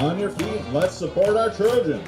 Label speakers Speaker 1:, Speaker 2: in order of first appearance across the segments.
Speaker 1: On your feet, let's support our Trojans.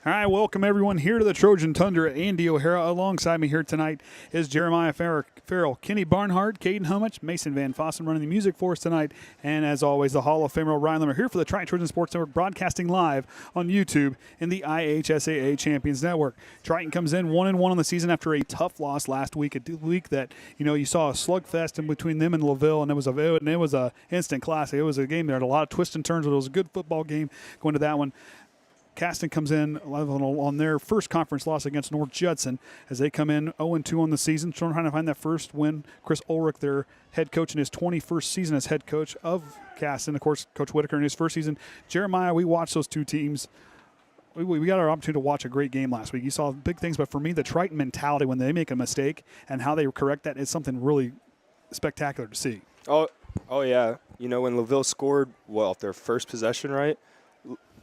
Speaker 2: All right, welcome everyone here to the Trojan Tundra. Andy O'Hara alongside me here tonight is Jeremiah Farrell, Kenny Barnhart, Caden Hummich, Mason Van Fossen running the music for us tonight, and as always, the Hall of Famer Ryan Limmer here for the Triton Trojan Sports Network, broadcasting live on YouTube in the IHSAA Champions Network. Triton comes in 1-1 on the season after a tough loss last week, a week that you saw a slugfest in between them and Laville, and it was a instant classic. It was a game that had a lot of twists and turns, but it was a good football game going to that one. Caston comes in on their first conference loss against North Judson as they come in 0-2 on the season, trying to find that first win. Chris Ulrich, their head coach in his 21st season as head coach of Caston. Of course, Coach Whitaker in his first season. Jeremiah, we watched those two teams. We got our opportunity to watch a great game last week. You saw big things, but for me, the Triton mentality when they make a mistake and how they correct that is something really spectacular to see.
Speaker 3: Oh yeah. When Laville scored, their first possession, right?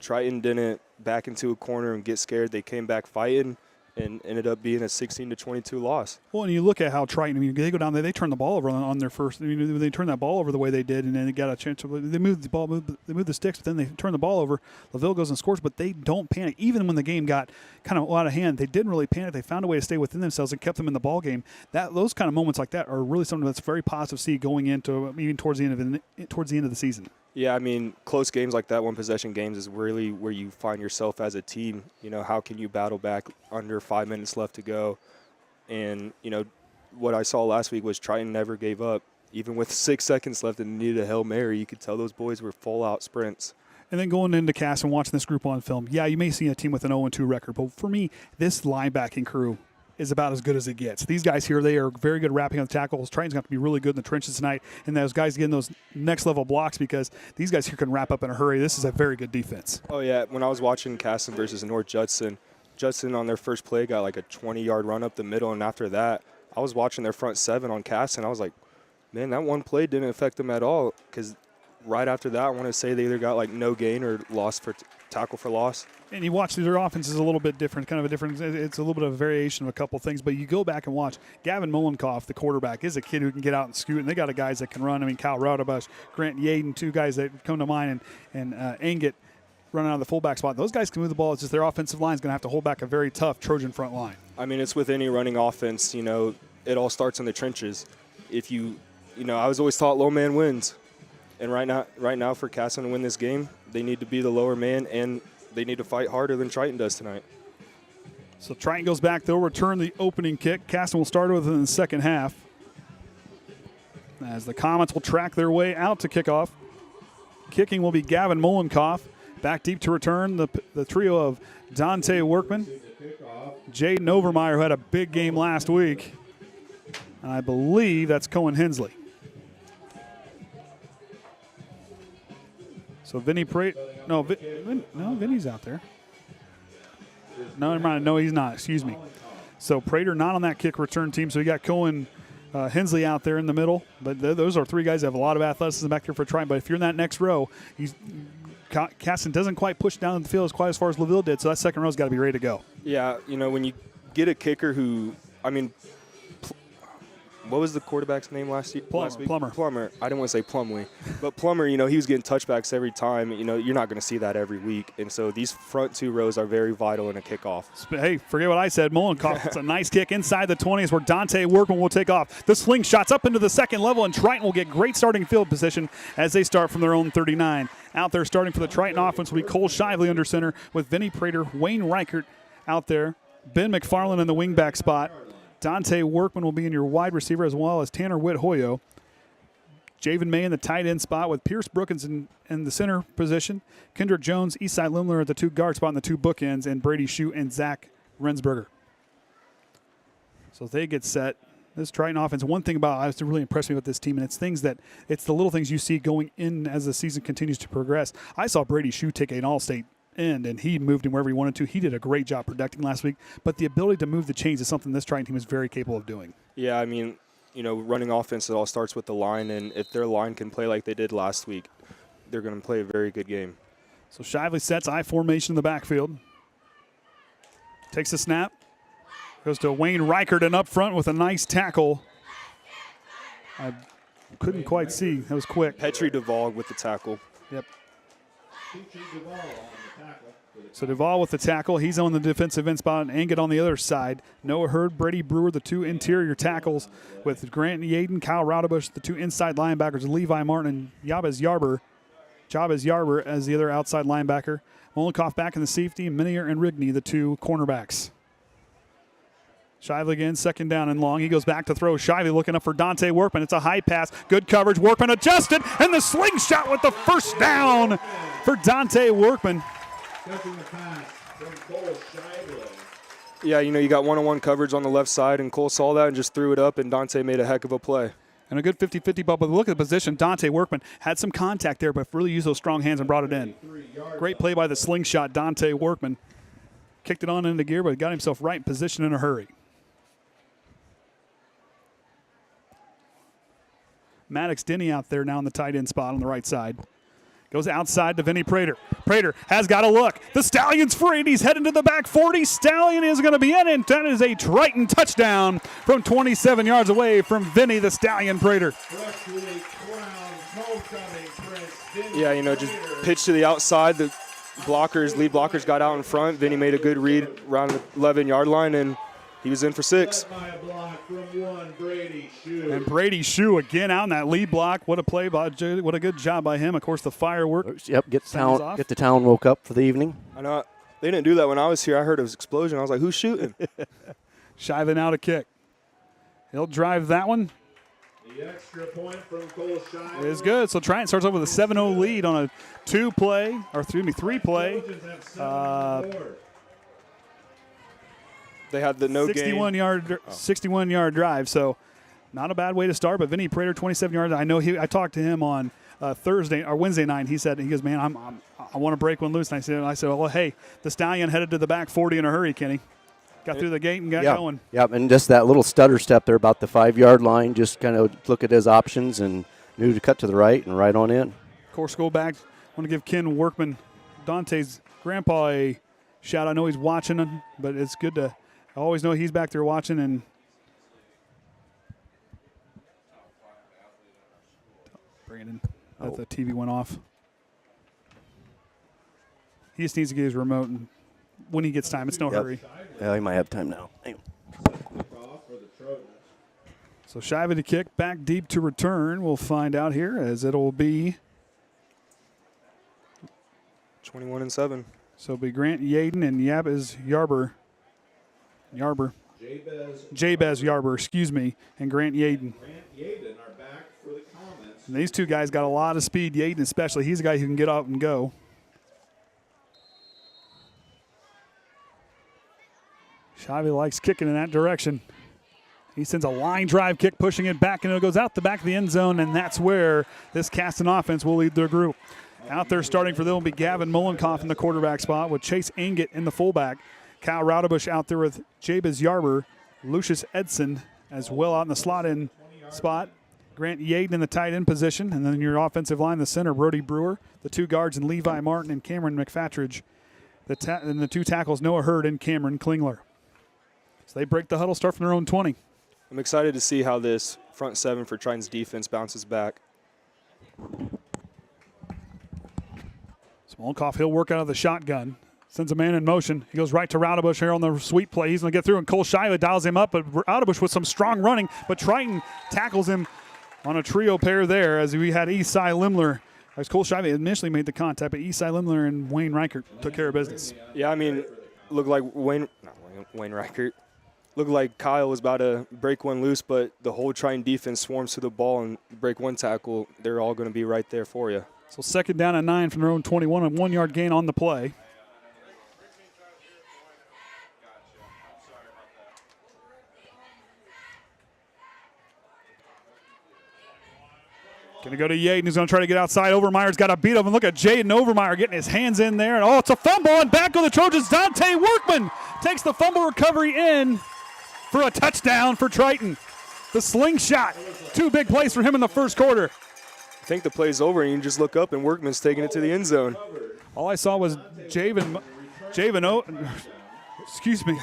Speaker 3: Triton didn't back into a corner and get scared. They came back fighting, and ended up being a 16-22 loss.
Speaker 2: Well, and you look at how Triton, I mean, they go down there, they turn the ball over on their first. I mean, they turn that ball over the way they did, and then they got a chance. They moved the ball, they moved the sticks, but then they turn the ball over. LaVille goes and scores, but they don't panic. Even when the game got kind of out of hand, they didn't really panic. They found a way to stay within themselves and kept them in the ball game. Those kind of moments like that are really something that's very positive to see going into even towards the end of the season.
Speaker 3: Yeah, I mean, close games like that, one-possession games, is really where you find yourself as a team. You know, how can you battle back under 5 minutes left to go? And, you know, what I saw last week was Triton never gave up. Even with 6 seconds left and needed a Hail Mary, you could tell those boys were full-out sprints. And
Speaker 2: then going into Caston and watching this group on film, yeah, you may see a team with an 0-2 record, but for me, this linebacking crew is about as good as it gets. These guys here, they are very good at wrapping on the tackles. Triton's going to have to be really good in the trenches tonight, and those guys getting those next-level blocks because these guys here can wrap up in a hurry. This is a very good defense.
Speaker 3: Oh, yeah. When I was watching Caston versus North Judson on their first play got like a 20-yard run up the middle, and after that, I was watching their front seven on Caston. I was like, man, that one play didn't affect them at all because right after that, I want to say they either got like no gain or lost for tackle for loss.
Speaker 2: And you watch their offense is a little bit different, kind of a different. It's a little bit of a variation of a couple things. But you go back and watch Gavin Mullenkoff, the quarterback, is a kid who can get out and scoot. And they got guys that can run. I mean, Kyle Raudabush, Grant Yaden, two guys that come to mind, and Angett running out of the fullback spot. Those guys can move the ball. It's just their offensive line is going to have to hold back a very tough Trojan front line.
Speaker 3: I mean, it's with any running offense. You know, it all starts in the trenches. If you know, I was always taught low man wins. And right now for Caston to win this game, they need to be the lower man, and they need to fight harder than Triton does tonight.
Speaker 2: So Triton goes back. They'll return the opening kick. Caston will start with it in the second half. As the Comets will track their way out to kickoff. Kicking will be Gavin Mullenkoff. Back deep to return the trio of Dante Workman, Jaden Overmeyer, who had a big game last week. And I believe that's Cohen Hensley. So Vinny Prater, no, Vinny's out there. No, never mind. No, he's not. Excuse me. So Prater not on that kick return team. So you got Cohen Hensley out there in the middle. But those are three guys that have a lot of athleticism back there for Triton. But if you're in that next row, Caston doesn't quite push down the field quite as far as LaVille did. So that second row's got to be ready to go.
Speaker 3: Yeah, you know, when you get a kicker who, I mean, what was the quarterback's name last week? Plummer. I didn't want to say Plumlee. But Plummer, you know, he was getting touchbacks every time. You know, you're not going to see that every week. And so these front two rows are very vital in a kickoff.
Speaker 2: Hey, forget what I said. Mullenkoff, it's a nice kick inside the 20s where Dante Workman will take off. The slingshot's up into the second level, and Triton will get great starting field position as they start from their own 39. Out there starting for the Triton offense will be Cole Shively under center with Vinny Prater, Wayne Reichert out there, Ben McFarland in the wingback spot. Dante Workman will be in your wide receiver as well as Tanner Witt-Hoyo. Javen May in the tight end spot with Pierce Brookins in the center position. Kendrick Jones, Eastside Limler at the two guard spot and the two bookends, and Brady Shute and Zach Rensberger. So they get set. This Triton offense, one thing about it's really impressed me with this team, and it's the little things you see going in as the season continues to progress. I saw Brady Shute take an all-state end, and he moved him wherever he wanted to. He did a great job protecting last week, but the ability to move the chains is something this Triton team is very capable of doing.
Speaker 3: Yeah, I mean, you know, running offense, it all starts with the line, and if their line can play like they did last week, they're going to play a very good game.
Speaker 2: So Shively sets I formation in the backfield. Takes a snap. Goes to Wayne Reichert, and up front with a nice tackle. I couldn't quite see. That was quick.
Speaker 3: Petrie Duvall with the tackle.
Speaker 2: Yep. So Duvall with the tackle. He's on the defensive end spot, and Angett on the other side. Noah Hurd, Brady Brewer, the two interior tackles with Grant Yaden, Kyle Raudabush, the two inside linebackers, Levi Martin and Jabez Yarber as the other outside linebacker. Mullenkoff back in the safety, Minier and Rigney, the two cornerbacks. Shively again, second down and long. He goes back to throw. Shively looking up for Dante Workman. It's a high pass. Good coverage. Workman adjusted, and the slingshot with the first down for Dante Workman.
Speaker 3: Yeah, you know, you got one-on-one coverage on the left side, and Cole saw that and just threw it up, and Dante made a heck of a play.
Speaker 2: And a good 50-50 ball, but look at the position. Dante Workman had some contact there, but really used those strong hands and brought it in. Great play by the slingshot, Dante Workman. Kicked it on into gear, but got himself right in position in a hurry. Maddox Denny out there now in the tight end spot on the right side. Goes outside to Vinny Prater. Prater has got a look. The Stallion's free, and he's heading to the back 40. Stallion is going to be in, and that is a Triton touchdown from 27 yards away from Vinny the Stallion Prater.
Speaker 3: Yeah, you know, just pitch to the outside. The lead blockers got out in front. Vinny made a good read around the 11-yard line, and he was in for 6.
Speaker 2: And Brady Shue again out in that lead block. What a play by what a good job by him. Of course, the firework.
Speaker 4: Yep, get the town woke up for the evening.
Speaker 3: I know they didn't do that when I was here. I heard it was an explosion. I was like, who's shooting?
Speaker 2: Shiving out a kick. He'll drive that one.
Speaker 1: The extra point from Cole Shiver
Speaker 2: is good. So Triton starts off with a 7-0 lead on a 3-play.
Speaker 3: They had the no
Speaker 2: 61-yard drive. So not a bad way to start. But Vinny Prater, 27 yards. I know I talked to him on Thursday or Wednesday night. He goes, man, I want to break one loose. And I said, well, hey, the Stallion headed to the back 40 in a hurry, Kenny. Got through the gate and got going.
Speaker 4: Yeah, and just that little stutter step there about the 5-yard line, just kind of look at his options and knew to cut to the right and right on in.
Speaker 2: Of course, go back. I want to give Ken Workman, Dante's grandpa, a shout. I know he's watching him, but it's good to always know he's back there watching. And Brandon, the TV went off. He just needs to get his remote, and when he gets time, it's no hurry.
Speaker 4: Yeah, he might have time now.
Speaker 2: So Shiva to kick, back deep to return. We'll find out here as it'll be
Speaker 3: 21-7.
Speaker 2: So it'll be Grant Yaden and Jabez Yarber, excuse me, and Grant Yaden. And these two guys got a lot of speed. Yaden especially, he's a guy who can get up and go. Shiva likes kicking in that direction. He sends a line drive kick, pushing it back, and it goes out the back of the end zone, and that's where this Caston offense will lead their group. Out there starting for them will be Gavin Mullenkoff in the quarterback spot with Chase Angett in the fullback. Kyle Raudebush out there with Jabez Yarber, Lucius Edson as well out in the slot-in spot. Grant Yaden in the tight end position, and then your offensive line, the center, Brody Brewer, the two guards, and Levi Martin and Cameron McFatridge. And the two tackles, Noah Hurd and Cameron Klingler. So they break the huddle, start from their own 20.
Speaker 3: I'm excited to see how this front seven for Triton's defense bounces back.
Speaker 2: Smolkoff, he'll work out of the shotgun. Sends a man in motion. He goes right to Raudebush here on the sweep play. He's going to get through, and Cole Shiva dials him up, but Raudebush with some strong running, but Triton tackles him on a trio pair there as we had Esai Limler. As Cole Shiva initially made the contact, but Esai Limler and Wayne Reichert took care of business.
Speaker 3: Yeah, I mean, looked like Wayne Reichert. Looked like Kyle was about to break one loose, but the whole Triton defense swarms to the ball and break one tackle. They're all going to be right there for you.
Speaker 2: So second down and 9 from their own 21, a 1-yard gain on the play. Going to go to Yaden, who's going to try to get outside. Overmeyer's got a beat up, and look at Jaden Overmeyer getting his hands in there. And it's a fumble, and back go the Trojans. Dante Workman takes the fumble recovery in for a touchdown for Triton. The slingshot. 2 big plays for him in the first quarter.
Speaker 3: I think the play's over, and you just look up, and Workman's taking it to the end zone.
Speaker 2: All I saw was Javen excuse me.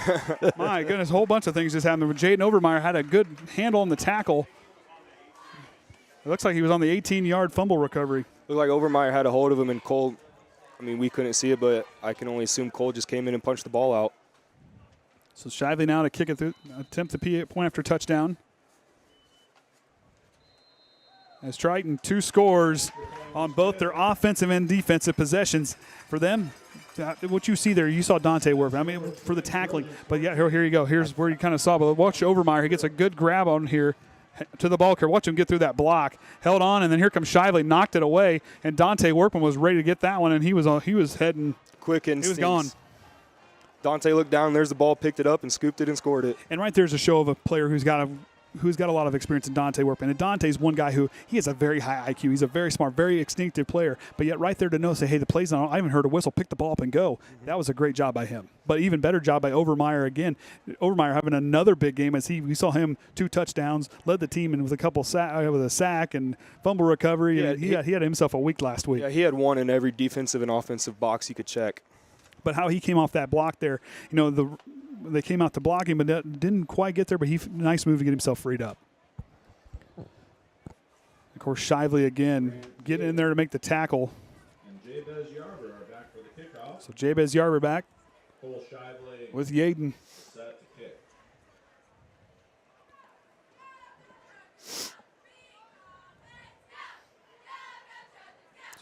Speaker 2: My goodness, a whole bunch of things just happened. Jaden Overmeyer had a good handle on the tackle. It looks like he was on the 18-yard fumble recovery.
Speaker 3: Looked like Overmeyer had a hold of him, and Cole, I mean, we couldn't see it, but I can only assume Cole just came in and punched the ball out.
Speaker 2: So Shively now to kick it through, attempt the point after touchdown. As Triton, 2 scores on both their offensive and defensive possessions. For them, what you see there, you saw Dante work. I mean, for the tackling. But, yeah, here you go. Here's where you kind of saw. But watch Overmeyer. He gets a good grab on here to the ball carrier. Watch him get through that block. Held on, and then here comes Shively, knocked it away. And Dante Workman was ready to get that one, and he was heading.
Speaker 3: Quick instincts.
Speaker 2: He was gone.
Speaker 3: Dante looked down, there's the ball, picked it up, and scooped it and scored it.
Speaker 2: And right there's a show of a player who's got who's got a lot of experience in Dante Workman. And Dante's one guy who he has a very high IQ. He's a very smart, very instinctive player. But yet right there to know, say, hey, the play's on. I haven't heard a whistle. Pick the ball up and go. That was a great job by him. But even better job by Overmeyer again. Overmeyer having another big game as we saw him 2 touchdowns, led the team in with a sack and fumble recovery.
Speaker 3: Yeah,
Speaker 2: he had himself a week last week.
Speaker 3: Yeah, he had one in every defensive and offensive box he could check.
Speaker 2: But how he came off that block there, they came out to block him, but didn't quite get there. But nice move to get himself freed up. Of course, Shively again getting in there to make the tackle.
Speaker 1: And Jabez Yarber are back for the kickoff.
Speaker 2: So Jabez Yarber back
Speaker 1: Cole Shively
Speaker 2: with Yaden.
Speaker 1: set to kick.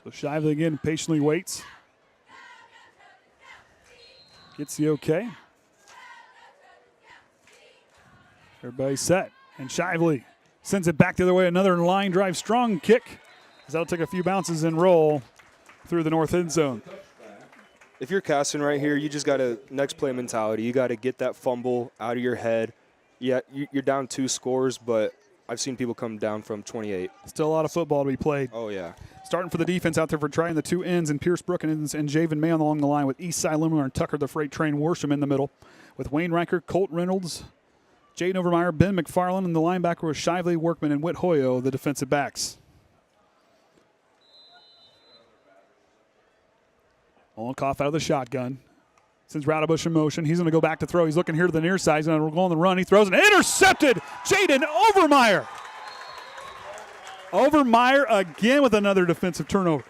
Speaker 2: So Shively again patiently waits. Gets the okay. Everybody's set. And Shively sends it back the other way. Another line drive strong kick. As that'll take a few bounces and roll through the north end zone.
Speaker 3: If you're Caston right here, you just got a next play mentality. You got to get that fumble out of your head. Yeah, you're down 2 scores, but I've seen people come down from 28.
Speaker 2: Still a lot of football to be played.
Speaker 3: Oh, yeah.
Speaker 2: Starting for the defense out there for trying the 2 ends, and Pierce Brookins and Javen May along the line with Eastside Limler and Tucker the Freight Train Worsham in the middle. With Wayne Riker, Colt Reynolds, Jaden Overmeyer, Ben McFarland, and the linebacker was Shively, Workman, and Whit Hoyo, the defensive backs. Mollenkoff out of the shotgun. Sends Raudebush in motion. He's going to go back to throw. He's looking here to the near side. He's going to go on the run. He throws an intercepted. Jaden Overmeyer. Overmeyer again with another defensive turnover.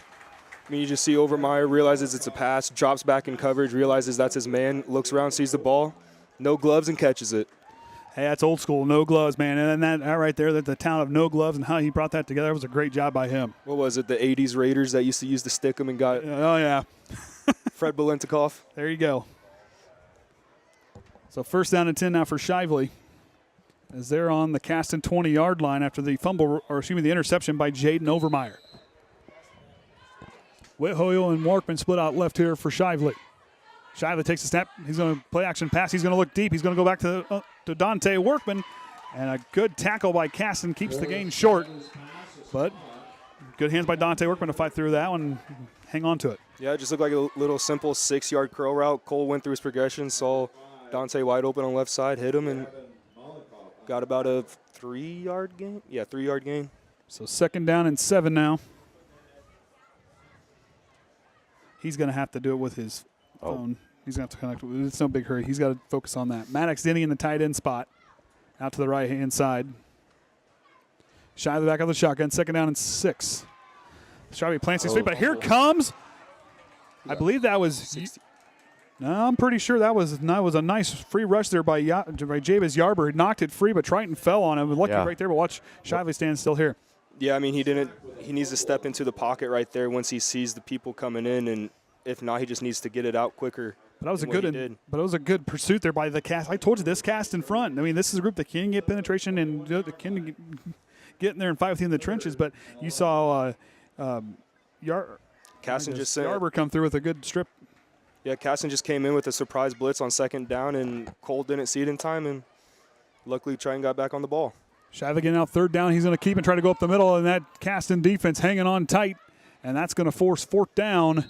Speaker 3: I mean, you just see Overmeyer, realizes it's a pass, drops back in coverage, realizes that's his man, looks around, sees the ball, no gloves, and catches it.
Speaker 2: Hey, that's old school, no gloves, man. And that right there, the town of no gloves and how he brought that together, that was a great job by him.
Speaker 3: What was it, the 80s Raiders that used to use the stick 'em and got
Speaker 2: Oh, yeah.
Speaker 3: Fred Bolentikoff?
Speaker 2: There you go. So first down and 10 now for Shively, as they're on the Caston 20-yard line after the the interception by Jaden Overmeyer. Whit Hoyle and Workman split out left here for Shively. Shively takes a snap. He's going to play action pass. He's going to look deep. He's going to go back to Dante Workman. And a good tackle by Caston keeps the gain short. But good hands by Dante Workman to fight through that one and hang on to it.
Speaker 3: Yeah, it just looked like a little simple 6-yard curl route. Cole went through his progression, saw Dante wide open on left side, hit him, and got about a 3-yard gain. Yeah, 3-yard gain.
Speaker 2: So second down and 7 now. He's going to have to do it with his phone. He's going to have to connect. It's no big hurry. He's got to focus on that. Maddox Denny in the tight end spot. Out to the right-hand side. Shively back on the shotgun. Second down and 6. Shively plants his feet, but here comes. I believe that was. No, I'm pretty sure that was a nice free rush there by Jabez Yarber. He knocked it free, but Triton fell on him. Lucky right there, but watch Shively stand still here.
Speaker 3: Yeah, I mean, he needs to step into the pocket right there once he sees the people coming in, and if not, he just needs to get it out quicker.
Speaker 2: But that was a good pursuit there by the cast. I told you this cast in front. I mean, this is a group that can get penetration and can get in there and fight with you in the trenches. But you saw
Speaker 3: Caston just sent
Speaker 2: Yarber come through with a good strip.
Speaker 3: Yeah, Caston just came in with a surprise blitz on second down, and Cole didn't see it in time, and luckily Triton got back on the ball.
Speaker 2: Shively getting out third down. He's going to keep and try to go up the middle, and that Caston defense hanging on tight, and that's going to force fourth down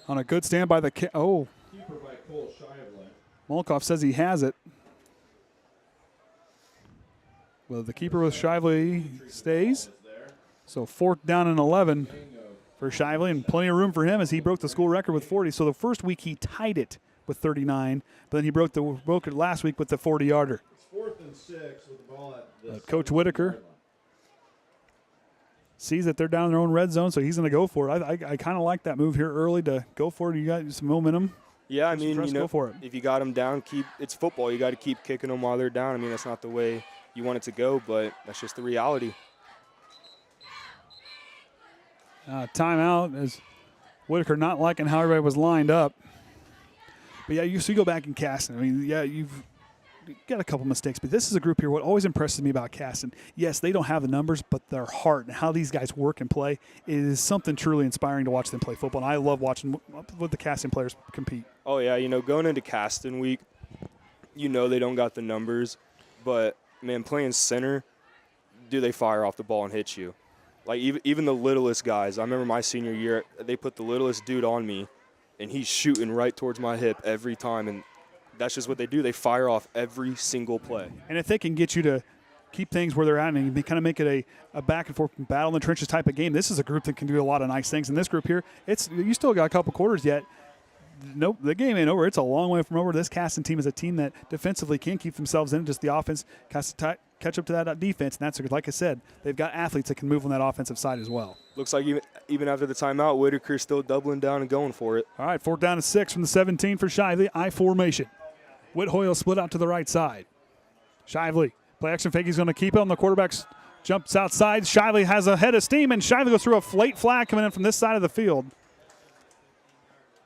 Speaker 2: on a good stand by the keeper
Speaker 1: by Cole Shively.
Speaker 2: Molkoff says he has it. Well, the keeper with Shively stays. So fourth down and 11 for Shively, and plenty of room for him as he broke the school record with 40. So the first week he tied it with 39, but then he broke it last week with the 40-yarder.
Speaker 1: It's 4th and 6 with the ball at the
Speaker 2: Coach Whitaker sees that they're down in their own red zone, so he's going to go for it. I kind of like that move here early to go for it. You got some momentum.
Speaker 3: Yeah, I mean,
Speaker 2: go for it.
Speaker 3: If you got them down, it's football. You got to keep kicking them while they're down. I mean, that's not the way you want it to go, but that's just the reality.
Speaker 2: Timeout as Whitaker not liking how everybody was lined up. But, yeah, you go back and Caston. I mean, yeah, you've got a couple mistakes, but this is a group here. What always impresses me about Caston, yes, they don't have the numbers, but their heart and how these guys work and play is something truly inspiring to watch them play football. And I love watching what the Caston players compete.
Speaker 3: Oh, yeah, going into Caston week, they don't got the numbers, but, man, playing center, do they fire off the ball and hit you? Like, even the littlest guys. I remember my senior year, they put the littlest dude on me, and he's shooting right towards my hip every time, and that's just what they do. They fire off every single play.
Speaker 2: And if they can get you to keep things where they're at and they kind of make it a back and forth battle in the trenches type of game, this is a group that can do a lot of nice things. And this group here, you still got a couple quarters yet. Nope, the game ain't over. It's a long way from over. This Caston team is a team that defensively can keep themselves in. Just the offense has to catch up to that defense. And that's, like I said, they've got athletes that can move on that offensive side as well.
Speaker 3: Looks like even after the timeout, Whitaker's still doubling down and going for it.
Speaker 2: All right, 4th down and 6 from the 17 for Shively. I formation. Whithoyle split out to the right side. Shively, play action fake. He's going to keep it on the quarterback. Jumps outside. Shively has a head of steam, and Shively goes through a late flag coming in from this side of the field.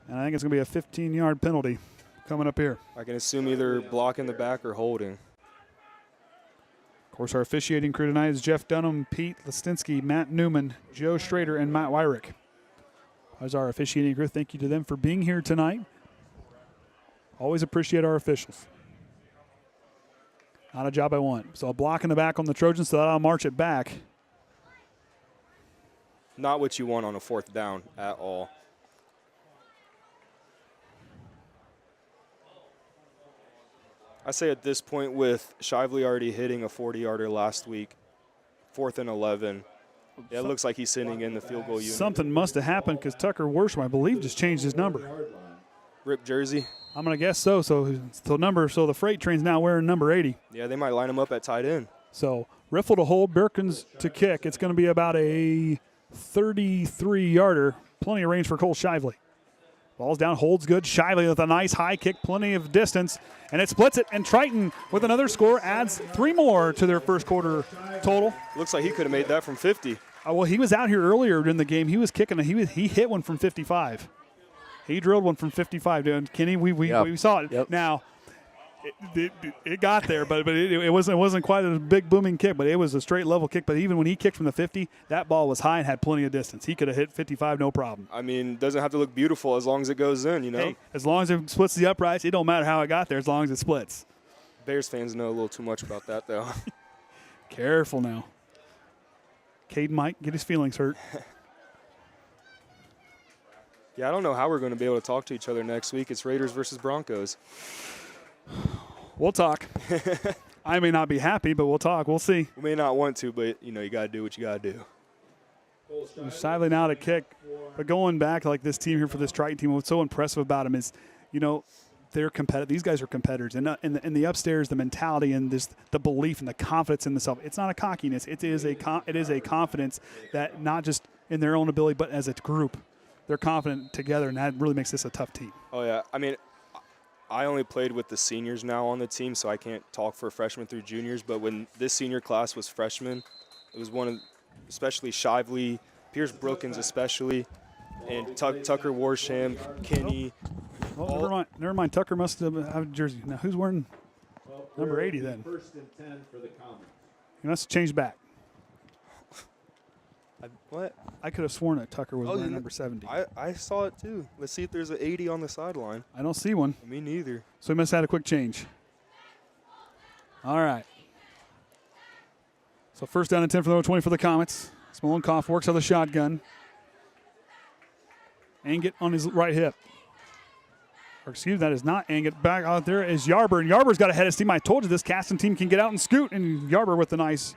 Speaker 2: And I think it's going to be a 15-yard penalty coming up here.
Speaker 3: I can assume either blocking the back or holding.
Speaker 2: Of course, our officiating crew tonight is Jeff Dunham, Pete Listinsky, Matt Newman, Joe Schrader, and Matt Wyrick. There's our officiating crew. Thank you to them for being here tonight. Always appreciate our officials. Not a job I want. So a block in the back on the Trojans, so that'll march it back.
Speaker 3: Not what you want on a 4th down at all. I say at this point, with Shively already hitting a 40-yarder last week, 4th and 11, it looks like he's sitting in the field goal unit.
Speaker 2: Something must have happened because Tucker Worsham, I believe, just changed his number.
Speaker 3: Rip jersey.
Speaker 2: I'm going to guess so. So the freight train's now wearing number 80.
Speaker 3: Yeah, they might line him up at tight end.
Speaker 2: So Riffle to hold, Birkins to kick. It's going to be about a 33-yarder. Plenty of range for Cole Shively. Ball's down, holds good. Shively with a nice high kick, plenty of distance, and it splits it. And Triton, with another score, adds 3 more to their first quarter total.
Speaker 3: Looks like he could have made that from 50.
Speaker 2: Well, he was out here earlier in the game. He was kicking. He hit one from 55. He drilled one from 55. Dude. Kenny, we saw it.
Speaker 4: Yep.
Speaker 2: Now, it got there, but it wasn't quite a big booming kick, but it was a straight level kick. But even when he kicked from the 50, that ball was high and had plenty of distance. He could have hit 55 no problem.
Speaker 3: I mean, doesn't have to look beautiful as long as it goes in, you know?
Speaker 2: Hey, as long as it splits the uprights, it don't matter how it got there as long as it splits.
Speaker 3: Bears fans know a little too much about that, though.
Speaker 2: Careful now. Cade might get his feelings hurt.
Speaker 3: Yeah, I don't know how we're going to be able to talk to each other next week. It's Raiders versus Broncos.
Speaker 2: We'll talk. I may not be happy, but we'll talk. We'll see.
Speaker 3: We may not want to, but, you got to do what you got to do.
Speaker 2: Shively now to kick. But going back like this team here for this Triton team, what's so impressive about them is, they're competitive. These guys are competitors. And in the upstairs, the mentality and the belief and the confidence in themselves. It's not a cockiness. It is a confidence that not just in their own ability, but as a group. They're confident together, and that really makes this a tough team.
Speaker 3: Oh, yeah. I mean, I only played with the seniors now on the team, so I can't talk for freshmen through juniors. But when this senior class was freshmen, it was especially Shively, Pierce Brookins especially, and Tucker Warsham, Kenny.
Speaker 2: Oh, never mind. Tucker must have a jersey. Now, who's wearing number 80 then?
Speaker 1: 1st and 10 for the Comets.
Speaker 2: He must have changed back.
Speaker 3: What?
Speaker 2: I could have sworn that Tucker was wearing number 70.
Speaker 3: I saw it too. Let's see if there's an 80 on the sideline.
Speaker 2: I don't see one.
Speaker 3: Me neither.
Speaker 2: So he must have had a quick change. All right. So 1st down and 10 for the 20 for the Comets. Smolenkoff works on the shotgun. Anget on his right hip. Or excuse me, that is not Anget. Back out there is Yarber. And Yarber's got a head of steam. I told you this Caston team can get out and scoot. And Yarber with a nice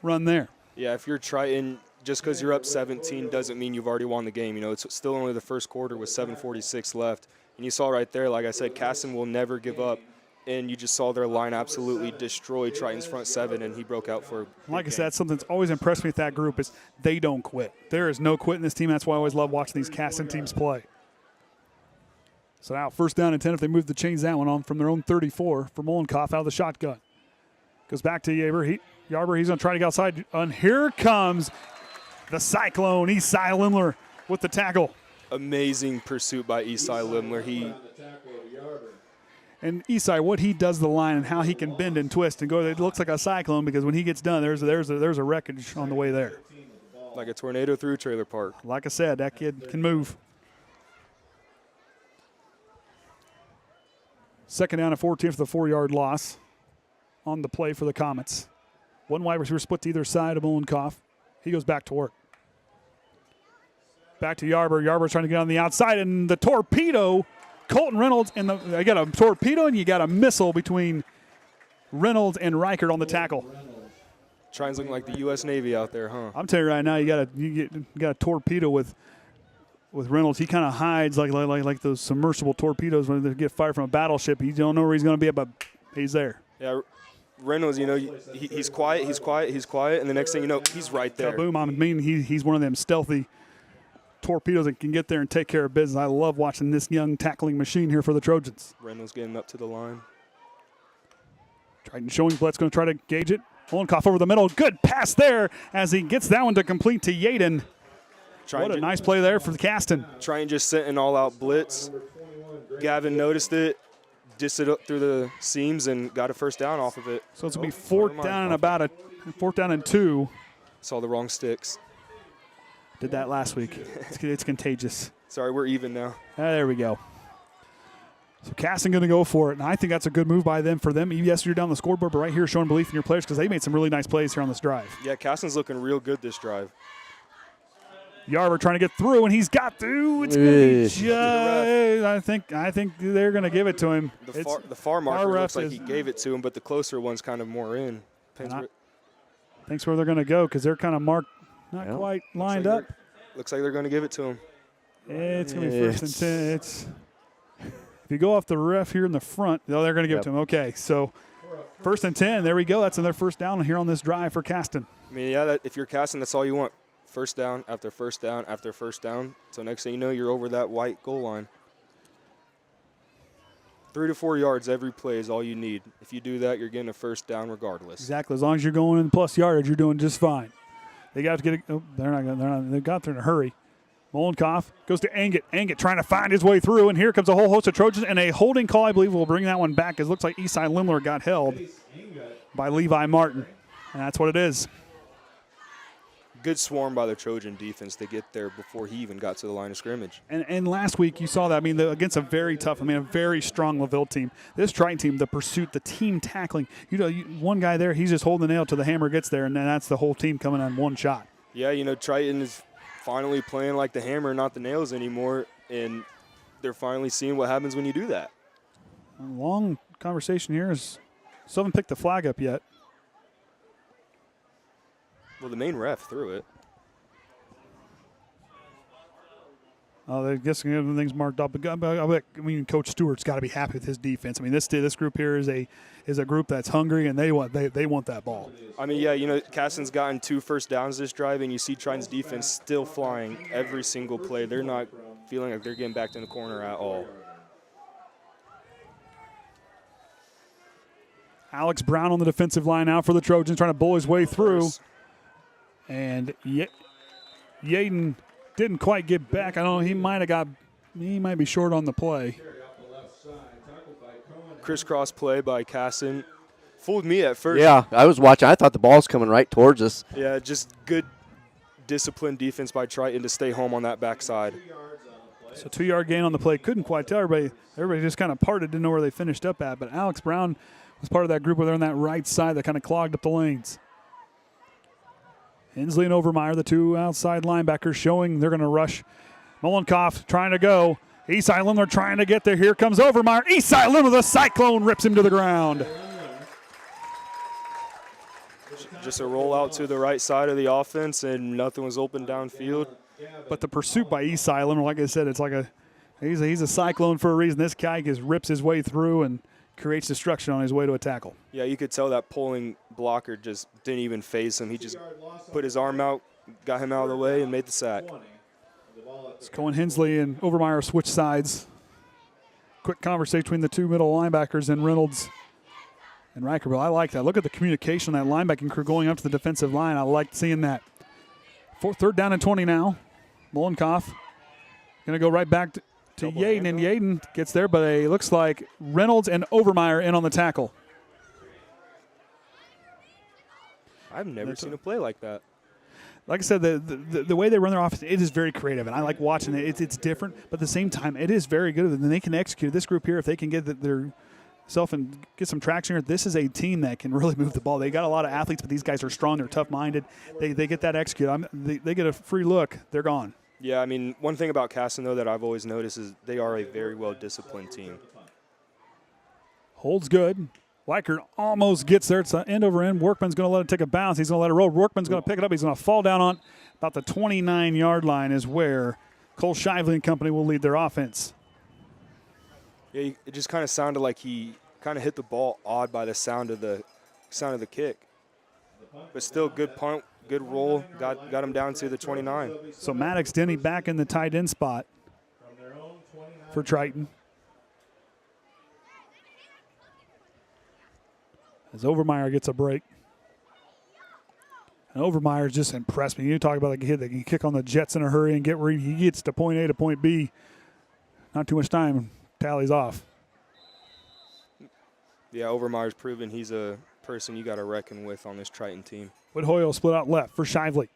Speaker 2: run there.
Speaker 3: Yeah, if you're Triton, just because you're up 17 doesn't mean you've already won the game. It's still only the first quarter with 7:46 left. And you saw right there, like I said, Caston will never give up. And you just saw their line absolutely destroy Triton's front 7, and he broke out for a
Speaker 2: Like I said, something that's always impressed me with that group is they don't quit. There is no quit in this team. That's why I always love watching these Caston teams play. So now 1st down and 10 if they move the chains that one on from their own 34 for Molenkoff out of the shotgun. Goes back to Yarber. Yarber, he's going to try to get outside. And here comes the Cyclone, Esai Limler, with the tackle.
Speaker 3: Amazing pursuit by Esai Limler.
Speaker 2: And Esai, what he does to the line and how he can bend and twist and go, it looks like a cyclone because when he gets done, there's a wreckage on the way there.
Speaker 3: Like a tornado through a trailer park.
Speaker 2: Like I said, that kid can move. 2nd down and 14 for the 4-yard loss. on the play for the Comets. One wide receiver split to either side of Molenkoff. He goes back to work. Back to Yarber. Yarber's trying to get on the outside, and the torpedo, Colton Reynolds, and I got a torpedo, and you got a missile between Reynolds and Reichert on the tackle.
Speaker 3: Triton's looking like the U.S. Navy out there, huh?
Speaker 2: I'm telling you right now, you got a torpedo with Reynolds. He kind of hides like those submersible torpedoes when they get fired from a battleship. You don't know where he's going to be, but he's there.
Speaker 3: Yeah, Reynolds, he's quiet, and the next thing you know, he's right there.
Speaker 2: Boom! I mean, he's one of them stealthy torpedoes that can get there and take care of business. I love watching this young tackling machine here for the Trojans.
Speaker 3: Reynolds getting up to the line.
Speaker 2: Triton showing Blett's going to try to gauge it. Molenkoff over the middle. Good pass there as he gets that one to complete to Yaden. What a nice play there for the Caston.
Speaker 3: Triton just sent an all-out blitz. Gavin noticed it, dished it up through the seams, and got a first down off of it.
Speaker 2: So it's going to be fourth down and 2.
Speaker 3: Saw the wrong sticks.
Speaker 2: Did that last week. It's contagious.
Speaker 3: Sorry, we're even now.
Speaker 2: There we go. So Caston going to go for it, and I think that's a good move by them. For them, yes, you're down the scoreboard, but right here showing belief in your players because they made some really nice plays here on this drive.
Speaker 3: Yeah, Caston's looking real good this drive.
Speaker 2: Yarber trying to get through, and he's got through. It's going to be just, I think they're going to give it to him.
Speaker 3: The far marker looks like he gave it to him, but the closer one's kind of more in.
Speaker 2: Thanks where they're going to go because they're kind of marked, not quite lined up.
Speaker 3: Looks like they're going to give it to him.
Speaker 2: It's going to be first and 10. If you go off the ref here in the front, they're going to give it to him. Okay, so first and 10. There we go. That's another first down here on this drive for Caston.
Speaker 3: I mean, yeah, if you're Caston, that's all you want. First down after first down after first down. So next thing you know, you're over that white goal line. 3 to 4 yards every play is all you need. If you do that, you're getting a first down regardless.
Speaker 2: Exactly. As long as you're going in plus yardage, you're doing just fine. They got to get it. Oh, they're not. They got there in a hurry. Molenkoff goes to Anget. Anget trying to find his way through, and here comes a whole host of Trojans, and a holding call, I believe, will bring that one back. It looks like Esai Limler got held by Levi Martin, and that's what it is.
Speaker 3: Good swarm by the Trojan defense to get there before he even got to the line of scrimmage.
Speaker 2: And last week you saw that. I mean, against a very tough, a very strong LaVille team. This Triton team, the pursuit, the team tackling. One guy there, he's just holding the nail till the hammer gets there, and then that's the whole team coming on one shot.
Speaker 3: Yeah, Triton is finally playing like the hammer, not the nails anymore, and they're finally seeing what happens when you do that.
Speaker 2: A long conversation here is still haven't picked the flag up yet.
Speaker 3: Well, the main ref threw it.
Speaker 2: Oh, I guess everything's marked up. I mean, Coach Stewart's got to be happy with his defense. I mean, this group here is a group that's hungry, and they want that ball.
Speaker 3: I mean, yeah, Caston's gotten 2 first downs this drive, and you see Triton's defense still flying every single play. They're not feeling like they're getting backed in the corner at all.
Speaker 2: Alex Brown on the defensive line now for the Trojans, trying to bull his way through. And Yaden didn't quite get back. I don't know. He might be short on the play.
Speaker 3: Crisscross play by Caston. Fooled me at first.
Speaker 4: Yeah, I was watching. I thought the ball was coming right towards us.
Speaker 3: Yeah, just good disciplined defense by Triton to stay home on that backside.
Speaker 2: So 2-yard gain on the play. Couldn't quite tell. Everybody just kind of parted, didn't know where they finished up at. But Alex Brown was part of that group where they're on that right side that kind of clogged up the lanes. Hensley and Overmeyer, the 2 outside linebackers, showing they're going to rush. Molenkoff trying to go. Esai Limler trying to get there. Here comes Overmeyer. Esai Limler, the Cyclone, rips him to the ground.
Speaker 3: Just a rollout to the right side of the offense, and nothing was open downfield.
Speaker 2: But the pursuit by Esai Limler, like I said, it's like he's a Cyclone for a reason. This guy just rips his way through and creates destruction on his way to a tackle.
Speaker 3: Yeah, you could tell that pulling blocker just didn't even phase him. He just put his arm out, got him out of the way, and made the sack.
Speaker 2: It's Cohen Hensley and Overmeyer switch sides. Quick conversation between the 2 middle linebackers and Reynolds and Reichert. I like that. Look at the communication of that linebacking crew going up to the defensive line. I like seeing that. 3rd down and 20 now. Molenkoff going to go right back to Yaden, and Yaden gets there, but it looks like Reynolds and Overmeyer in on the tackle.
Speaker 3: I've never seen a play like that.
Speaker 2: Like I said, the way they run their offense, it is very creative, and I like watching it. It's different, but at the same time, it is very good, and they can execute. This group here, if they can get self and get some traction here. This is a team that can really move the ball. They got a lot of athletes, but these guys are strong. They're tough-minded. They get that execute. They get a free look. They're gone.
Speaker 3: Yeah, I mean, one thing about Caston, though, that I've always noticed is they are a very well-disciplined team.
Speaker 2: Holds good. Weichert almost gets there. It's an end over end. Workman's going to let it take a bounce. He's going to let it roll. Workman's going to pick it up. He's going to fall down on about the 29-yard line is where Cole Shively and company will lead their offense.
Speaker 3: Yeah, it just kind of sounded like he kind of hit the ball odd by the sound of the kick. But still, good punt, good roll. Got him down to the 29.
Speaker 2: So Maddox Denny back in the tight end spot for Triton. As Overmeyer gets a break. And Overmeyer's just impressed me. You talk about a kid that can kick on the Jets in a hurry and get where he gets to point A to point B. Not too much time. Tallies off.
Speaker 3: Yeah, Overmeyer's proven he's a person you got to reckon with on this Triton team.
Speaker 2: Woodhoyle split out left for Shively.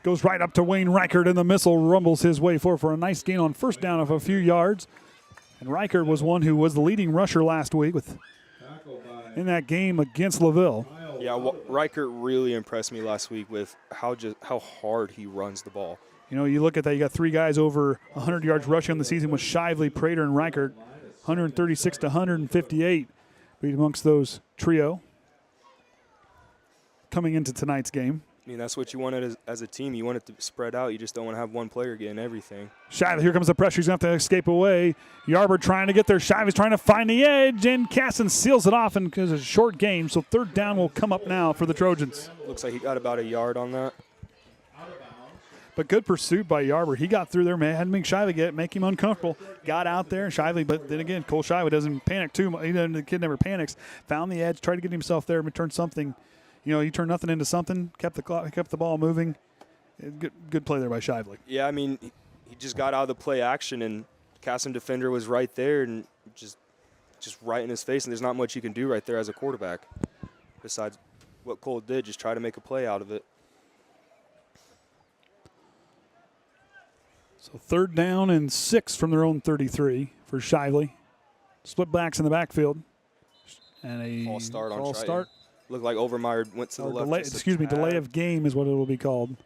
Speaker 2: Goes right up to Wayne Reichert, and the missile rumbles his way forward for a nice gain on first down of a few yards. And Reichert was one who was the leading rusher last week in that game against LaVille.
Speaker 3: Yeah, Reichert really impressed me last week with how hard he runs the ball.
Speaker 2: You know, you look at that, you got three guys over 100 yards rushing on the season with Shively, Prater, and Reichert, 136 to 158 amongst those trio coming into tonight's game.
Speaker 3: I mean, that's what you wanted as a team. You want it to spread out. You just don't want to have one player getting everything.
Speaker 2: Shively, here comes the pressure. He's going to have to escape away. Yarborough trying to get there. Shively's trying to find the edge, and Caston seals it off and because it's a short game. So third down will come up now for the Trojans.
Speaker 3: Looks like he got about a yard on that.
Speaker 2: But good pursuit by Yarborough. He got through there, man. Had to make Shively make him uncomfortable. Got out there, Shively, but then again, Cole Shively doesn't panic too much. The kid never panics. Found the edge, tried to get himself there, but turned something. You know, he turned nothing into something, kept the ball moving. Good play there by Shively.
Speaker 3: Yeah, I mean, he just got out of the play action, and Caston defender was right there and just right in his face, and there's not much you can do right there as a quarterback besides what Cole did, just try to make a play out of it.
Speaker 2: So third down and 6 from their own 33 for Shively. Split backs in the backfield. And a
Speaker 3: false start on Triton.
Speaker 2: start.
Speaker 3: Looked like Overmeyer went to the left.
Speaker 2: Delay of game is what it will be called.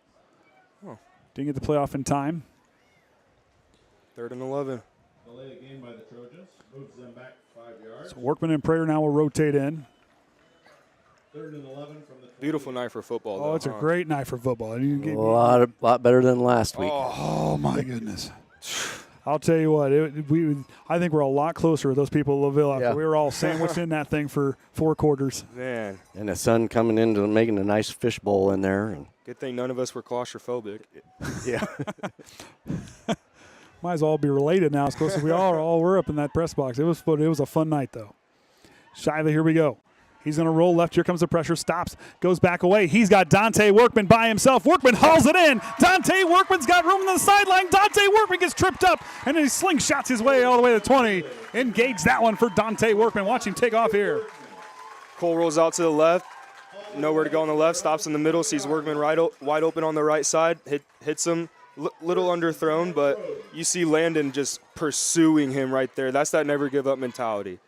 Speaker 3: Oh.
Speaker 2: Didn't get the playoff in time.
Speaker 3: 3rd and 11.
Speaker 1: Delay of game by the Trojans. Moves them back 5 yards.
Speaker 2: So Workman and Prater now will rotate in.
Speaker 1: 3rd and 11 from the 20.
Speaker 3: Beautiful night for football.
Speaker 2: Oh, it's a great night for football.
Speaker 4: A lot better than last week.
Speaker 2: Oh my goodness. I'll tell you what, I think we're a lot closer with those people at LaVille after we were all sandwiched in that thing for 4 quarters.
Speaker 3: Man.
Speaker 4: And the sun coming into making a nice fishbowl in there. And
Speaker 3: good thing none of us were claustrophobic.
Speaker 4: Yeah.
Speaker 2: Might as well be related now as close as we all were up in that press box. It was a fun night, though. Shively, here we go. He's going to roll left. Here comes the pressure. Stops. Goes back away. He's got Dante Workman by himself. Workman hauls it in. Dante Workman's got room on the sideline. Dante Workman gets tripped up, and then he slingshots his way all the way to 20. Engage that one for Dante Workman. Watch him take off here.
Speaker 3: Cole rolls out to the left. Nowhere to go on the left. Stops in the middle. Sees Workman wide open on the right side. Hits him. Little underthrown, but you see Landon just pursuing him right there. That's that never give up mentality.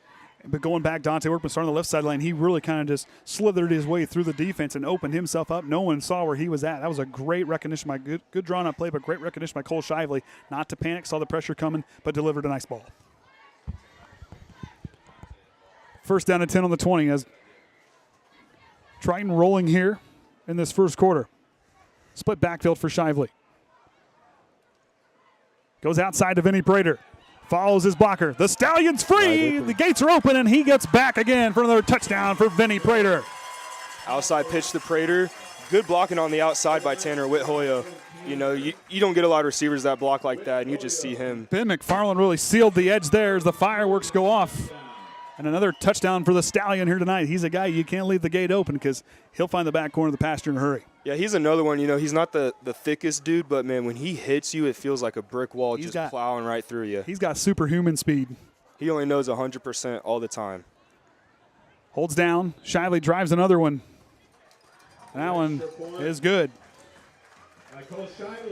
Speaker 2: But going back, Dante Workman starting on the left sideline, he really kind of just slithered his way through the defense and opened himself up. No one saw where he was at. That was a great recognition by good drawn up play, but great recognition by Cole Shively. Not to panic, saw the pressure coming, but delivered a nice ball. First down and 10 on the 20 as Triton rolling here in this first quarter. Split backfield for Shively. Goes outside to Vinny Prater. Follows his blocker. The Stallion's free. The gates are open, and he gets back again for another touchdown for Vinny Prater.
Speaker 3: Outside pitch to Prater. Good blocking on the outside by Tanner Whithoya. You know, you don't get a lot of receivers that block like that, and you just see him.
Speaker 2: Ben McFarland really sealed the edge there as the fireworks go off. And another touchdown for the Stallion here tonight. He's a guy you can't leave the gate open because he'll find the back corner of the pasture in a hurry.
Speaker 3: Yeah, he's another one. You know, he's not the thickest dude, but, man, when he hits you, it feels like a brick wall plowing right through you.
Speaker 2: He's got superhuman speed.
Speaker 3: He only knows 100% all the time.
Speaker 2: Holds down. Shively drives another one. That one is good.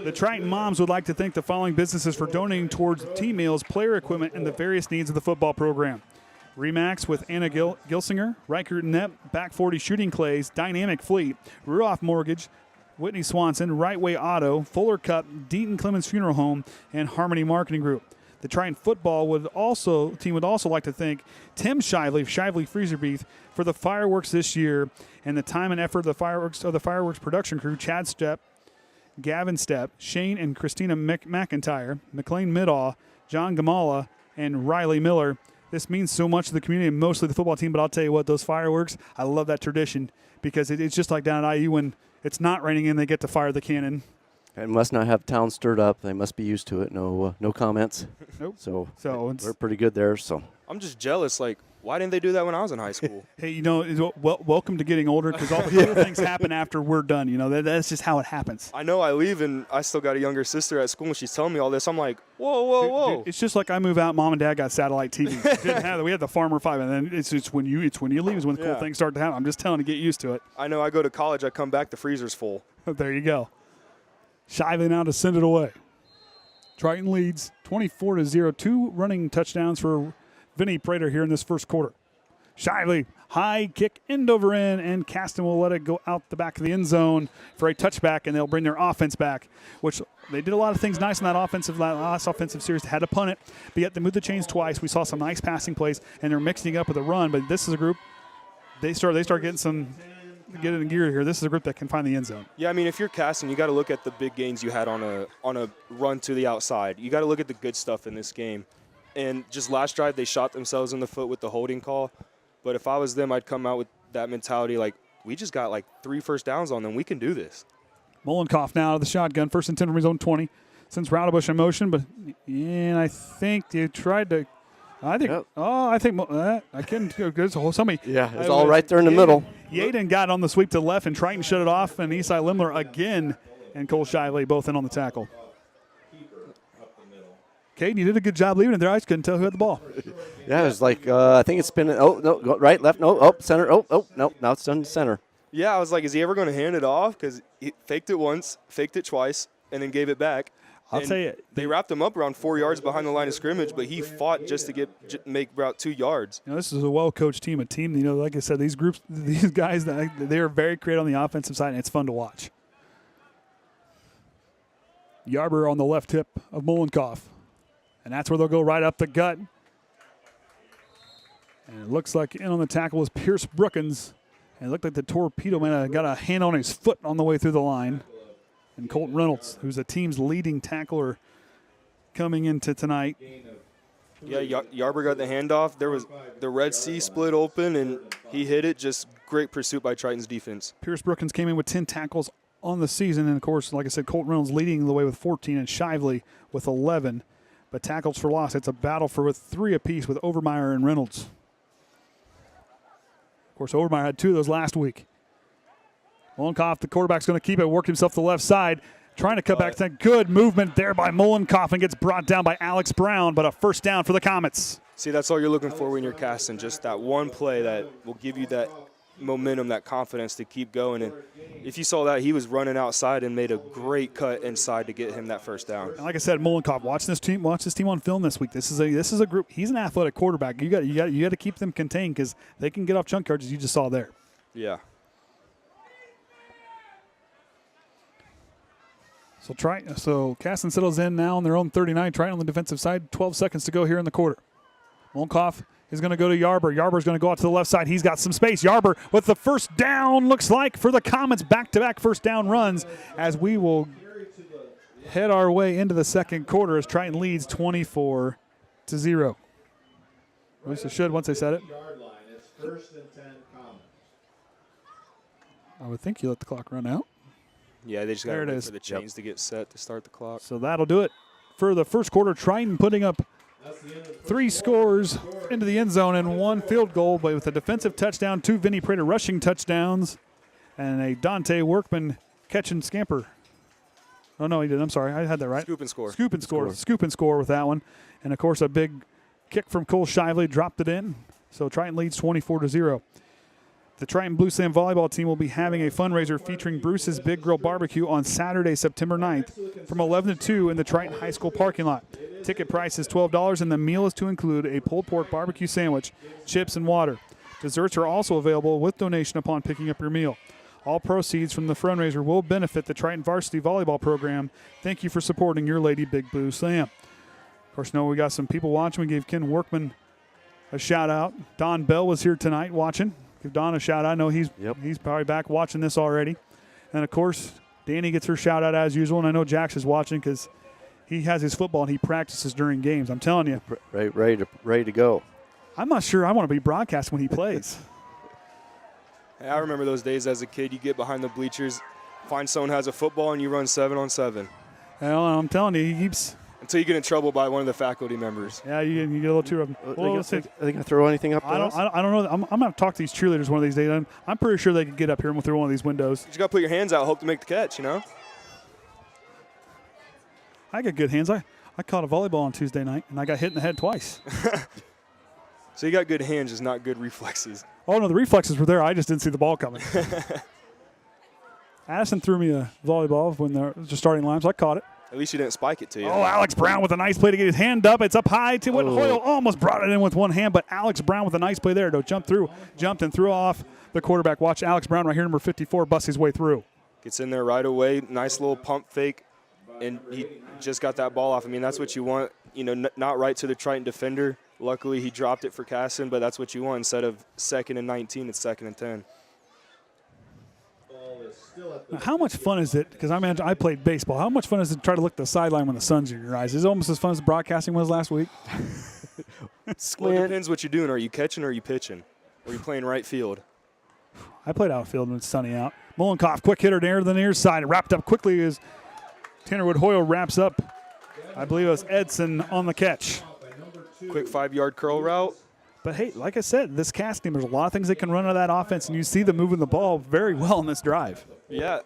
Speaker 2: The Triton moms would like to thank the following businesses for donating towards team meals, player equipment, and the various needs of the football program. Remax with Anna Gilsinger, Reichert Net, Back 40 Shooting Clays, Dynamic Fleet, Ruoff Mortgage, Whitney Swanson, Right Way Auto, Fuller Cup, Deaton Clemens Funeral Home, and Harmony Marketing Group. The Triton football team would also like to thank Tim Shively of Shively Freezer Beef for the fireworks this year and the time and effort of the fireworks production crew, Chad Stepp, Gavin Stepp, Shane and Christina McIntyre, McLean Midaw, John Gamala, and Riley Miller. This means so much to the community and mostly the football team, but I'll tell you what, those fireworks, I love that tradition because it's just like down at IU when it's not raining and they get to fire the cannon.
Speaker 4: It must not have town stirred up. They must be used to it. No comments.
Speaker 2: Nope.
Speaker 4: So
Speaker 2: we're
Speaker 4: pretty good there. So
Speaker 3: I'm just jealous. Like, why didn't they do that when I was in high school?
Speaker 2: Hey, welcome to getting older because all the cool things happen after we're done. That's just how it happens.
Speaker 3: I know I leave and I still got a younger sister at school and she's telling me all this. I'm like, whoa.
Speaker 2: Dude, it's just like I move out. Mom and Dad got satellite TV. Didn't have it. We had the Farmer 5, and then it's when you leave is when the cool things start to happen. I'm just telling you, get used to it.
Speaker 3: I know. I go to college. I come back. The freezer's full.
Speaker 2: There you go. Shively now to send it away. Triton leads 24-0. 2 running touchdowns for Vinny Prater here in this first quarter. Shively, high kick, end over end, and Caston will let it go out the back of the end zone for a touchback, and they'll bring their offense back, which they did a lot of things nice in that last offensive series. They had to punt it, but yet they moved the chains twice. We saw some nice passing plays, and they're mixing it up with a run, but this is a group, they start getting in gear here. This is a group that can find the end zone.
Speaker 3: Yeah, I mean, if you're Caston, you got to look at the big gains you had on a run to the outside. You got to look at the good stuff in this game. And just last drive, they shot themselves in the foot with the holding call. But if I was them, I'd come out with that mentality like, we just got like 3 first downs on them. We can do this.
Speaker 2: Mollenkoff now out of the shotgun. First and 10 from his own 20. Sends Raudebush in motion, but I think they tried to. I couldn't go. Somebody.
Speaker 4: Yeah, it's all right there in the middle.
Speaker 2: Yaden got on the sweep to the left, and Triton shut it off, and Esai Limler again and Cole Shively both in on the tackle. Caden, you did a good job leaving it there. I just couldn't tell who had the ball.
Speaker 4: Yeah, it was like, I think it's spinning. Oh, no, go right, left, no, center. Oh, no, now it's done center.
Speaker 3: Yeah, I was like, is he ever going to hand it off? Because he faked it once, faked it twice, and then gave it back.
Speaker 2: I'll tell you.
Speaker 3: They wrapped him up around 4 yards behind the line of scrimmage, but he fought just to make about 2 yards.
Speaker 2: This is a well-coached team. A team, like I said, these guys, they are very creative on the offensive side, and it's fun to watch. Yarber on the left hip of Mollenkoff. And that's where they'll go right up the gut. And it looks like in on the tackle was Pierce Brookins. And it looked like the torpedo man got a hand on his foot on the way through the line. And Colton Reynolds, who's the team's leading tackler coming into tonight.
Speaker 3: Yeah, Yarber got the handoff. There was the Red Sea split open, and he hit it. Just great pursuit by Triton's defense.
Speaker 2: Pierce Brookins came in with 10 tackles on the season. And, of course, like I said, Colton Reynolds leading the way with 14 and Shively with 11. But tackles for loss, it's a battle with 3 apiece with Overmeyer and Reynolds. Of course, Overmeyer had 2 of those last week. Mollenkoff, the quarterback's going to keep it, work himself to the left side, trying to cut back. Good movement there by Mollenkoff and gets brought down by Alex Brown, but a first down for the Comets.
Speaker 3: See, that's all you're looking for when you're casting, just that one play that will give you that momentum, that confidence to keep going. And if you saw that, he was running outside and made a great cut inside to get him that first down.
Speaker 2: And like I said, Mollenkoff, watch this team on film this week. This is a group. He's an athletic quarterback. You got to keep them contained because they can get off chunk yards as you just saw there.
Speaker 3: Yeah.
Speaker 2: So Caston settles in now on their own 39. Triton on the defensive side. 12 seconds to go here in the quarter. Mollenkoff is going to go to Yarber. Yarber's going to go out to the left side. He's got some space. Yarber with the first down, looks like, for the Comets. Back-to-back first down runs as we will head our way into the second quarter as Triton leads 24-0. At least it should once they said it.
Speaker 1: It's first and 10 Comets.
Speaker 2: I would think you let the clock run out.
Speaker 3: Yeah, they just got to wait for the
Speaker 4: Yep.
Speaker 3: chains to get set to start the clock.
Speaker 2: So that'll do it for the first quarter. Triton putting up 3 scores into the end zone and 1 field goal, but with a defensive touchdown, 2 Vinny Prater rushing touchdowns, and a Dante Workman catch and scamper. Oh, no, he didn't. I'm sorry. I had that right.
Speaker 3: Scoop and score.
Speaker 2: Scoop and score with that one. And, of course, a big kick from Cole Shively dropped it in. So Triton leads 24-0. The Triton Blue Slam volleyball team will be having a fundraiser featuring Bruce's Big Grill Barbecue on Saturday, September 9th from 11 to 2 in the Triton High School parking lot. Ticket price is $12, and the meal is to include a pulled pork barbecue sandwich, chips, and water. Desserts are also available with donation upon picking up your meal. All proceeds from the fundraiser will benefit the Triton Varsity Volleyball Program. Thank you for supporting your Lady Big Blue Slam. Of course, we got some people watching. We gave Ken Workman a shout-out. Don Bell was here tonight watching. Give Don a shout-out. I know he's probably back watching this already. And, of course, Danny gets her shout-out as usual, and I know Jax is watching because he has his football and he practices during games. I'm telling you.
Speaker 4: Ready to go.
Speaker 2: I'm not sure I want to be broadcast when he plays.
Speaker 3: I remember those days as a kid. You get behind the bleachers, find someone who has a football, and you run 7-on-7.
Speaker 2: Well, I'm telling you, he keeps.
Speaker 3: Until you get in trouble by one of the faculty members.
Speaker 2: Yeah, you get a little too rough. Well,
Speaker 4: are they going to throw anything up?
Speaker 2: I don't know. I'm going to talk to these cheerleaders one of these days. I'm pretty sure they could get up here and through one of these windows.
Speaker 3: You just got to put your hands out, hope to make the catch, you know?
Speaker 2: I got good hands. I caught a volleyball on Tuesday night, and I got hit in the head twice.
Speaker 3: So you got good hands, just not good reflexes.
Speaker 2: Oh, no, the reflexes were there. I just didn't see the ball coming. Addison threw me a volleyball when there was a starting line, so I caught it.
Speaker 3: At least you didn't spike it to you.
Speaker 2: Oh, Alex Brown with a nice play to get his hand up. It's up high to what Hoyle almost brought it in with one hand, but Alex Brown with a nice play there to jumped and threw off the quarterback. Watch Alex Brown right here, number 54, bust his way through.
Speaker 3: Gets in there right away. Nice little pump fake, and he just got that ball off. I mean, that's what you want. You know, not right to the Triton defender. Luckily, he dropped it for Caston, but that's what you want. Instead of 2nd and 19, it's 2nd and 10.
Speaker 2: Now, how much fun is it? Because I played baseball. How much fun is it to try to look at the sideline when the sun's in your eyes? Is it almost as fun as broadcasting was last week?
Speaker 3: Well, it depends what you're doing. Are you catching or are you pitching? Or are you playing right field?
Speaker 2: I played outfield when it's sunny out. Molenkoff, quick hitter near the near side. Wrapped up quickly as Tannerwood Hoyle wraps up. I believe it was Edson on the catch.
Speaker 3: Quick 5-yard curl route.
Speaker 2: But, hey, like I said, this Caston team, there's a lot of things they can run out of that offense, and you see them moving the ball very well in this drive.
Speaker 3: Yeah,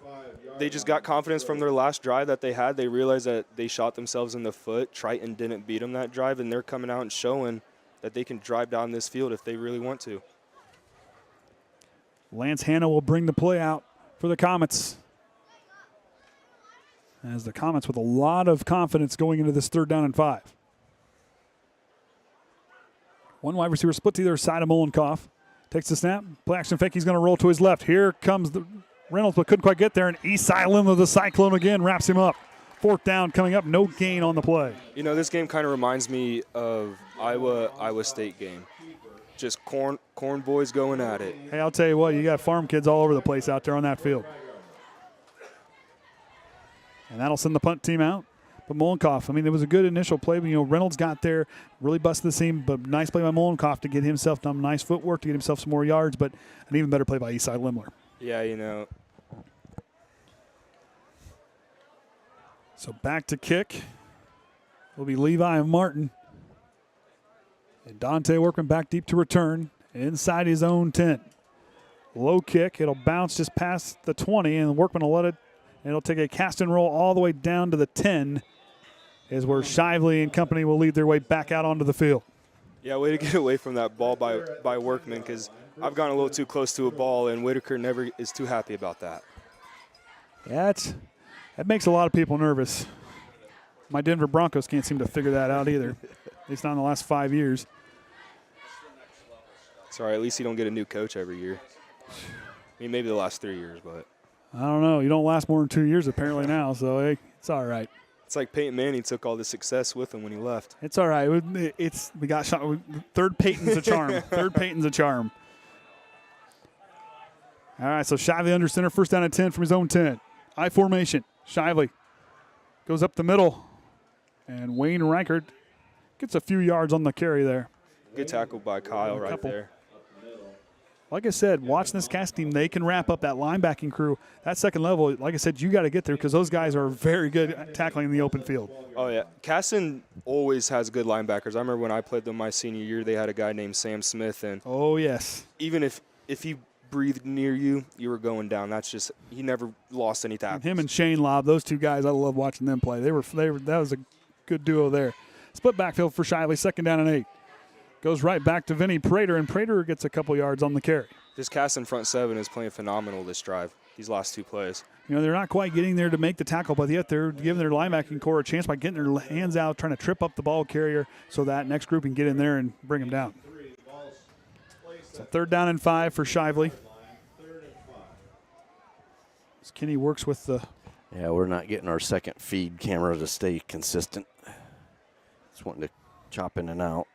Speaker 3: they just got confidence from their last drive that they had. They realized that they shot themselves in the foot. Triton didn't beat them that drive, and they're coming out and showing that they can drive down this field if they really want to.
Speaker 2: Lance Hanna will bring the play out for the Comets. As the Comets with a lot of confidence going into this 3rd down and 5. One wide receiver split to either side of Molenkoff. Takes the snap. Play action fake. He's going to roll to his left. Here comes the Reynolds, but couldn't quite get there. And Eastside Lim of the Cyclone again wraps him up. 4th down coming up. No gain on the play.
Speaker 3: You know, this game kind of reminds me of Iowa State game. Just corn boys going at it.
Speaker 2: Hey, I'll tell you what. You got farm kids all over the place out there on that field. And that'll send the punt team out. But Molenkoff, it was a good initial play. But, Reynolds got there, really busted the seam, but nice play by Molenkoff to get himself some nice footwork to get himself some more yards, but an even better play by Eastside Limler.
Speaker 3: Yeah,
Speaker 2: So back to kick will be Levi and Martin. And Dante Workman back deep to return inside his own 10. Low kick. It'll bounce just past the 20, and Workman will let it. And it'll take a cast and roll all the way down to the 10. Is where Shively and company will lead their way back out onto the field.
Speaker 3: Yeah, way to get away from that ball by Workman, because I've gone a little too close to a ball, and Whitaker never is too happy about that.
Speaker 2: Yeah, that makes a lot of people nervous. My Denver Broncos can't seem to figure that out either, at least not in the last 5 years.
Speaker 3: Sorry, at least you don't get a new coach every year. Maybe the last 3 years, but.
Speaker 2: I don't know. You don't last more than 2 years apparently now, so hey, it's all right.
Speaker 3: It's like Peyton Manning took all the success with him when he left.
Speaker 2: It's all right. We got shot. Third Peyton's a charm. Third Peyton's a charm. All right, so Shively under center, 1st down and 10 from his own 10. I formation. Shively goes up the middle, and Wayne Reichert gets a few yards on the carry there.
Speaker 3: Good tackle by Kyle right there.
Speaker 2: Like I said, watching this cast team, they can wrap up that linebacking crew. That second level, like I said, you got to get there because those guys are very good at tackling in the open field.
Speaker 3: Oh, yeah. Caston always has good linebackers. I remember when I played them my senior year, they had a guy named Sam Smith. And
Speaker 2: oh, yes.
Speaker 3: Even if he breathed near you, you were going down. That's just – he never lost any tackles.
Speaker 2: Him and Shane Lobb, those two guys, I love watching them play. They were that was a good duo there. Split backfield for Shively, 2nd down and 8. Goes right back to Vinny Prater, and Prater gets a couple yards on the carry.
Speaker 3: This Caston front 7 is playing phenomenal this drive. these last 2 plays.
Speaker 2: You know, they're not quite getting there to make the tackle, but yet they're giving their linebacking core a chance by getting their hands out, trying to trip up the ball carrier so that next group can get in there and bring them down. So 3rd down and 5 for Shively. As Kenny works with the...
Speaker 4: Yeah, we're not getting our second feed camera to stay consistent. Just wanting to chop in and out.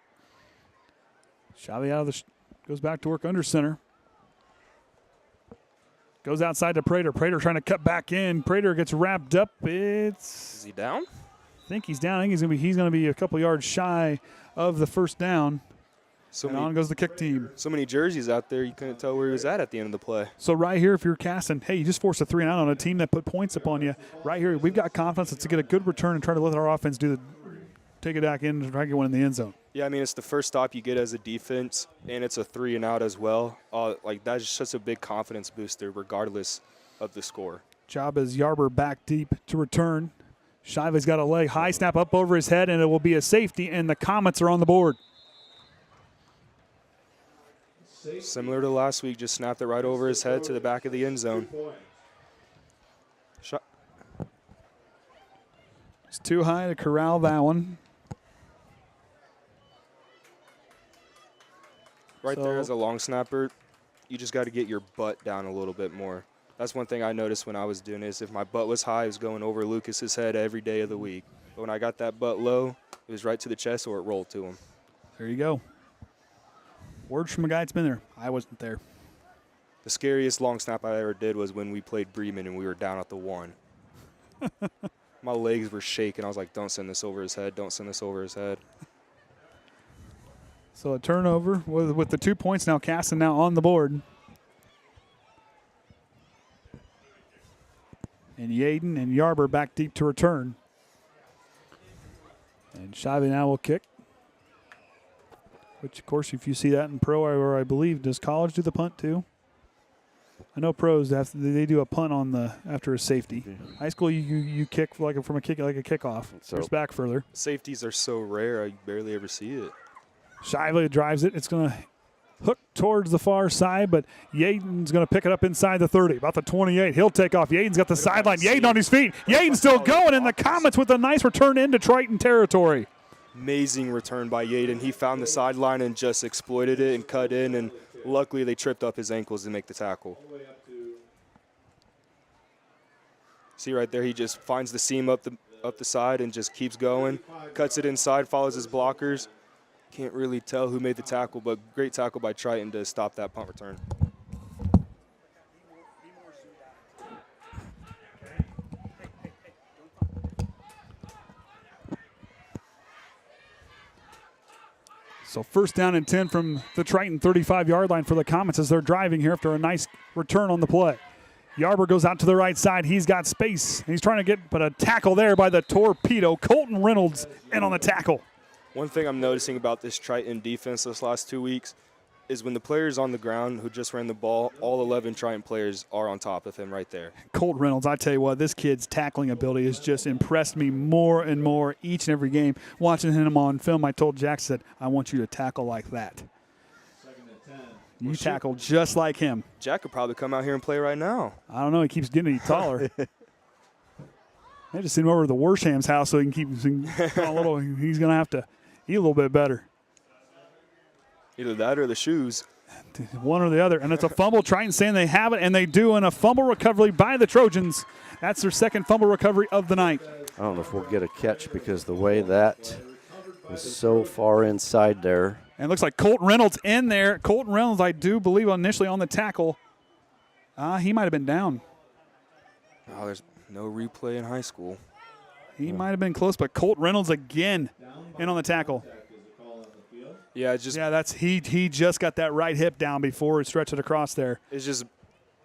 Speaker 2: Shively out of the... goes back to work under center. Goes outside to Prater. Prater trying to cut back in. Prater gets wrapped up.
Speaker 3: Is he down?
Speaker 2: I think he's down. I think he's gonna be a couple yards shy of the first down. And on goes the kick team.
Speaker 3: So many jerseys out there, you couldn't tell where he was at the end of the play.
Speaker 2: So right here, if you're Caston, hey, you just forced a 3-and-out on a team that put points upon you. Right here, we've got confidence to get a good return and try to let our offense take it back in and try to get one in the end zone.
Speaker 3: Yeah, I mean, it's the first stop you get as a defense, and it's a 3-and-out as well. Like, that's just a big confidence booster regardless of the score.
Speaker 2: Job is Yarber back deep to return. Shively's got a leg. High snap up over his head, and it will be a safety, and the Comets are on the board.
Speaker 3: Similar to last week, just snapped it right over his head to the back of the end zone.
Speaker 2: It's too high to corral that one.
Speaker 3: There as a long snapper, you just got to get your butt down a little bit more. That's one thing I noticed when I was doing this. If my butt was high, it was going over Lucas's head every day of the week. But when I got that butt low, it was right to the chest or it rolled to him.
Speaker 2: There you go. Words from a guy that's been there. I wasn't there.
Speaker 3: The scariest long snap I ever did was when we played Bremen and we were down at the 1. My legs were shaking. I was like, don't send this over his head. Don't send this over his head.
Speaker 2: So a turnover with the 2 points now. Caston now on the board. And Yaden and Yarber back deep to return. And Shively now will kick. Which, of course, if you see that in pro, or I believe, does college do the punt too? I know pros they do a punt on after a safety. High school you kick from a kickoff. So it's back further.
Speaker 3: Safeties are so rare, I barely ever see it.
Speaker 2: Shively drives it. It's going to hook towards the far side, but Yaden's going to pick it up inside the 30, about the 28. He'll take off. Yaden's got the sideline. Yaden on his feet. Yaden's still going, and the Comets with a nice return into Triton territory.
Speaker 3: Amazing return by Yaden. He found the sideline and just exploited it and cut in, and luckily they tripped up his ankles to make the tackle. See right there, he just finds the seam up the side and just keeps going, cuts it inside, follows his blockers. Can't really tell who made the tackle, but great tackle by Triton to stop that punt return.
Speaker 2: So 1st down and 10 from the Triton 35-yard line for the Comets as they're driving here after a nice return on the play. Yarber goes out to the right side. He's got space. He's trying to get, but a tackle there by the torpedo. Colton Reynolds in on the tackle.
Speaker 3: One thing I'm noticing about this Triton defense this last 2 weeks is when the player's on the ground who just ran the ball, all 11 Triton players are on top of him right there.
Speaker 2: Colton Reynolds, I tell you what, this kid's tackling ability has just impressed me more and more each and every game. Watching him on film, I told Jack, said, I want you to tackle like that. You tackle just like him.
Speaker 3: Jack could probably come out here and play right now.
Speaker 2: I don't know. He keeps getting taller. I just sent him over to the Warsham's he's going to have to eat a little bit better.
Speaker 3: Either that or the shoes.
Speaker 2: One or the other. And it's a fumble. Triton saying they have it, and they do, and a fumble recovery by the Trojans. That's their 2nd fumble recovery of the night.
Speaker 4: I don't know if we'll get a catch because the way that is so far inside there.
Speaker 2: And it looks like Colton Reynolds in there. Colton Reynolds, I do believe, initially on the tackle. He might have been down.
Speaker 3: Oh, there's no replay in high school.
Speaker 2: He might have been close, but Colton Reynolds again in on the tackle.
Speaker 3: Yeah,
Speaker 2: he just got that right hip down before he stretched it across there.
Speaker 3: It's just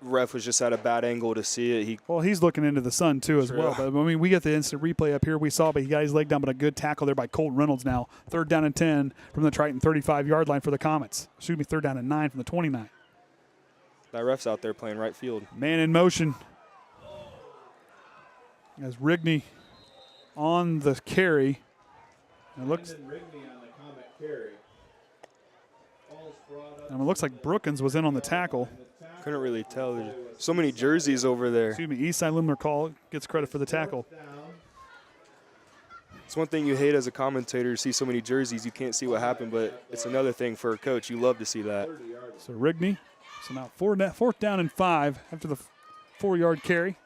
Speaker 3: ref was just at a bad angle to see it.
Speaker 2: He's looking into the sun too as well. But I mean, we get the instant replay up here. We saw, but he got his leg down, but a good tackle there by Colton Reynolds now. 3rd down and 10 from the Triton 35-yard line for the Comets. 3rd down and 9 from the 29.
Speaker 3: That ref's out there playing right field.
Speaker 2: Man in motion. As Rigney on the carry. It looks. And it looks like Brookins was in on the tackle.
Speaker 3: Couldn't really tell. There's so many jerseys over there.
Speaker 2: Excuse me, Eastside Luminar Call gets credit for the tackle.
Speaker 3: It's one thing you hate as a commentator to see so many jerseys. You can't see what happened, but it's another thing for a coach. You love to see that.
Speaker 2: So Rigney. So now fourth down and 5 after the 4-yard carry.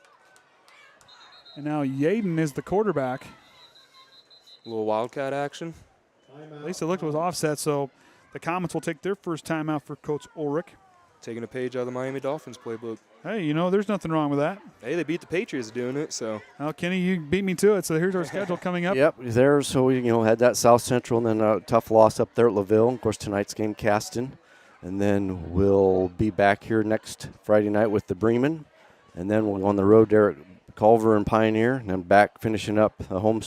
Speaker 2: And now Yaden is the quarterback.
Speaker 3: A little Wildcat action.
Speaker 2: At least it looked it was offset, so the Comets will take their first timeout for Coach Ulrich.
Speaker 3: Taking a page out of the Miami Dolphins playbook.
Speaker 2: Hey, you know, there's nothing wrong with that.
Speaker 3: Hey, they beat the Patriots doing it, so.
Speaker 2: Well, Kenny, you beat me to it, so here's our schedule coming up.
Speaker 4: Yep, there. So we had that South Central and then a tough loss up there at LaVille. Of course, tonight's game, Caston. And then we'll be back here next Friday night with the Bremen. And then we'll go on the road there at Culver and Pioneer. And then back finishing up the home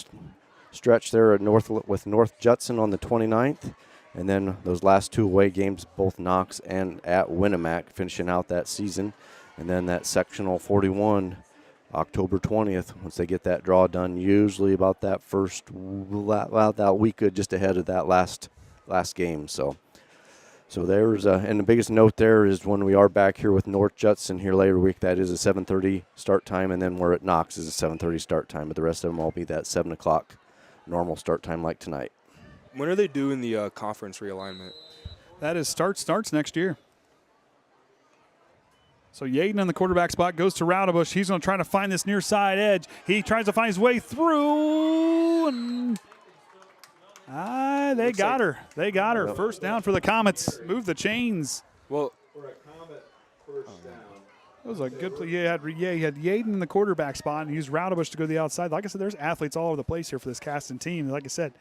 Speaker 4: stretch there at with North Judson on the 29th. And then those last 2 away games, both Knox and at Winnemac, finishing out that season. And then that sectional 41, October 20th, once they get that draw done, usually about that that week just ahead of that last game. So there's and the biggest note there is when we are back here with North Judson here later week, that is a 7:30 start time, and then we're at Knox is a 7:30 start time, but the rest of them all be that 7 o'clock normal start time like tonight.
Speaker 3: When are they doing the conference realignment?
Speaker 2: That is starts next year. So Yaden on the quarterback spot goes to Raudebush. He's going to try to find this near side edge. He tries to find his way through. And they got her. They got her. First down for the Comets. Move the chains.
Speaker 3: Well,
Speaker 1: For a Comet first down.
Speaker 2: That was a good play. You had Yaden in the quarterback spot and used Raudebush to go to the outside. Like I said, there's athletes all over the place here for this Caston team. Like I said,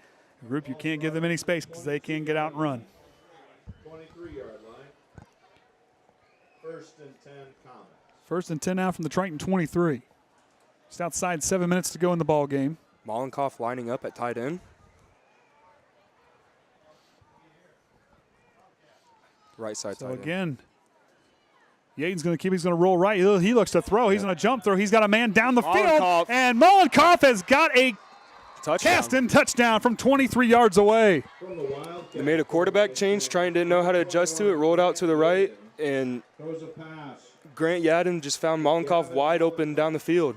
Speaker 2: a group you can't give them any space because they can get out and run.
Speaker 1: 23-yard line. First and 10 Comet.
Speaker 2: First and 10 now from the Triton 23. Just outside 7 minutes to go in the ball game.
Speaker 3: Mollenkoff lining up at tight end. Right side
Speaker 2: So
Speaker 3: tight end.
Speaker 2: again, Yaden's going to keep. He's going to roll right. He looks to throw. He's going to jump throw. He's got a man down the
Speaker 3: Mollenkoff.
Speaker 2: field, and Mollenkoff has got a
Speaker 3: Touchdown.
Speaker 2: Caston touchdown from 23 yards away.
Speaker 1: From the Wildcat.
Speaker 3: They made a quarterback change, trying to know how to adjust to it, rolled out to the right, and
Speaker 1: Throws a pass.
Speaker 3: Grant Yadden just found Mollenkoff wide open down the field.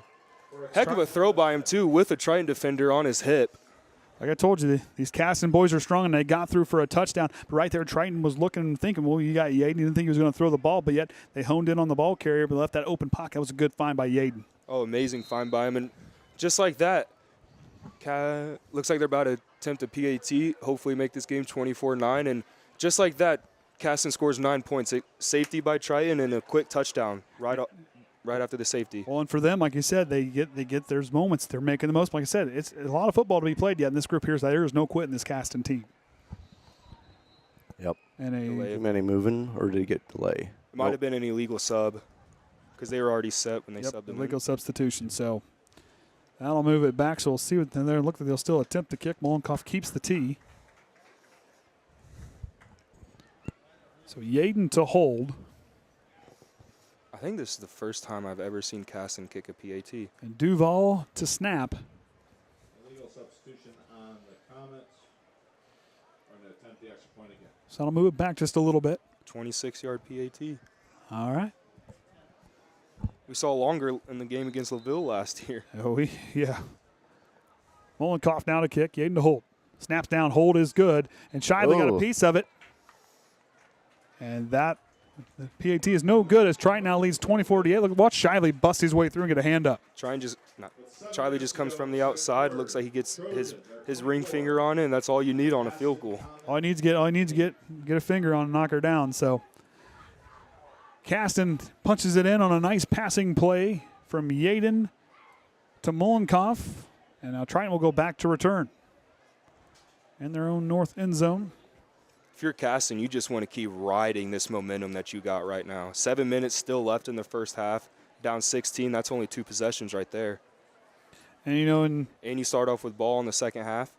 Speaker 3: Heck of a throw by him, too, with a Triton defender on his hip.
Speaker 2: Like I told you, these Caston boys are strong, and they got through for a touchdown. But right there, Triton was looking and thinking, well, you got Yaden. He didn't think he was going to throw the ball, but yet they honed in on the ball carrier, but left that open pocket. That was a good find by Yaden.
Speaker 3: Oh, amazing find by him. And just like that, looks like they're about to attempt a PAT, hopefully make this game 24-9. And just like that, Caston scores 9 points. A safety by Triton and a quick touchdown right after the safety.
Speaker 2: Well, and for them, like you said, they get there's moments. They're making the most. Like I said, it's a lot of football to be played yet in this group here. So there is no quit in this Caston team.
Speaker 4: Yep.
Speaker 2: And
Speaker 3: Delay.
Speaker 4: Too many moving, or did he get delay?
Speaker 3: It might have been an illegal sub because they were already set when they subbed them.
Speaker 2: illegal substitution. So that'll move it back. So we'll see what they're look like. They'll still attempt to kick. Mollenkoff keeps the tee. So Yaden to hold.
Speaker 3: I think this is the first time I've ever seen Caston kick a PAT.
Speaker 2: And Duval to snap.
Speaker 1: Illegal substitution on the Comets. We're going to attempt the extra point again.
Speaker 2: So that'll move it back just a little bit.
Speaker 3: 26-yard PAT.
Speaker 2: All right.
Speaker 3: We saw longer in the game against LaVille last year.
Speaker 2: Yeah. Mollenkoff now to kick. Yaden to hold. Snaps down. Hold is good. And Shively got a piece of it. And that the PAT is no good as Triton now leads 24-8. Look, watch Shively bust his way through and get a hand up.
Speaker 3: Charlie just comes from the outside. Looks like he gets his ring finger on it, and that's all you need on a field goal.
Speaker 2: All he needs to get a finger on and knock her down. So Caston punches it in on a nice passing play from Yaden to Mollenkoff. And now Triton will go back to return in their own north end zone.
Speaker 3: If you're Caston, you just want to keep riding this momentum that you got right now. 7 minutes still left in the first half. Down 16, that's only 2 possessions right there.
Speaker 2: And,
Speaker 3: and you start off with ball in the second half.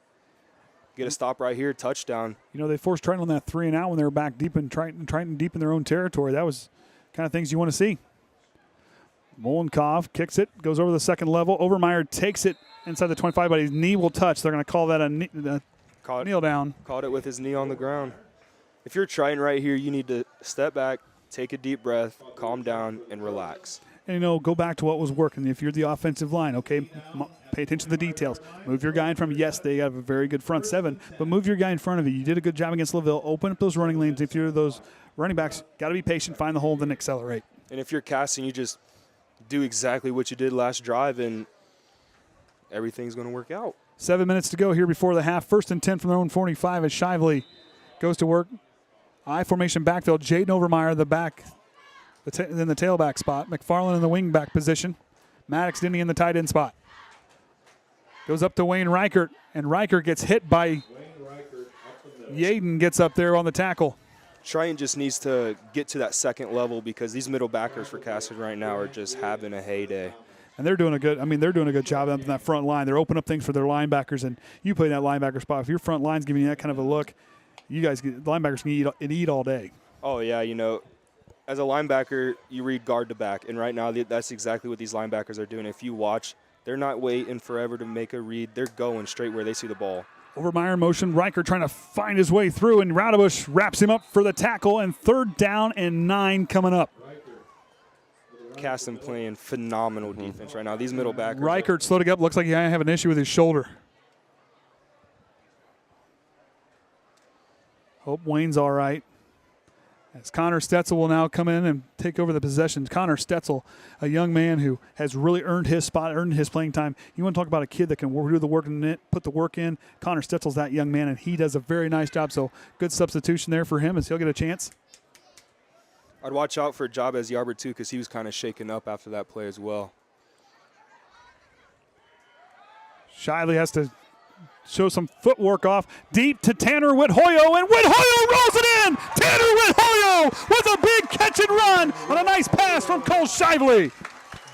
Speaker 3: Get a stop right here, touchdown.
Speaker 2: They forced Triton on that 3 and out when they were back deep in Triton deep in their own territory. That was kind of things you want to see. Mollenkoff kicks it, goes over the second level. Overmeyer takes it inside the 25, but his knee will touch. They're going to call that a kneel down.
Speaker 3: Caught it with his knee on the ground. If you're Triton right here, you need to step back, take a deep breath, calm down, and relax.
Speaker 2: And, go back to what was working. If you're the offensive line, okay, pay attention to the details. Move your guy in front of you. Yes, they have a very good front seven, but move your guy in front of you. You did a good job against LaVille. Open up those running lanes. If you're those running backs, got to be patient, find the hole, then accelerate.
Speaker 3: And if you're Caston, you just do exactly what you did last drive, and everything's going to work out.
Speaker 2: 7 minutes to go here before the half. 1st and 10 from their own 45 as Shively goes to work. I formation backfield. Jaden Overmeyer, the back. In the tailback spot. McFarland in the wing back position. Maddox Denny in the tight end spot. Goes up to Wayne Reichert, and Reichert gets hit by Yaden, gets up there on the tackle.
Speaker 3: Triton just needs to get to that second level because these middle backers for Caston right now are just having a heyday.
Speaker 2: And they're doing a good job up in that front line. They're opening up things for their linebackers, and you play in that linebacker spot. If your front line's giving you that kind of a look, you guys, linebackers can eat all day.
Speaker 3: Oh, yeah, as a linebacker, you read guard to back, and right now that's exactly what these linebackers are doing. If you watch, they're not waiting forever to make a read. They're going straight where they see the ball.
Speaker 2: Overmeyer motion, Riker trying to find his way through, and Radebush wraps him up for the tackle, and 3rd down and 9 coming up.
Speaker 3: Caston playing phenomenal defense right now. These middle backers.
Speaker 2: Reichert slowed up. Looks like he might have an issue with his shoulder. Hope Wayne's all right. As Connor Stetzel will now come in and take over the possession. Connor Stetzel, a young man who has really earned his spot, earned his playing time. You want to talk about a kid that can do the work in it, put the work in. Connor Stetzel's that young man, and he does a very nice job. So good substitution there for him as he'll get a chance.
Speaker 3: I'd watch out for Jabez Yarber, too, because he was kind of shaken up after that play as well.
Speaker 2: Shiley has to show some footwork off. Deep to Tanner Whithoyo, and Whithoyo rolls it in! Tanner Whithoyo with a big catch and run on a nice pass from Cole Shively.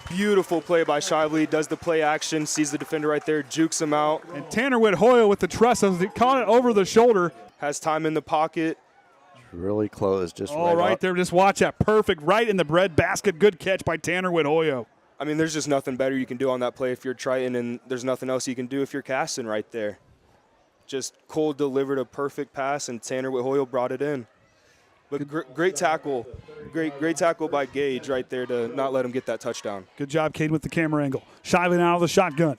Speaker 3: Beautiful play by Shively. Does the play action, sees the defender right there, jukes him out.
Speaker 2: And Tanner Whithoyo with the trust as he caught it over the shoulder.
Speaker 3: Has time in the pocket.
Speaker 4: Really close, just
Speaker 2: right there. Just watch that. Perfect. Right in the bread basket. Good catch by Tanner Whithoyo.
Speaker 3: I mean, there's just nothing better you can do on that play if you're Triton, and there's nothing else you can do if you're Caston right there. Just Cole delivered a perfect pass, and Tanner Whithoyo brought it in. But great tackle. Great tackle by Gage right there to not let him get that touchdown.
Speaker 2: Good job, Cade, with the camera angle. Shively out of the shotgun.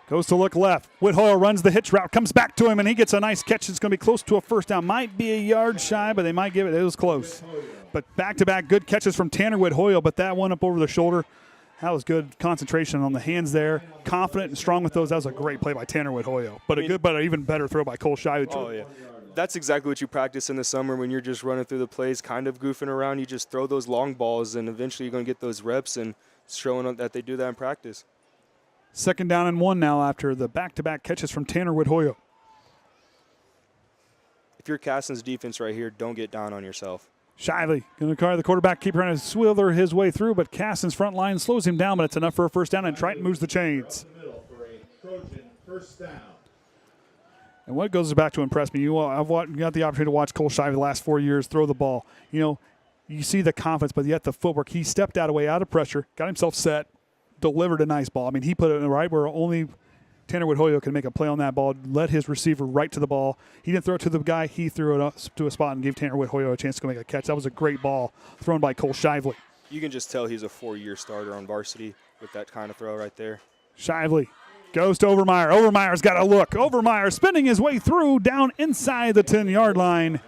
Speaker 2: Goes to look left. Whithoyo runs the hitch route, comes back to him, and he gets a nice catch. It's going to be close to a 1st down. Might be a yard shy, but they might give it. It was close. But back-to-back good catches from Tanner Whithoyo, but that one up over the shoulder, that was good concentration on the hands there. Confident and strong with those. That was a great play by Tanner Whithoyo. But an even better throw by Cole Shively.
Speaker 3: Oh, yeah. That's exactly what you practice in the summer when you're just running through the plays, kind of goofing around. You just throw those long balls, and eventually you're going to get those reps, and it's showing that they do that in practice.
Speaker 2: 2nd down and 1 now after the back-to-back catches from Tanner Whithoyo.
Speaker 3: If you're Caston's defense right here, don't get down on yourself.
Speaker 2: Shively going to carry the quarterback, keep trying to swither his way through, but Caston's front line slows him down, but it's enough for a 1st down, and Triton moves the chains. And what goes back to impress me, I've got the opportunity to watch Cole Shively the last 4 years throw the ball. You see the confidence, but yet the footwork. He stepped out of pressure, got himself set, delivered a nice ball. I mean, he put it right where only Tanner Whithoyo can make a play on that ball, led his receiver right to the ball. He didn't throw it to the guy. He threw it up to a spot and gave Tanner Whithoyo a chance to go make a catch. That was a great ball thrown by Cole Shively.
Speaker 3: You can just tell he's a 4-year starter on varsity with that kind of throw right there.
Speaker 2: Shively goes to Overmeyer. Overmeyer's got a look. Overmeyer spinning his way through down inside the 10-yard line.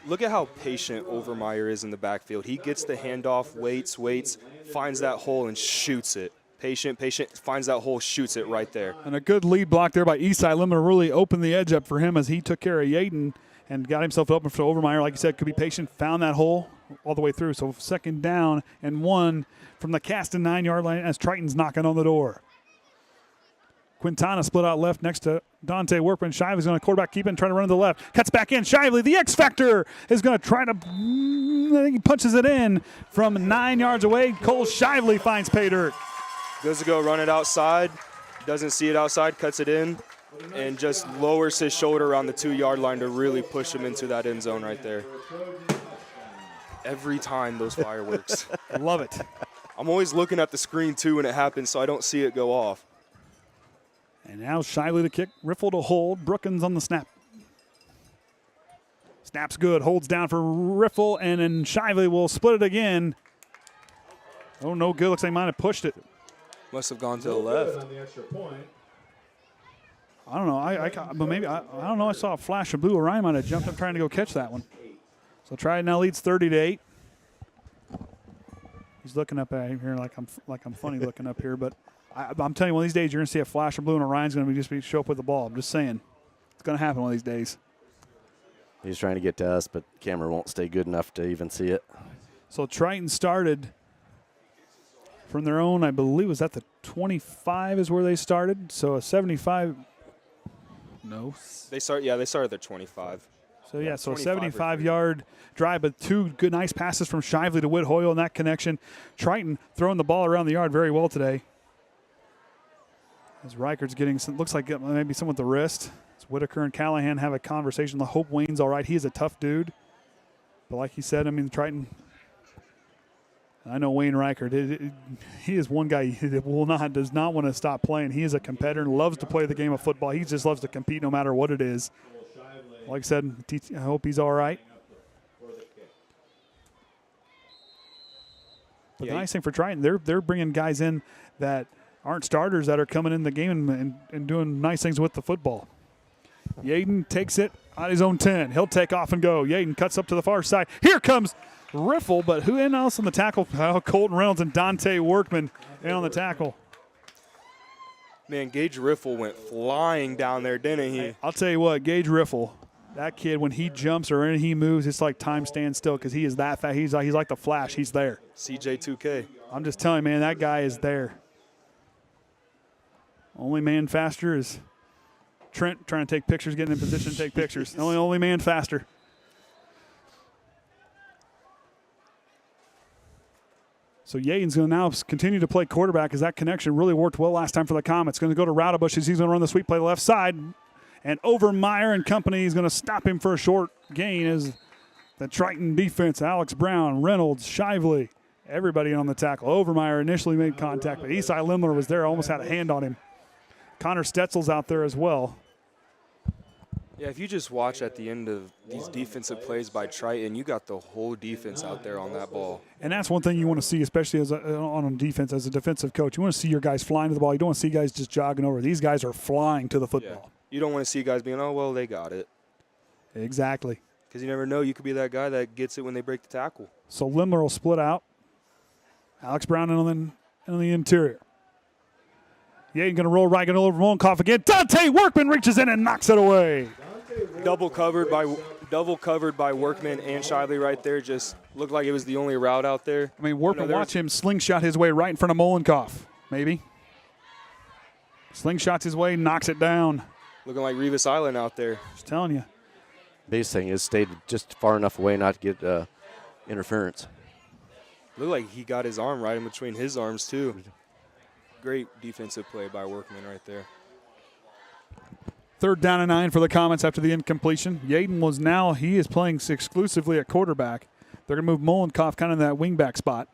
Speaker 3: Look at how patient Overmeyer is in the backfield. He gets the handoff, waits, finds that hole, and shoots it. Patient, finds that hole, shoots it right there.
Speaker 2: And a good lead block there by Eastside Limiter really opened the edge up for him as he took care of Yaden and got himself open for Overmeyer. Like you said, could be patient, found that hole all the way through. So 2nd down and 1 from the Caston 9-yard line as Triton's knocking on the door. Quintana split out left next to Dante Workman. Shively's going to quarterback keep it and try to run to the left. Cuts back in. Shively, the X Factor, is going to try to, I think he punches it in from 9 yards away. Cole Shively finds pay dirt.
Speaker 3: Goes to go run it outside. Doesn't see it outside, cuts it in, and just lowers his shoulder around the 2-yard line to really push him into that end zone right there. Every time those fireworks.
Speaker 2: I love it.
Speaker 3: I'm always looking at the screen, too, when it happens, so I don't see it go off.
Speaker 2: And now Shively to kick, Riffle to hold, Brookins on the snap. Snaps good, holds down for Riffle, and then Shively will split it again. Oh, no good. Looks like they might have pushed it.
Speaker 3: Must have gone to the
Speaker 1: No good
Speaker 3: left.
Speaker 1: on the extra point.
Speaker 2: I don't know. But maybe I don't know. I saw a flash of blue. Orion might have jumped up trying to go catch that one. So Triton now leads 30-8. He's looking up at here like I'm funny looking up here, but I'm telling you, one of these days you're gonna see a flash of blue and Orion's gonna just show up with the ball. I'm just saying, it's gonna happen one of these days.
Speaker 4: He's trying to get to us, but the camera won't stay good enough to even see it.
Speaker 2: So Triton started from their own, I believe, was that the 25 is where they started. So a 75. No.
Speaker 3: They started at their 25.
Speaker 2: So, yeah, so a
Speaker 3: 25
Speaker 2: 75-yard drive, but two good, nice passes from Shively to Whit Hoyle in that connection. Triton throwing the ball around the yard very well today. As Reichert's getting some, looks like maybe some with the wrist. As Whitaker and Callahan have a conversation. I hope Wayne's all right. He's a tough dude. But like he said, I mean, Triton, I know Wayne Reichert. He is one guy that does not want to stop playing. He is a competitor and loves to play the game of football. He just loves to compete no matter what it is. Like I said, I hope he's all right. But the nice thing for Triton, they're bringing guys in that aren't starters that are coming in the game and doing nice things with the football. Yaden takes it on his own 10. He'll take off and go. Yaden cuts up to the far side. Here comes Riffle, but who else on the tackle? Colton Reynolds and Dante Workman in on the tackle.
Speaker 3: Man, Gage Riffle went flying down there, didn't he?
Speaker 2: Hey, I'll tell you what, Gage Riffle, that kid, when he jumps or he moves, it's like time stands still because he is that fast. He's like the Flash. He's there.
Speaker 3: CJ2K.
Speaker 2: I'm just telling you, man, that guy is there. Only man faster is Trent trying to take pictures, getting in position to take pictures. Only man faster. So Yaden's going to now continue to play quarterback as that connection really worked well last time for the Comets. Going to go to Roudabush as he's going to run the sweep play left side. And Overmeyer and company is going to stop him for a short gain as the Triton defense, Alex Brown, Reynolds, Shively, everybody on the tackle. Overmeyer initially made contact, but Esai Limler was there, almost had a hand on him. Connor Stetzel's out there as well.
Speaker 3: Yeah, if you just watch at the end of these defensive plays by Triton, you got the whole defense out there on that ball.
Speaker 2: And that's one thing you want to see, especially on defense, as a defensive coach. You want to see your guys flying to the ball. You don't want to see guys just jogging over. These guys are flying to the football.
Speaker 3: Yeah. You don't want to see guys being, oh, well, they got it.
Speaker 2: Exactly.
Speaker 3: Because you never know. You could be that guy that gets it when they break the tackle.
Speaker 2: So Limler will split out. Alex Brown in on the interior. Yaden going to roll right, going to over Molenkoff again. Dante Workman reaches in and knocks it away.
Speaker 3: Double covered by Workman and Shively right there. Just looked like it was the only route out there.
Speaker 2: I mean, Workman, watch him slingshot his way right in front of Molenkoff. Maybe. Slingshots his way, knocks it down.
Speaker 3: Looking like Revis Island out there.
Speaker 2: Just telling you.
Speaker 4: Biggest thing is stayed just far enough away not to get interference.
Speaker 3: Looked like he got his arm right in between his arms, too. Great defensive play by Workman right there.
Speaker 2: 3rd down and 9 for the Comets after the incompletion. Yaden he is playing exclusively at quarterback. They're going to move Molenkoff kind of in that wingback spot.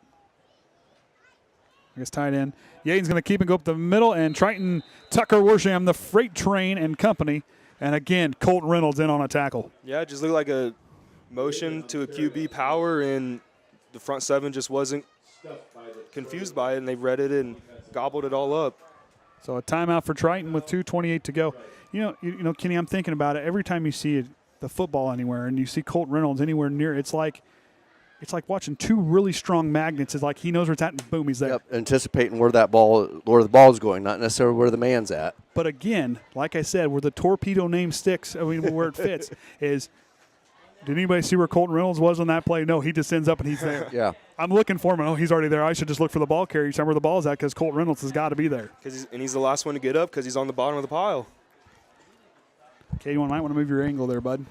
Speaker 2: I guess tight end. Yaden's going to keep and go up the middle, and Triton, Tucker Worsham, the freight train and company. And again, Colton Reynolds in on a tackle.
Speaker 3: Yeah, it just looked like a motion to a QB power, and the front seven just wasn't confused by it, and they read it and gobbled it all up.
Speaker 2: So a timeout for Triton with 2:28 to go. You know, Kenny, I'm thinking about it. Every time you see the football anywhere and you see Colton Reynolds anywhere near, it's like watching two really strong magnets. It's like he knows where it's at, and boom, he's there.
Speaker 4: Yep, anticipating where the ball's going, not necessarily where the man's at.
Speaker 2: But again, like I said, where the torpedo name sticks, I mean, where it fits is. Did anybody see where Colton Reynolds was on that play? No, he just ends up and he's there.
Speaker 4: Yeah.
Speaker 2: I'm looking for him. Oh, he's already there. I should just look for the ball carrier. Tell me where the ball's at because Colton Reynolds has got to be there.
Speaker 3: He's the last one to get up because he's on the bottom of the pile.
Speaker 2: Okay, you might want to move your angle there, bud.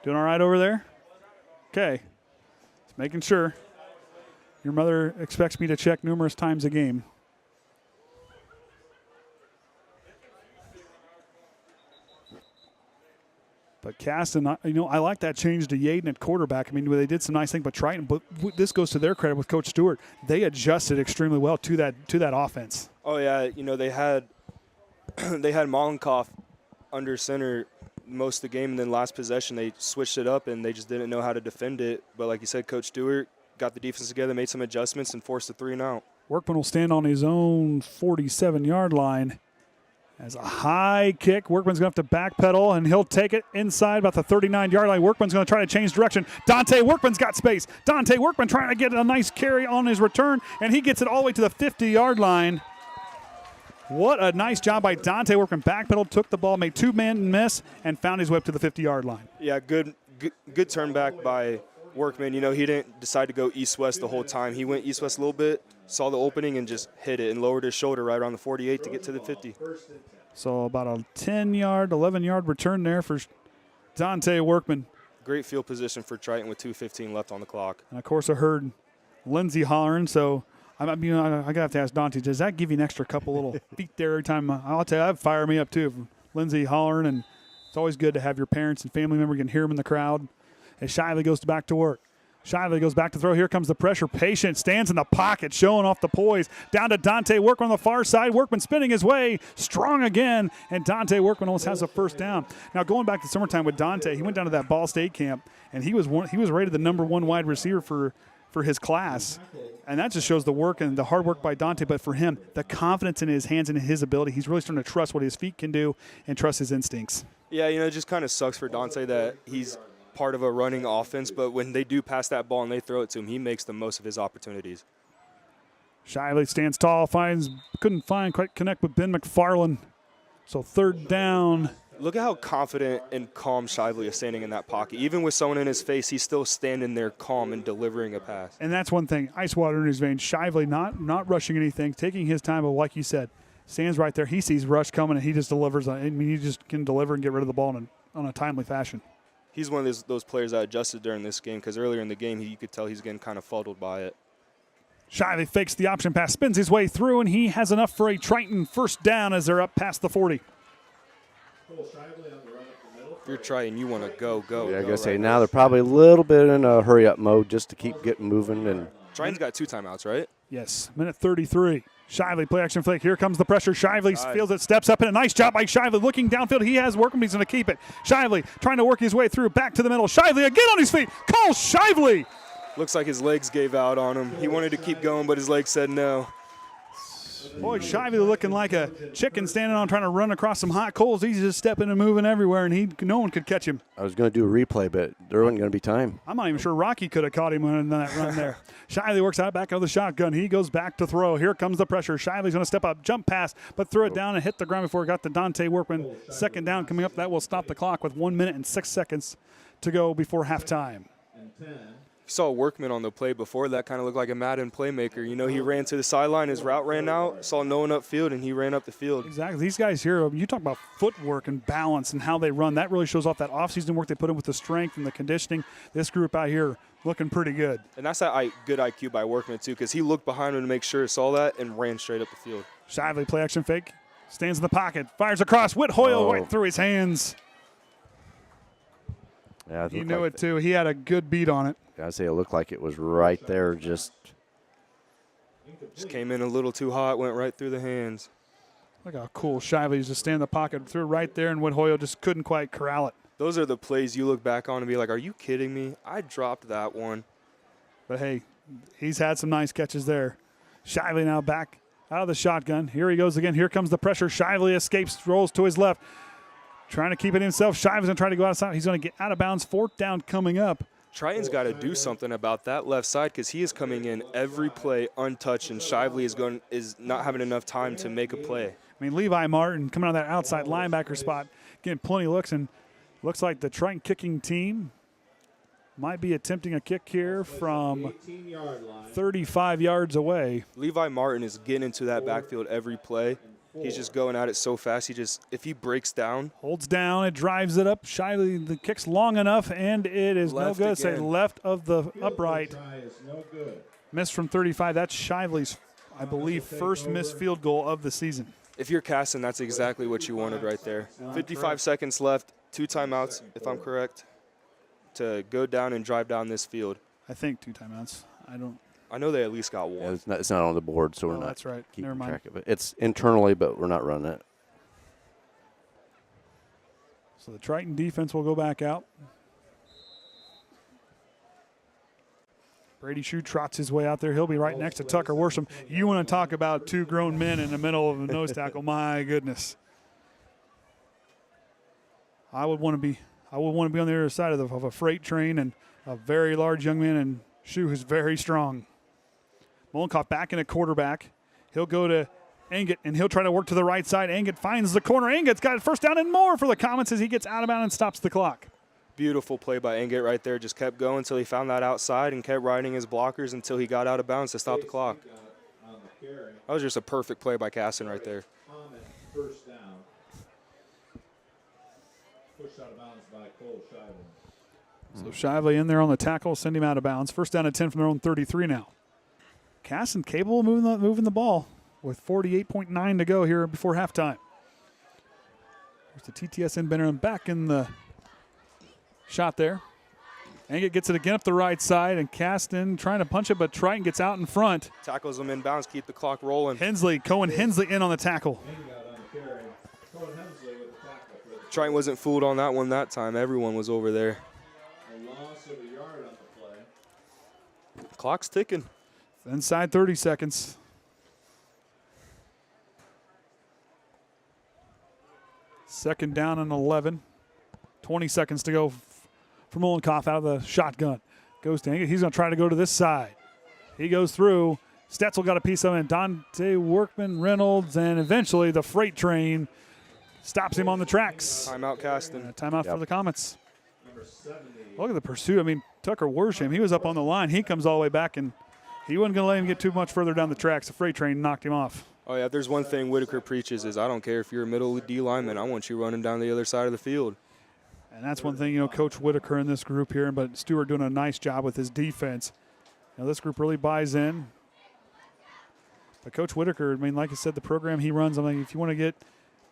Speaker 2: Doing all right over there? Okay. Just making sure. Your mother expects me to check numerous times a game. But Caston, I like that change to Yaden at quarterback. I mean, they did some nice things, but Triton. But this goes to their credit with Coach Stewart. They adjusted extremely well to that offense.
Speaker 3: Oh yeah, they had Molenkoff under center most of the game, and then last possession they switched it up and they just didn't know how to defend it. But like you said, Coach Stewart got the defense together, made some adjustments, and forced a 3-and-out.
Speaker 2: Workman will stand on his own 47-yard line. As a high kick, Workman's going to have to backpedal, and he'll take it inside about the 39-yard line. Workman's going to try to change direction. Dante Workman's got space. Dante Workman trying to get a nice carry on his return, and he gets it all the way to the 50-yard line. What a nice job by Dante Workman. Backpedal, took the ball, made two-man miss, and found his way up to the 50-yard line.
Speaker 3: Yeah, good turn back by Workman. You know, he didn't decide to go east-west the whole time. He went east-west a little bit, saw the opening, and just hit it and lowered his shoulder right around the 48 to get to the 50.
Speaker 2: So about a 10-yard, 11-yard return there for Dante Workman.
Speaker 3: Great field position for Triton with 2:15 left on the clock.
Speaker 2: And, of course, I heard Lindsey hollering, so I'm going to have to ask Dante, does that give you an extra couple little feet there every time? I'll tell you, that'd fire me up, too. Lindsey hollering, and it's always good to have your parents and family member. You can hear them in the crowd. As Shively goes back to work. Shively goes back to throw. Here comes the pressure. Patient stands in the pocket, showing off the poise. Down to Dante Workman on the far side. Workman spinning his way. Strong again. And Dante Workman almost has a first down. Now, going back to summertime with Dante, he went down to that Ball State camp, and he was rated the #1 wide receiver for his class. And that just shows the work and the hard work by Dante. But for him, the confidence in his hands and his ability, he's really starting to trust what his feet can do and trust his instincts.
Speaker 3: Yeah, you know, it just kind of sucks for Dante that he's part of a running offense, but when they do pass that ball and they throw it to him, he makes the most of his opportunities.
Speaker 2: Shively stands tall, couldn't quite connect with Ben McFarland. So third down.
Speaker 3: Look at how confident and calm Shively is standing in that pocket. Even with someone in his face, he's still standing there calm and delivering a pass.
Speaker 2: And that's one thing, ice water in his veins. Shively not rushing anything, taking his time, but like you said, stands right there. He sees rush coming, and he just delivers. I mean, he just can deliver and get rid of the ball on a timely fashion.
Speaker 3: He's one of those players that adjusted during this game because earlier in the game, you could tell he's getting kind of fuddled by it.
Speaker 2: Shively fakes the option pass, spins his way through, and he has enough for a Triton first down as they're up past the 40.
Speaker 3: If you're Triton, you want to go.
Speaker 4: Yeah, I gotta say, now they're probably a little bit in a hurry-up mode just to keep getting moving. And
Speaker 3: Triton's got 2 timeouts, right?
Speaker 2: Yes, minute 33. Shively, play action fake. Here comes the pressure. Shively feels it, steps up, and a nice job by Shively looking downfield. He has Workman. He's going to keep it. Shively trying to work his way through, back to the middle. Shively again on his feet. Call Shively.
Speaker 3: Looks like his legs gave out on him. He wanted to keep going, but his legs said no.
Speaker 2: Boy, Shively looking like a chicken standing on trying to run across some hot coals. He's just stepping and moving everywhere, and no one could catch him.
Speaker 4: I was going to do a replay, but there wasn't going to be time.
Speaker 2: I'm not even sure Rocky could have caught him on that run there. Shively works out back out of the shotgun. He goes back to throw. Here comes the pressure. Shively's going to step up, jump pass, but threw it down and hit the ground before it got to Dante Workman. Second down coming up. That will stop the clock with 1 minute and 6 seconds to go before halftime.
Speaker 3: You saw Workman on the play before. That kind of looked like a Madden playmaker. You know, he ran to the sideline. His route ran out, saw no one upfield, and he ran up the field.
Speaker 2: Exactly. These guys here, you talk about footwork and balance and how they run. That really shows off that offseason work they put in with the strength and the conditioning. This group out here looking pretty good.
Speaker 3: And that's that good IQ by Workman, too, because he looked behind him to make sure he saw that and ran straight up the field.
Speaker 2: Shively, play action fake. Stands in the pocket. Fires across. Whit Hoyle right through his hands.
Speaker 4: Yeah,
Speaker 2: he knew it, too. He had a good beat on it.
Speaker 4: I'd say it looked like it was right there. Just
Speaker 3: came in a little too hot, went right through the hands.
Speaker 2: Look how cool Shively just stand in the pocket, threw right there, and Whit Hoyle just couldn't quite corral it.
Speaker 3: Those are the plays you look back on and be like, are you kidding me? I dropped that one.
Speaker 2: But, hey, he's had some nice catches there. Shively now back out of the shotgun. Here he goes again. Here comes the pressure. Shively escapes, rolls to his left. Trying to keep it himself. Shively's going to try to go outside. He's going to get out of bounds. Fourth down coming up.
Speaker 3: Triton's got to do something about that left side because he is coming in every play untouched, and Shively is not having enough time to make a play.
Speaker 2: I mean, Levi Martin coming out of that outside linebacker spot, getting plenty of looks, and looks like the Triton kicking team might be attempting a kick here from 35 yards away.
Speaker 3: Levi Martin is getting into that backfield every play. He's just going at it so fast. If he breaks down.
Speaker 2: Holds down, it drives it up. Shively, the kick's long enough, and it is no good. Say left of the upright. Missed from 35. That's Shively's, I believe, first missed field goal of the season.
Speaker 3: If you're Caston, that's exactly what you wanted right there. 55 seconds left, 2 timeouts, if I'm correct, to go down and drive down this field.
Speaker 2: I think 2 timeouts.
Speaker 3: I know they at least got 1.
Speaker 4: Yeah, it's not on the board, so we're not
Speaker 2: that's right.
Speaker 4: keeping
Speaker 2: Never mind.
Speaker 4: track of it. It's internally, but we're not running it.
Speaker 2: So the Triton defense will go back out. Brady Shue trots his way out there. He'll be right next to Tucker Worsham. You want to talk about two grown men in the middle of a nose tackle? My goodness. I would want to be on the other side of a freight train and a very large young man, and Shue who's very strong. Molenkoff back in a quarterback. He'll go to Angett, and he'll try to work to the right side. Angett finds the corner. Angett's got it first down and more for the Comets as he gets out of bounds and stops the clock.
Speaker 3: Beautiful play by Angett right there. Just kept going until he found that outside and kept riding his blockers until he got out of bounds to stop the clock. That was just a perfect play by Caston right there.
Speaker 1: First down. Pushed out of bounds by Cole Shively.
Speaker 2: So Shively in there on the tackle, send him out of bounds. First down and 10 from their own 33 now. Caston capable of moving the ball with 48.9 to go here before halftime. There's the TTS inbender back in the shot there. Angett gets it again up the right side, and Caston trying to punch it, but Triton gets out in front.
Speaker 3: Tackles him in bounds, keep the clock rolling.
Speaker 2: Cohen Hensley in on the tackle.
Speaker 3: Triton wasn't fooled on that one that time. Everyone was over there.
Speaker 1: A loss of a yard on the play.
Speaker 3: Clock's ticking.
Speaker 2: Inside 30 seconds. Second down and 11. 20 seconds to go for Molenkoff out of the shotgun. Goes to Angett. He's going to try to go to this side. He goes through. Stetzel got a piece of it. Dante Workman, Reynolds, and eventually the freight train stops him on the tracks.
Speaker 3: Timeout, Caston.
Speaker 2: Timeout for the Comets. Look at the pursuit. I mean, Tucker Worsham, he was up on the line. He comes all the way back, and he wasn't going to let him get too much further down the tracks. The freight train knocked him off.
Speaker 3: Oh, yeah, there's one thing Whitaker preaches is I don't care if you're a middle D lineman. I want you running down the other side of the field.
Speaker 2: And that's one thing, Coach Whitaker in this group here, but Stewart doing a nice job with his defense. This group really buys in. But Coach Whitaker, I mean, like I said, the program he runs, I mean, if you want to get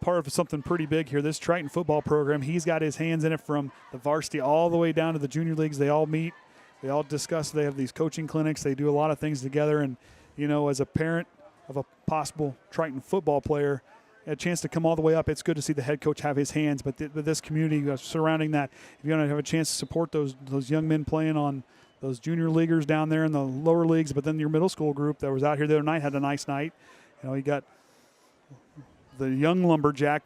Speaker 2: part of something pretty big here, this Triton football program, he's got his hands in it from the varsity all the way down to the junior leagues. They all meet. They all discuss. They have these coaching clinics. They do a lot of things together. And, as a parent of a possible Triton football player, a chance to come all the way up, it's good to see the head coach have his hands. But this community surrounding that, if you want to have a chance to support those young men playing on those junior leaguers down there in the lower leagues, but then your middle school group that was out here the other night had a nice night. You got the young lumberjack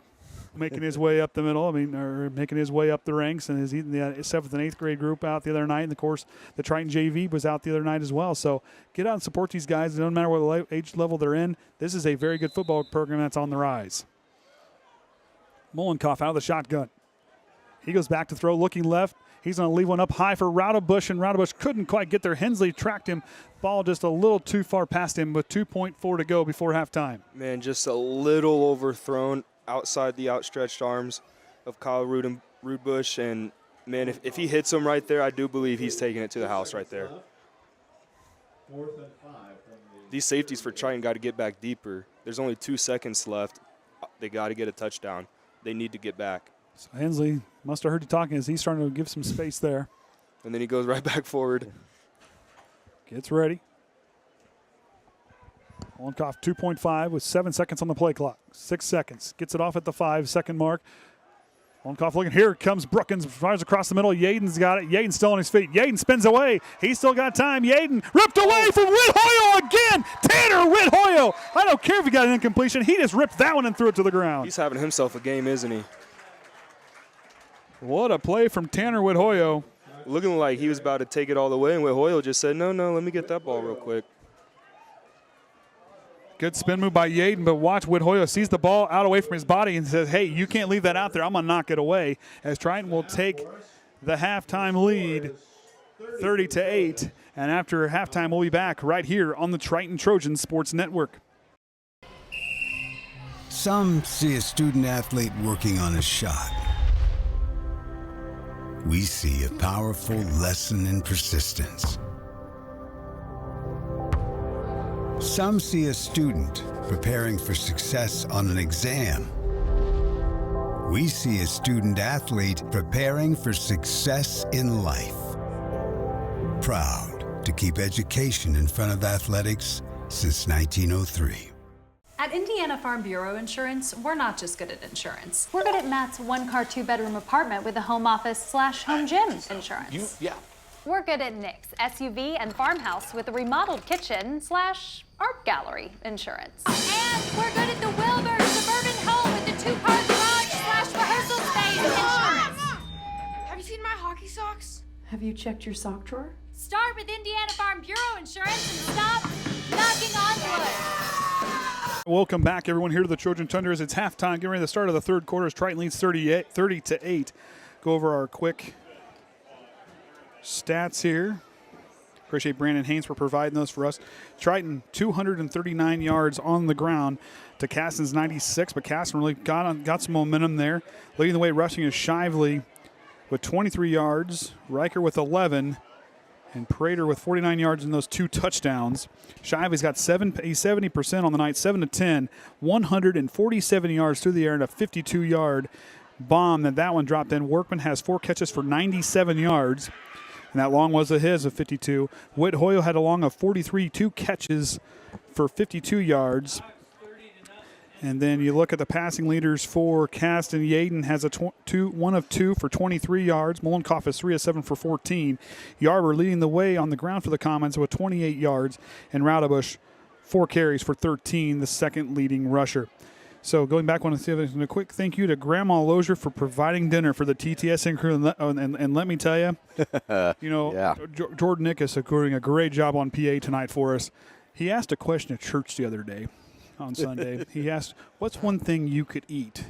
Speaker 2: making his way up the middle, or making his way up the ranks, and the 7th and 8th grade group out the other night. And, of course, the Triton JV was out the other night as well. So get out and support these guys. It doesn't matter what age level they're in. This is a very good football program that's on the rise. Molenkoff out of the shotgun. He goes back to throw, looking left. He's going to leave one up high for Roudabush, and Roudabush couldn't quite get there. Hensley tracked him. Ball just a little too far past him with 2.4 to go before halftime.
Speaker 3: Man, just a little overthrown outside the outstretched arms of Kyle Roudabush. And, man, if he hits him right there, I do believe he's taking it to the house right there. These safeties for Triton got to get back deeper. There's only 2 seconds left. They got to get a touchdown. They need to get back.
Speaker 2: So Hensley must have heard you talking as he's starting to give some space there.
Speaker 3: And then he goes right back forward.
Speaker 2: Gets ready. Molenkoff 2.5 with 7 seconds on the play clock. 6 seconds. Gets it off at the 5-second mark. Molenkoff looking. Here comes Brookins. Fires across the middle. Yaden's got it. Yaden's still on his feet. Yaden spins away. He's still got time. Yaden ripped away from Whithoyo again. Tanner Whithoyo. I don't care if he got an incompletion. He just ripped that one and threw it to the ground.
Speaker 3: He's having himself a game, isn't he?
Speaker 2: What a play from Tanner Whithoyo.
Speaker 3: Looking like he was about to take it all the way, and Whithoyo just said, no, let me get that ball real quick.
Speaker 2: Good spin move by Yaden, but watch Whithoyo sees the ball out away from his body and says, hey, you can't leave that out there. I'm going to knock it away, as Triton will take the halftime lead 30-8. And after halftime, we'll be back right here on the Triton Trojan Sports Network.
Speaker 5: Some see a student athlete working on a shot. We see a powerful lesson in persistence. Some see a student preparing for success on an exam. We see a student athlete preparing for success in life. Proud to keep education in front of athletics since 1903.
Speaker 6: At Indiana Farm Bureau Insurance, we're not just good at insurance. We're good at Matt's one-car, two-bedroom apartment with a home office/home gym insurance. We're good at Nick's SUV and farmhouse with a remodeled kitchen/art gallery insurance. And we're good at the Wilbur suburban home with the two-car garage/rehearsal space insurance.
Speaker 7: Have you seen my hockey socks?
Speaker 8: Have you checked your sock drawer?
Speaker 6: Start with Indiana Farm Bureau Insurance and stop knocking on wood.
Speaker 2: Welcome back, everyone, here to the Trojan Tundra as it's halftime. Getting ready to the start of the third quarter as Triton leads 30-8. Go over our quick stats here. Appreciate Brandon Haynes for providing those for us. Triton, 239 yards on the ground to Caston's 96, but Caston really got some momentum there. Leading the way rushing is Shively with 23 yards, Riker with 11, and Prater with 49 yards in those 2 touchdowns. Shively's got 70% on the night, 7-10, 147 yards through the air and a 52-yard bomb. That one dropped in. Workman has 4 catches for 97 yards, and that long was his of 52. Whit Hoyle had a long of 43, 2 catches for 52 yards. And then you look at the passing leaders for Caston. Yaden has a 1 of 2 for 23 yards. Molenkoff is 3 of 7 for 14. Yarber leading the way on the ground for the Commons with 28 yards. And Raudebusch, 4 carries for 13, the second leading rusher. So going back, I want to say a quick thank you to Grandma Lozier for providing dinner for the TTSN crew. And let me tell you, Jordan Nickus is doing a great job on PA tonight for us. He asked a question at church the other day. On Sunday, he asked, "What's one thing you could eat,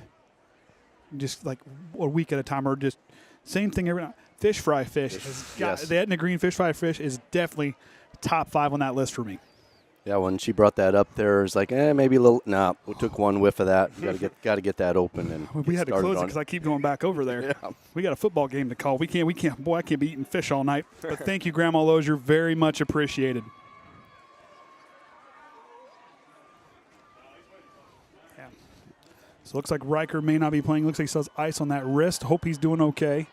Speaker 2: just like a week at a time, or just same thing every night?" Fish fry fish. The Etna Green fish fry fish is definitely top 5 on that list for me.
Speaker 4: Yeah, when she brought that up there, it's like, maybe a little. Nah, we took one whiff of that. Got to get that open and
Speaker 2: we had to close it because I keep going back over there.
Speaker 4: Yeah.
Speaker 2: We got a football game to call. We can't. Boy, I can't be eating fish all night. But thank you, Grandma Lozier, very much appreciated. So it looks like Riker may not be playing. Looks like he still has ice on that wrist. Hope he's doing okay.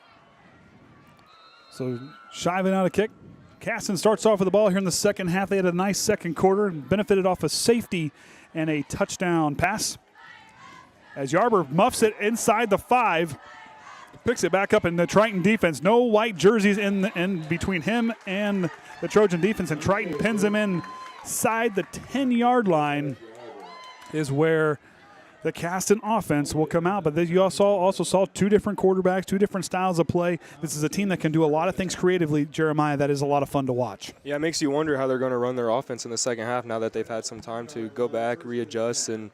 Speaker 2: So Shively out a kick. Caston starts off with the ball here in the second half. They had a nice second quarter and benefited off a safety and a touchdown pass. As Yarber muffs it inside the 5, picks it back up in the Triton defense. No white jerseys in between him and the Trojan defense, and Triton pins him inside the 10-yard line is where the Caston offense will come out. But you also saw 2 different quarterbacks, 2 different styles of play. This is a team that can do a lot of things creatively, Jeremiah. That is a lot of fun to watch.
Speaker 3: Yeah, it makes you wonder how they're going to run their offense in the second half now that they've had some time to go back, readjust, and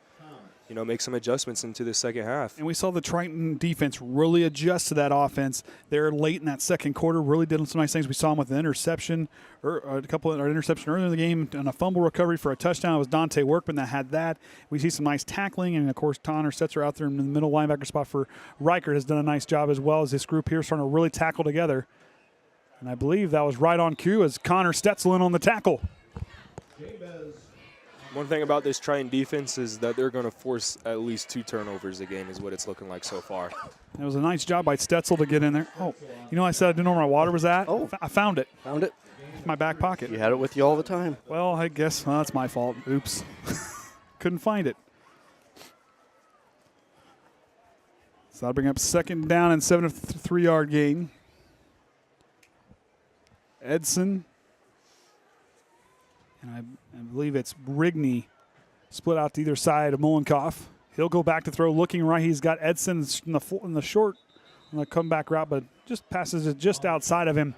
Speaker 3: make some adjustments into the second half.
Speaker 2: And we saw the Triton defense really adjust to that offense. They're late in that second quarter, really did some nice things. We saw them with an interception, or a couple of interception earlier in the game, and a fumble recovery for a touchdown. It was Dante Workman that had that. We see some nice tackling, and of course, Connor Stetzer out there in the middle linebacker spot for Riker has done a nice job, as well as this group here starting to really tackle together. And I believe that was right on cue as Connor Stetzel in on the tackle.
Speaker 3: One thing about this Triton defense is that they're going to force at least 2 turnovers a game is what it's looking like so far.
Speaker 2: It was a nice job by Stetzel to get in there. Oh, I said I didn't know where my water was at?
Speaker 4: Oh.
Speaker 2: I found it.
Speaker 4: Found it?
Speaker 2: In my back pocket.
Speaker 4: You had it with you all the time.
Speaker 2: Well, I guess that's my fault. Oops. Couldn't find it. So that'll bring up second down and 7-3-yard gain. Edson. And I believe it's Rigney split out to either side of Molenkoff. He'll go back to throw, looking right. He's got Edson in the short on the comeback route, but just passes it just outside of him.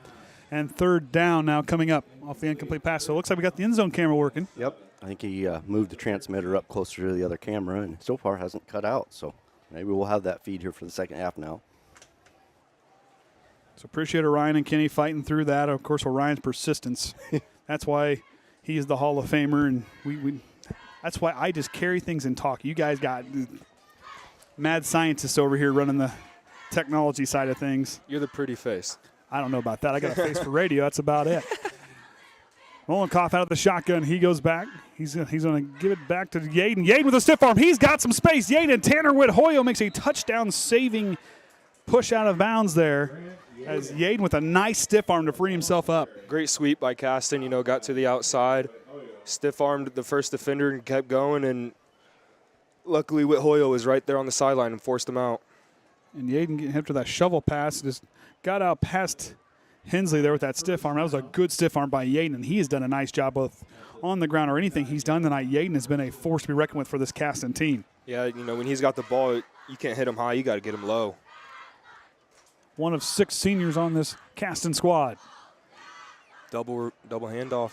Speaker 2: And third down now coming up off the incomplete pass. So it looks like we got the end zone camera working.
Speaker 4: Yep. I think he moved the transmitter up closer to the other camera, and so far hasn't cut out. So maybe we'll have that feed here for the second half now.
Speaker 2: So appreciate Orion and Kenny fighting through that. Of course, Orion's persistence. That's why he is the Hall of Famer, and we that's why I just carry things and talk. You guys got mad scientists over here running the technology side of things.
Speaker 3: You're the pretty face.
Speaker 2: I don't know about that. I got a face for radio. That's about it. Molenkoff out of the shotgun. He goes back. He's going to give it back to Yaden. Yaden with a stiff arm. He's got some space. Yaden, Tanner Whit-Hoyle makes a touchdown-saving push out of bounds there. As Yaden with a nice stiff arm to free himself up.
Speaker 3: Great sweep by Caston, got to the outside, stiff-armed the first defender and kept going, and Luckily, Whit Hoyle was right there on the sideline and forced him out.
Speaker 2: And Yaden, after that shovel pass, just got out past Hensley there with that stiff arm. That was a good stiff arm by Yaden, and he has done a nice job both on the ground or anything he's done tonight. Yaden has been a force to be reckoned with for this Caston team.
Speaker 3: Yeah, when he's got the ball, you can't hit him high. You got to get him low.
Speaker 2: One of 6 seniors on this Caston squad.
Speaker 3: Double handoff.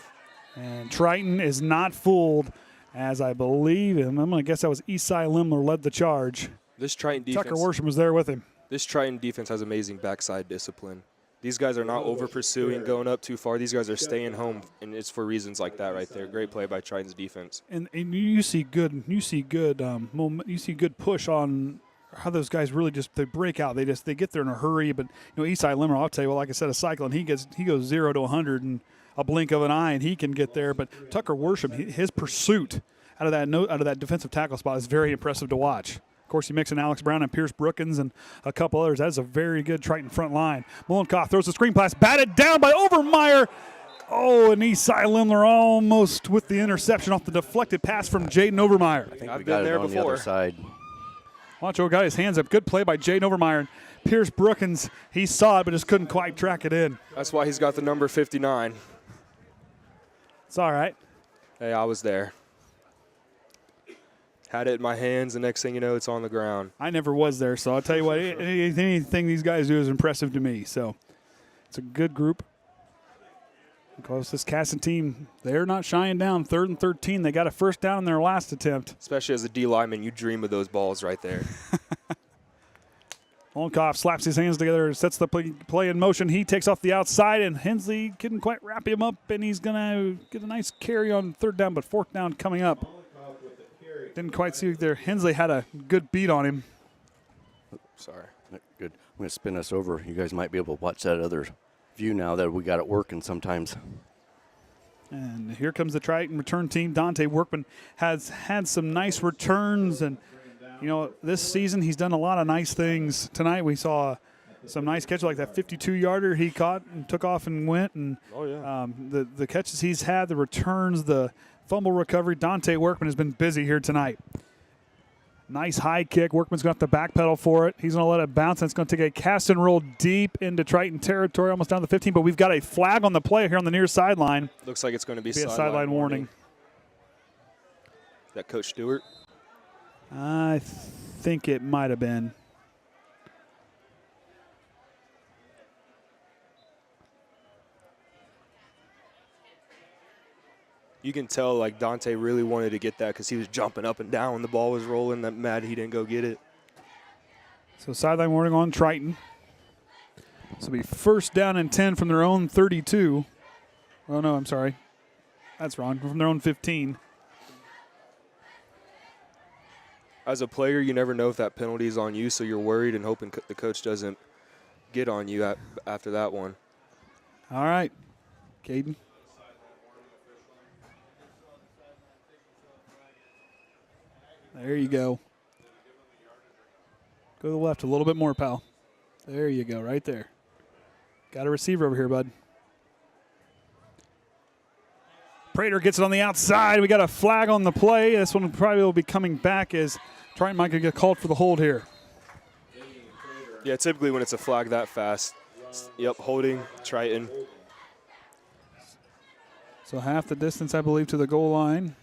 Speaker 2: And Triton is not fooled, as I believe, and I'm going to guess that was Esai Limler led the charge.
Speaker 3: This Triton defense.
Speaker 2: Tucker Worsham was there with him.
Speaker 3: This Triton defense has amazing backside discipline. These guys are not over pursuing, going up too far. These guys are staying home, and it's for reasons like that right there. Great play by Triton's defense.
Speaker 2: And you see good push on how those guys really they break out. They get there in a hurry. But Esai Limmer, I'll tell you, like I said, a cyclone, he goes 0 to 100 in a blink of an eye, and he can get there. But Tucker Worsham, his pursuit out of that defensive tackle spot is very impressive to watch. Of course, you mix in Alex Brown and Pierce Brookins and a couple others. That is a very good Triton front line. Mullenkoff throws the screen pass, batted down by Overmeyer. Oh, and Esai Limler almost with the interception off the deflected pass from Jaden Overmeyer.
Speaker 4: I think
Speaker 3: I've
Speaker 4: we got
Speaker 3: been
Speaker 4: it
Speaker 3: there
Speaker 4: on
Speaker 3: before.
Speaker 4: the other side.
Speaker 2: Wancho got his hands up. Good play by Jaden Overmeyer. And Pierce Brookins, he saw it but just couldn't quite track it in.
Speaker 3: That's why he's got the number 59.
Speaker 2: It's all right.
Speaker 3: Hey, I was there. Had it in my hands, the next thing you know, it's on the ground.
Speaker 2: I never was there, so I'll tell you what, anything these guys do is impressive to me. So it's a good group. Because this Caston team, they're not shying down. 3rd and 13. They got a first down in their last attempt.
Speaker 3: Especially as a D lineman, you dream of those balls right there.
Speaker 2: Mullenkoff slaps his hands together, sets the play in motion. He takes off the outside, and Hensley couldn't quite wrap him up, and he's going to get a nice carry on 3rd down, but 4th down coming up. Didn't quite see there. Hensley had a good beat on him.
Speaker 3: Sorry.
Speaker 4: Good. I'm going to spin us over. You guys might be able to watch that other view now that we got it working sometimes.
Speaker 2: And here comes the Triton return team. Dante Workman has had some nice returns, and this season he's done a lot of nice things. Tonight we saw some nice catches like that 52-yarder he caught and took off and went. And the catches he's had, the returns, the fumble recovery. Dante Workman has been busy here tonight. Nice high kick. Workman's going to have to backpedal for it. He's going to let it bounce, and it's going to take a cast and roll deep into Triton territory, almost down to the 15. But we've got a flag on the play here on the near sideline.
Speaker 3: Looks like it's going to be
Speaker 2: a sideline warning.
Speaker 3: Is that Coach Stewart?
Speaker 2: I think it might have been.
Speaker 3: You can tell like Dante really wanted to get that because he was jumping up and down when the ball was rolling. That mad he didn't go get it.
Speaker 2: So sideline warning on Triton. This will be 1st down and 10 from their own 32. Oh, no, I'm sorry. That's wrong. From their own 15.
Speaker 3: As a player, you never know if that penalty is on you, so you're worried and hoping the coach doesn't get on you after that one.
Speaker 2: All right, Caden. There you go. Go to the left a little bit more, pal. There you go, right there. Got a receiver over here, bud. Prater gets it on the outside. We got a flag on the play. This one probably will be coming back as Triton might get called for the hold here.
Speaker 3: Yeah, typically when it's a flag that fast. Yep, holding, Triton.
Speaker 2: So half the distance, I believe, to the goal line.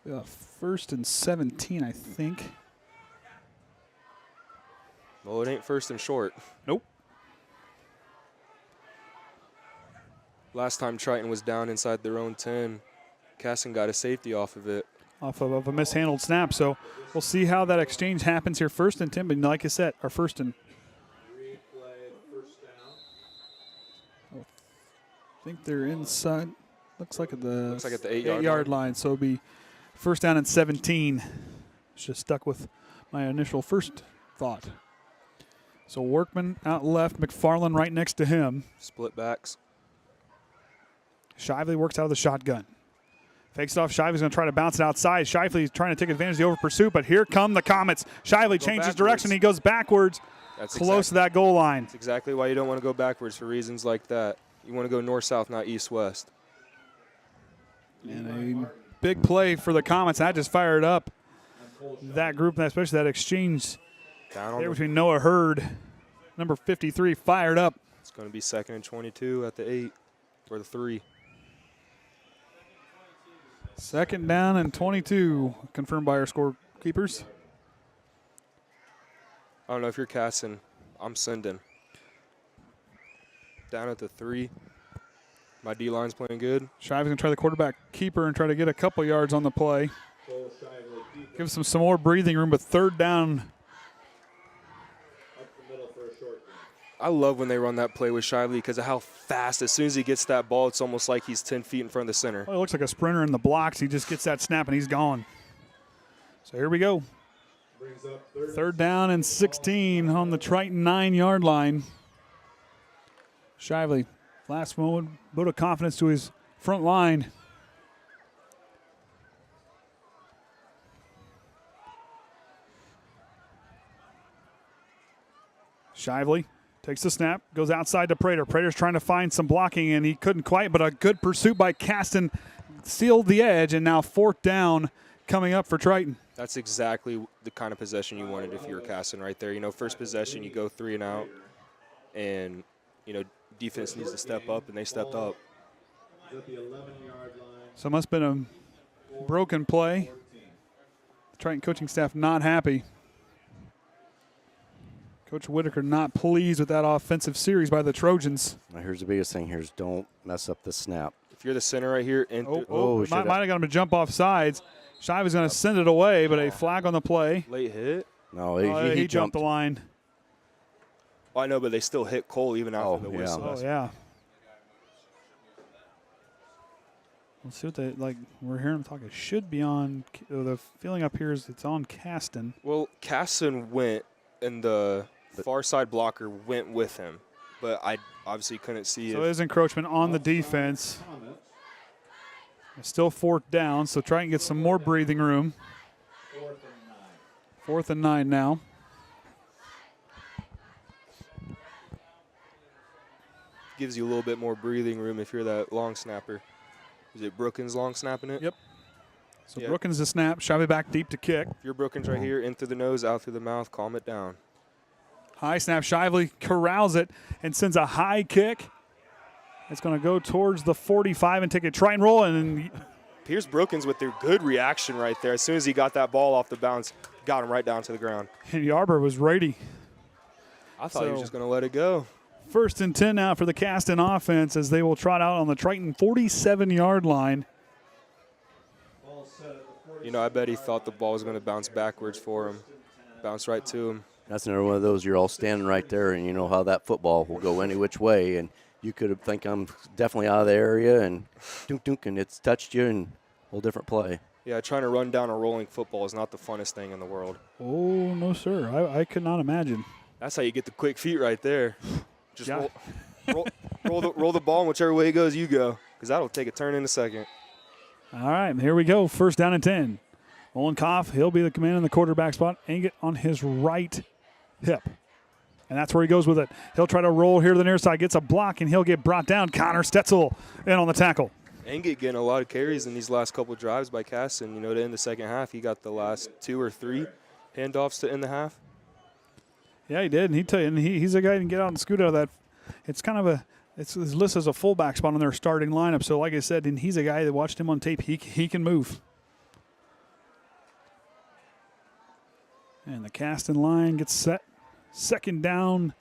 Speaker 2: Yeah, 1st and 17, I think.
Speaker 3: Well, it ain't 1st and short.
Speaker 2: Nope.
Speaker 3: Last time Triton was down inside their own 10, Caston got a safety off of it.
Speaker 2: Off of a mishandled snap. So we'll see how that exchange happens here. 1st and 10, but like I said, our 1st and. I think they're inside. Looks like at the 8-yard line. So it'll be 1st down and 17. Just stuck with my initial first thought. So Workman out left, McFarland right next to him.
Speaker 3: Split backs.
Speaker 2: Shively works out of the shotgun. Fakes it off. Shively's going to try to bounce it outside. Shively's trying to take advantage of the over pursuit, but here come the Comets. Shively changes direction. He goes backwards, close to that goal line.
Speaker 3: That's exactly why you don't want to go backwards for reasons like that. You want to go north-south, not east-west.
Speaker 2: And a big play for the Comets. That just fired up that group, especially that exchange there between Noah Hurd, number 53, fired up.
Speaker 3: It's going to be 2nd and 22 at the 8 or the 3.
Speaker 2: 2nd down and 22, confirmed by our scorekeepers.
Speaker 3: I don't know if you're Caston. I'm sending. Down at the 3. My D-line's playing good.
Speaker 2: Shive's going to try the quarterback keeper and try to get a couple yards on the play. Give them some more breathing room, but 3rd down.
Speaker 3: I love when they run that play with Shively because of how fast, as soon as he gets that ball, it's almost like he's 10 feet in front of the center.
Speaker 2: Well, it looks like a sprinter in the blocks. He just gets that snap and he's gone. So here we go. 3rd down and 16 on the Triton 9-yard line. Shively, last moment, vote of confidence to his front line. Shively takes the snap, goes outside to Prater. Prater's trying to find some blocking, and he couldn't quite, but a good pursuit by Caston sealed the edge, and now 4th down coming up for Triton.
Speaker 3: That's exactly the kind of possession you wanted if you were Caston right there. You know, first possession, you go 3 and out, and, you know, defense needs to step up, and they stepped up.
Speaker 2: So it must have been a broken play. The Triton coaching staff not happy. Coach Whitaker not pleased with that offensive series by the Trojans.
Speaker 4: Now here's the biggest thing here is don't mess up the snap.
Speaker 3: If you're the center right here. And
Speaker 2: might have got him to jump off sides. Shive is going to send it away, but a flag on the play.
Speaker 3: Late hit?
Speaker 4: No,
Speaker 2: he jumped the line.
Speaker 3: Oh, I know, but they still hit Cole even after the whistle.
Speaker 2: Oh, yeah. Let's see what they, like, we're hearing them talk. It should be on, the feeling up here is it's on Caston.
Speaker 3: Well, Caston went, and the far side blocker went with him, but I obviously couldn't see it.
Speaker 2: So it is encroachment on the defense. It's still 4th down, so try and get some more breathing room. 4th and 9 now.
Speaker 3: Gives you a little bit more breathing room if you're that long snapper. Is it Brookins long snapping it?
Speaker 2: Yep. So yep. Brookins to snap, Shabby back deep to kick.
Speaker 3: If you're Brookins right here, in through the nose, out through the mouth, calm it down.
Speaker 2: High snap, Shively corrals it and sends a high kick. It's going to go towards the 45 and take a try and roll. And
Speaker 3: here's Brookins with their good reaction right there. As soon as he got that ball off the bounce, got him right down to the ground.
Speaker 2: And Yarber was ready.
Speaker 3: I thought he was just going to let it go.
Speaker 2: 1st and 10 now for the Caston offense as they will trot out on the Triton 47-yard line.
Speaker 3: You know, I bet he thought the ball was going to bounce backwards for him. Bounce right to him.
Speaker 4: That's another one of those, you're all standing right there, and you know how that football will go any which way, and you could think I'm definitely out of the area, and dunk, and it's touched you, and a whole different play.
Speaker 3: Yeah, trying to run down a rolling football is not the funnest thing in the world.
Speaker 2: Oh, no, sir. I could not imagine.
Speaker 3: That's how you get the quick feet right there. Just roll the ball, and whichever way it goes, you go, because that'll take a turn in a second.
Speaker 2: All right, here we go. 1st down and 10. Molenkoff, he'll be the command in the quarterback spot. Angut on his right hip. And that's where he goes with it. He'll try to roll here to the near side, gets a block, and he'll get brought down. Connor Stetzel in on the tackle.
Speaker 3: Angut getting a lot of carries in these last couple of drives by Caston. You know, to end the second half, he got the last 2 or 3 handoffs to end the half.
Speaker 2: Yeah, he did. And he's a guy who can get out and scoot out of that. It's kind of it's listed as a fullback spot on their starting lineup. So, like I said, and he's a guy that watched him on tape. He can move. And the Caston line gets set. 2nd down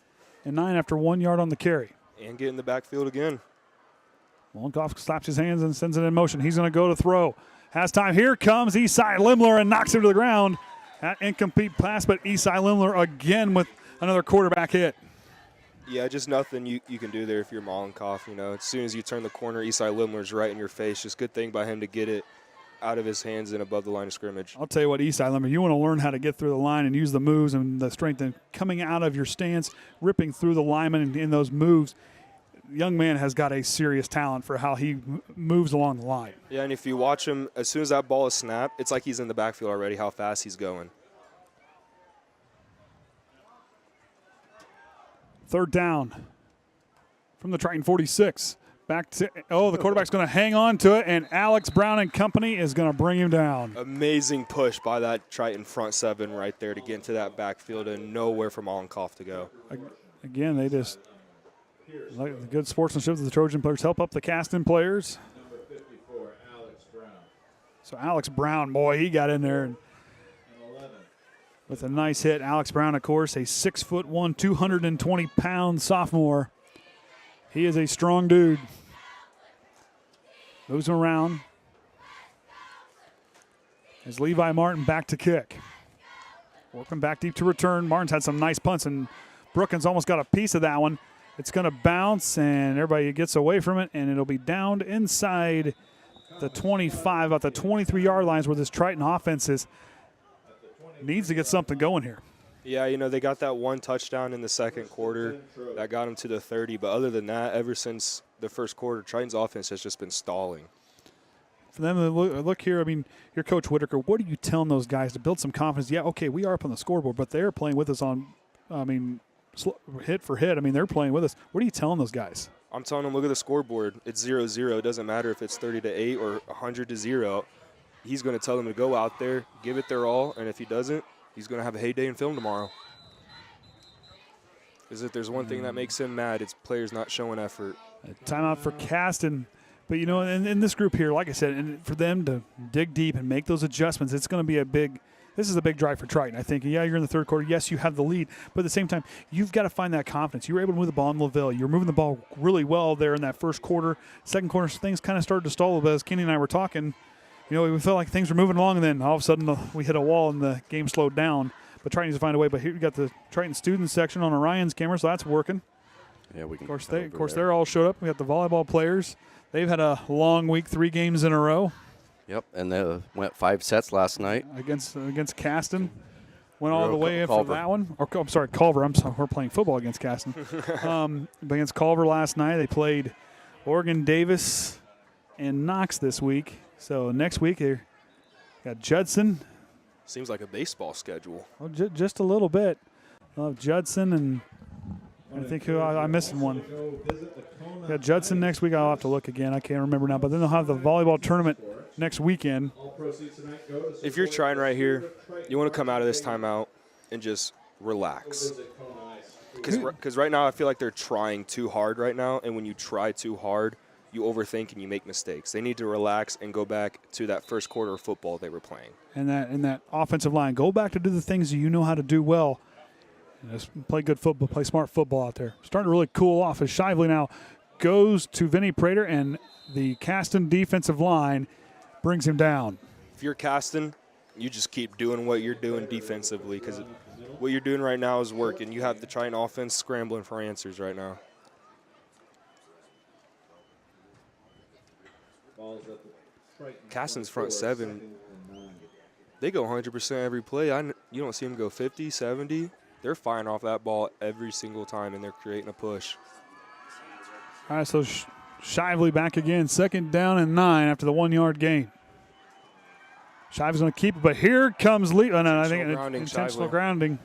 Speaker 2: and 9 after 1 yard on the carry.
Speaker 3: And get in the backfield again.
Speaker 2: Molenkoff slaps his hands and sends it in motion. He's going to go to throw. Has time. Here comes Esai Limler and knocks him to the ground. That incomplete pass, but Esai Limler again with another quarterback hit.
Speaker 3: Yeah, just nothing you can do there if you're Molenkoff. You know, as soon as you turn the corner, Esai Limler's right in your face. Just good thing by him to get it out of his hands and above the line of scrimmage.
Speaker 2: I'll tell you what, Esai Limler, you want to learn how to get through the line and use the moves and the strength and coming out of your stance, ripping through the lineman in those moves. Young man has got a serious talent for how he moves along the line.
Speaker 3: Yeah, and if you watch him, as soon as that ball is snapped, it's like he's in the backfield already, how fast he's going.
Speaker 2: 3rd down from the Triton 46. Back to, the quarterback's going to hang on to it, and Alex Brown and company is going to bring him down.
Speaker 3: Amazing push by that Triton front seven right there to get into that backfield and nowhere for Mollenkoff to go.
Speaker 2: Again, they just, like the good sportsmanship of the Trojan players, help up the Caston players.
Speaker 1: Number 54, Alex Brown.
Speaker 2: So Alex Brown, boy, he got in there and
Speaker 1: 11.
Speaker 2: with a nice hit. Alex Brown, of course, a 6'1", 220-pound sophomore. He is a strong dude. Moves him around. As Levi Martin back to kick. Working back deep to return. Martin's had some nice punts, and Brookins almost got a piece of that one. It's going to bounce, and everybody gets away from it, and it'll be downed inside the 25, about the 23-yard lines where this Triton offense is. Needs to get something going here.
Speaker 3: Yeah, they got that one touchdown in the second quarter that got them to the 30. But other than that, ever since the first quarter, Triton's offense has just been stalling.
Speaker 2: For them to look here, I mean, your coach Whitaker, what are you telling those guys to build some confidence? Yeah, okay, we are up on the scoreboard, but they're playing with us on, hit for hit. I mean, they're playing with us. What are you telling those guys?
Speaker 3: I'm telling them, look at the scoreboard. It's 0-0. It doesn't matter if it's 30-8 or 100-0. He's going to tell them to go out there, give it their all, and if he doesn't, he's going to have a heyday in film tomorrow. Because if there's one thing that makes him mad, it's players not showing effort.
Speaker 2: A timeout for Caston. But, in this group here, like I said, and for them to dig deep and make those adjustments, it's going to be this is a big drive for Triton, I think. Yeah, you're in the third quarter. Yes, you have the lead. But at the same time, you've got to find that confidence. You were able to move the ball in LaVille. You're moving the ball really well there in that first quarter. Second quarter, things kind of started to stall a bit. As Kenny and I were talking, we felt like things were moving along, and then all of a sudden we hit a wall and the game slowed down. But Triton needs to find a way. But here we got the Triton student section on Orion's camera, so that's working.
Speaker 4: Yeah, we can.
Speaker 2: Of course, they're all showed up. We got the volleyball players. They've had a long week, 3 games in a row.
Speaker 4: Yep, and they went 5 sets last night
Speaker 2: against Caston. Went all the way for that one. Or I'm sorry, Culver. I'm sorry, we're playing football against Caston. Against Culver last night, they played Oregon, Davis, and Knox this week. So next week they got Judson.
Speaker 3: Seems like a baseball schedule.
Speaker 2: Well, just a little bit. Judson and I think who I'm missing one. Got Judson next week. I'll have to look again. I can't remember now. But then they'll have the volleyball tournament next weekend.
Speaker 3: If you're trying right here, you want to come out of this timeout and just relax. Because right now I feel like they're trying too hard right now. And when you try too hard, you overthink and you make mistakes. They need to relax and go back to that first quarter of football they were playing.
Speaker 2: And that offensive line, go back to do the things that you know how to do well. And just play good football, play smart football out there. Starting to really cool off as Shively now goes to Vinny Prater, and the Caston defensive line brings him down.
Speaker 3: If you're Caston, you just keep doing what you're doing defensively, because what you're doing right now is working. You have the Triton offense scrambling for answers right now. Caston's front seven, they go 100% every play. You don't see them go 50, 70. They're firing off that ball every single time, and they're creating a push.
Speaker 2: All right, so Shively back again. 2nd down and 9 after the 1-yard gain. Shively's going to keep it, but here comes Lee. I think intentional grounding.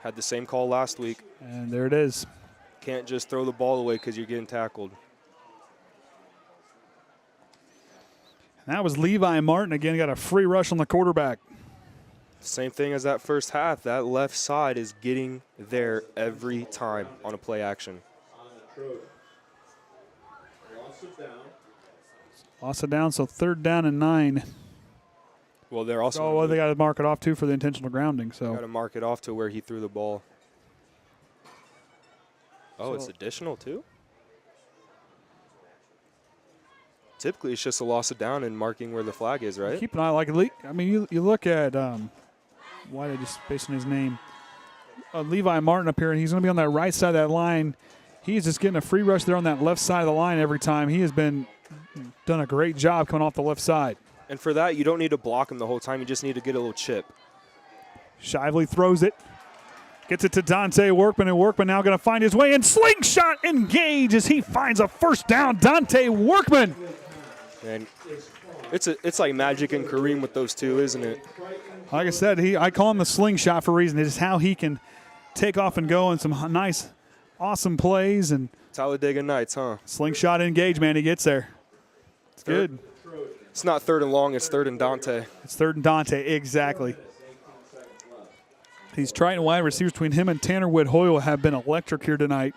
Speaker 3: Had the same call last week.
Speaker 2: And there it is.
Speaker 3: Can't just throw the ball away because you're getting tackled.
Speaker 2: And that was Levi Martin. Again, got a free rush on the quarterback.
Speaker 3: Same thing as that first half. That left side is getting there every time on a play action.
Speaker 2: Lost it down, so 3rd down and 9.
Speaker 3: Well, they're also.
Speaker 2: They got to mark it off too for the intentional grounding. So
Speaker 3: got to mark it off to where he threw the ball. Oh, it's additional too. Typically, it's just a loss of down and marking where the flag is, right?
Speaker 2: Keep an eye, you look at why did I just space on his name? Levi Martin up here, and he's going to be on that right side of that line. He's just getting a free rush there on that left side of the line every time. He has done a great job coming off the left side.
Speaker 3: And for that, you don't need to block him the whole time. You just need to get a little chip.
Speaker 2: Shively throws it. Gets it to Dante Workman, and Workman now going to find his way, and slingshot engage as he finds a first down. Dante Workman.
Speaker 3: And it's like magic and Kareem with those two, isn't it?
Speaker 2: Like I said, I call him the slingshot for a reason. It is how he can take off and go in some nice, awesome plays. And
Speaker 3: Talladega Nights, huh?
Speaker 2: Slingshot engage, man. He gets there. It's good.
Speaker 3: It's not 3rd and long. It's 3rd and Dante.
Speaker 2: It's 3rd and Dante, exactly. These Triton wide receivers between him and Tanner Whit-Hoyle have been electric here tonight.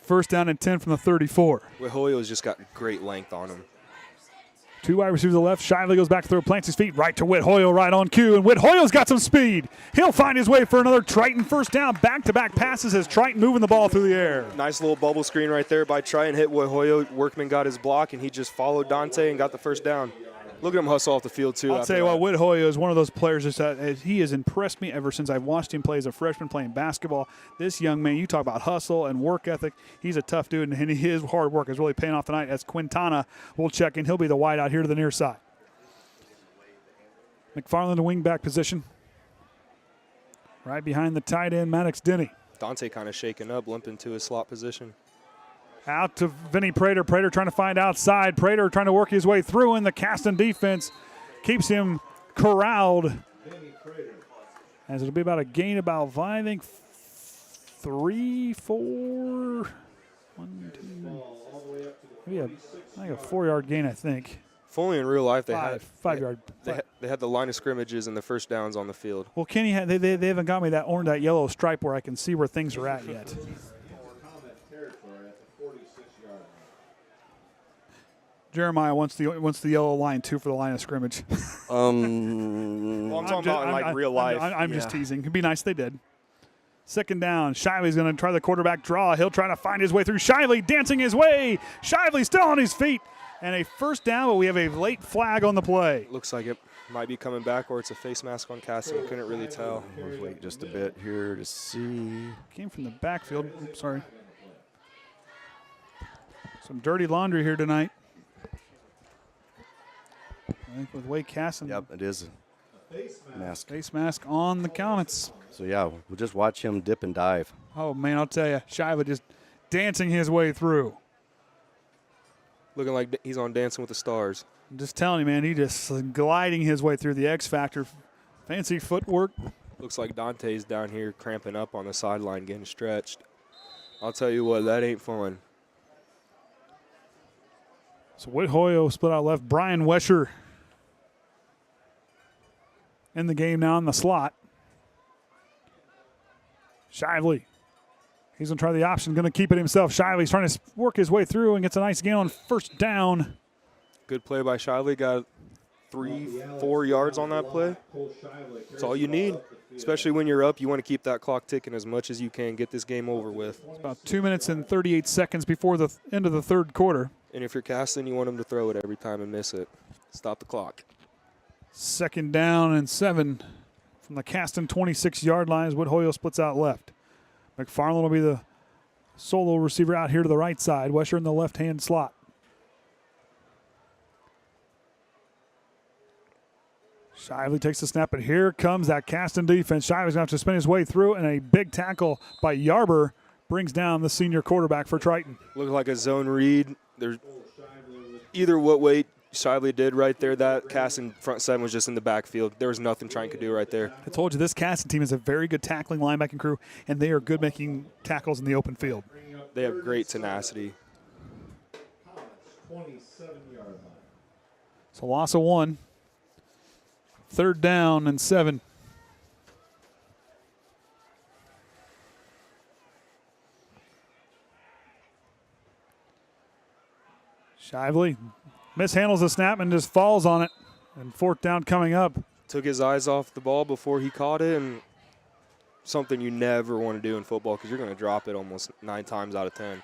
Speaker 2: 1st down and 10 from the 34.
Speaker 3: Whit-Hoyle's just got great length on him.
Speaker 2: 2 wide receivers to the left. Shively goes back to throw, plants his feet right to Whit-Hoyle, right on cue. And Whit-Hoyle's got some speed. He'll find his way for another Triton 1st down. Back-to-back passes as Triton moving the ball through the air.
Speaker 3: Nice little bubble screen right there by Triton. Hit Whit-Hoyle. Workman got his block, and he just followed Dante and got the 1st down. Look at him hustle off the field, too.
Speaker 2: I'll tell you what, Whit-Hoyle is one of those players that he has impressed me ever since I've watched him play as a freshman playing basketball. This young man, you talk about hustle and work ethic. He's a tough dude, and his hard work is really paying off tonight as Quintana will check in. He'll be the wide out here to the near side. McFarland to wing back position. Right behind the tight end, Maddox Denny.
Speaker 3: Dante kind of shaking up, limping to his slot position.
Speaker 2: Out to Vinny Prater. Prater trying to find outside. Prater trying to work his way through, and the Caston defense keeps him corralled. As it'll be about a gain about, I think, 3, 4, 1, 2, maybe a 4-yard gain, I think.
Speaker 3: If only in real life they had
Speaker 2: 5 yard.
Speaker 3: They had the line of scrimmages and the 1st downs on the field.
Speaker 2: Well, Kenny, they haven't got me that orange, that yellow stripe where I can see where things are at yet. Jeremiah wants the yellow line too for the line of scrimmage.
Speaker 3: Well, I'm talking about in like real life.
Speaker 2: I'm just teasing. It'd be nice they did. 2nd down. Shively's going to try the quarterback draw. He'll try to find his way through. Shively dancing his way. Shively still on his feet. And a 1st down, but we have a late flag on the play.
Speaker 3: Looks like it might be coming back, or it's a face mask on Caston. Couldn't really tell.
Speaker 4: Let's wait just a bit here to see.
Speaker 2: Came from the backfield. Oops, sorry. Some dirty laundry here tonight. I think with Wade Caston.
Speaker 4: Yep, it is a mask.
Speaker 2: Face mask on the Comets.
Speaker 4: So, yeah, we'll just watch him dip and dive.
Speaker 2: Oh, man, I'll tell you. Shiva just dancing his way through.
Speaker 3: Looking like he's on Dancing with the Stars.
Speaker 2: I'm just telling you, man, he just gliding his way through the X Factor. Fancy footwork.
Speaker 3: Looks like Dante's down here cramping up on the sideline, getting stretched. I'll tell you what, that ain't fun.
Speaker 2: So Whit-Hoyle split out left. Brian Wesher in the game now in the slot. Shively. He's going to try the option, going to keep it himself. Shively's trying to work his way through and gets a nice gain on 1st down.
Speaker 3: Good play by Shively. Got 3-4 yards on that play. That's all you need, especially when you're up. You want to keep that clock ticking as much as you can, get this game over with.
Speaker 2: It's about 2 minutes and 38 seconds before the end of the 3rd quarter.
Speaker 3: And if you're Caston, you want them to throw it every time and miss it. Stop the clock.
Speaker 2: 2nd down and 7 from the Caston 26-yard line as Whit-Hoyle splits out left. McFarland will be the solo receiver out here to the right side. Wesher in the left-hand slot. Shively takes the snap, but here comes that Caston defense. Shively's going to have to spin his way through, and a big tackle by Yarber brings down the senior quarterback for Triton.
Speaker 3: Looked like a zone read. There's either what way Shively did right there, that Caston front seven was just in the backfield. There was nothing Triton could do right there.
Speaker 2: I told you this Caston team is a very good tackling linebacking crew, and they are good making tackles in the open field.
Speaker 3: They have great tenacity.
Speaker 2: So loss of 1. 3rd down and 7. Shively mishandles the snap and just falls on it. And 4th down coming up.
Speaker 3: Took his eyes off the ball before he caught it, and something you never want to do in football because you're going to drop it almost 9 times out of 10.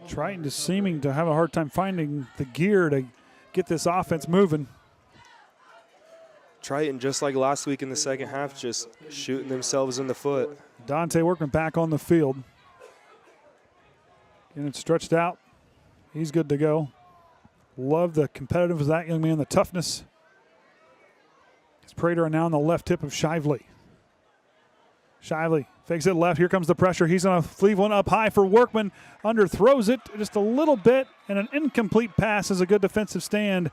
Speaker 2: Triton just seeming to have a hard time finding the gear to get this offense moving.
Speaker 3: Triton, just like last week in the 2nd half, just shooting themselves in the foot.
Speaker 2: Dante Workman back on the field. Getting it stretched out. He's good to go. Love the competitiveness of that young man, the toughness. It's Prater now on the left tip of Shively. Shively fakes it left. Here comes the pressure. He's going to leave one up high for Workman. Underthrows it just a little bit, and an incomplete pass is a good defensive stand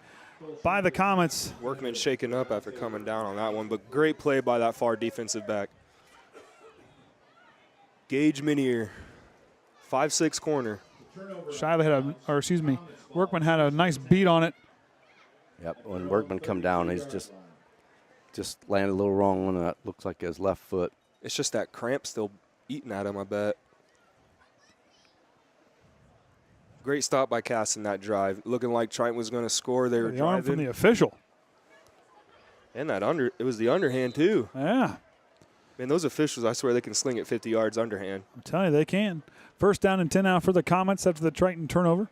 Speaker 2: by the Comets.
Speaker 3: Workman shaking up after coming down on that one, but great play by that far defensive back. Gage Minier, 5-6 corner.
Speaker 2: Shively Workman had a nice beat on it.
Speaker 4: Yep, when Workman come down, he's just landed a little wrong on that. Looks like his left foot.
Speaker 3: It's just that cramp still eating at him, I bet. Great stop by Caston that drive. Looking like Triton was going to score. They were
Speaker 2: The arm from
Speaker 3: driving.
Speaker 2: the official.
Speaker 3: And it was the underhand too.
Speaker 2: Yeah.
Speaker 3: Man, those officials, I swear they can sling it 50 yards underhand.
Speaker 2: I'm telling you, they can. First down and 10 now for the Comets after the Triton turnover.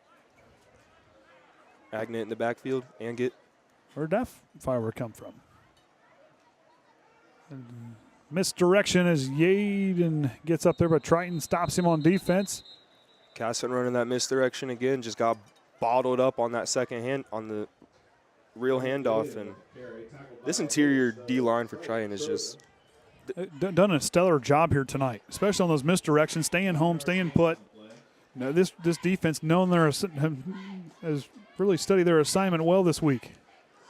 Speaker 3: Agnet in the backfield, Angit.
Speaker 2: Where'd that firework come from? Misdirection as Yaden gets up there, but Triton stops him on defense.
Speaker 3: Caston running that misdirection again, just got bottled up on that second hand, on the real handoff. And this interior D-line for Triton is just
Speaker 2: done a stellar job here tonight, especially on those misdirections, staying home, staying put. No, this defense, knowing has really studied their assignment well this week.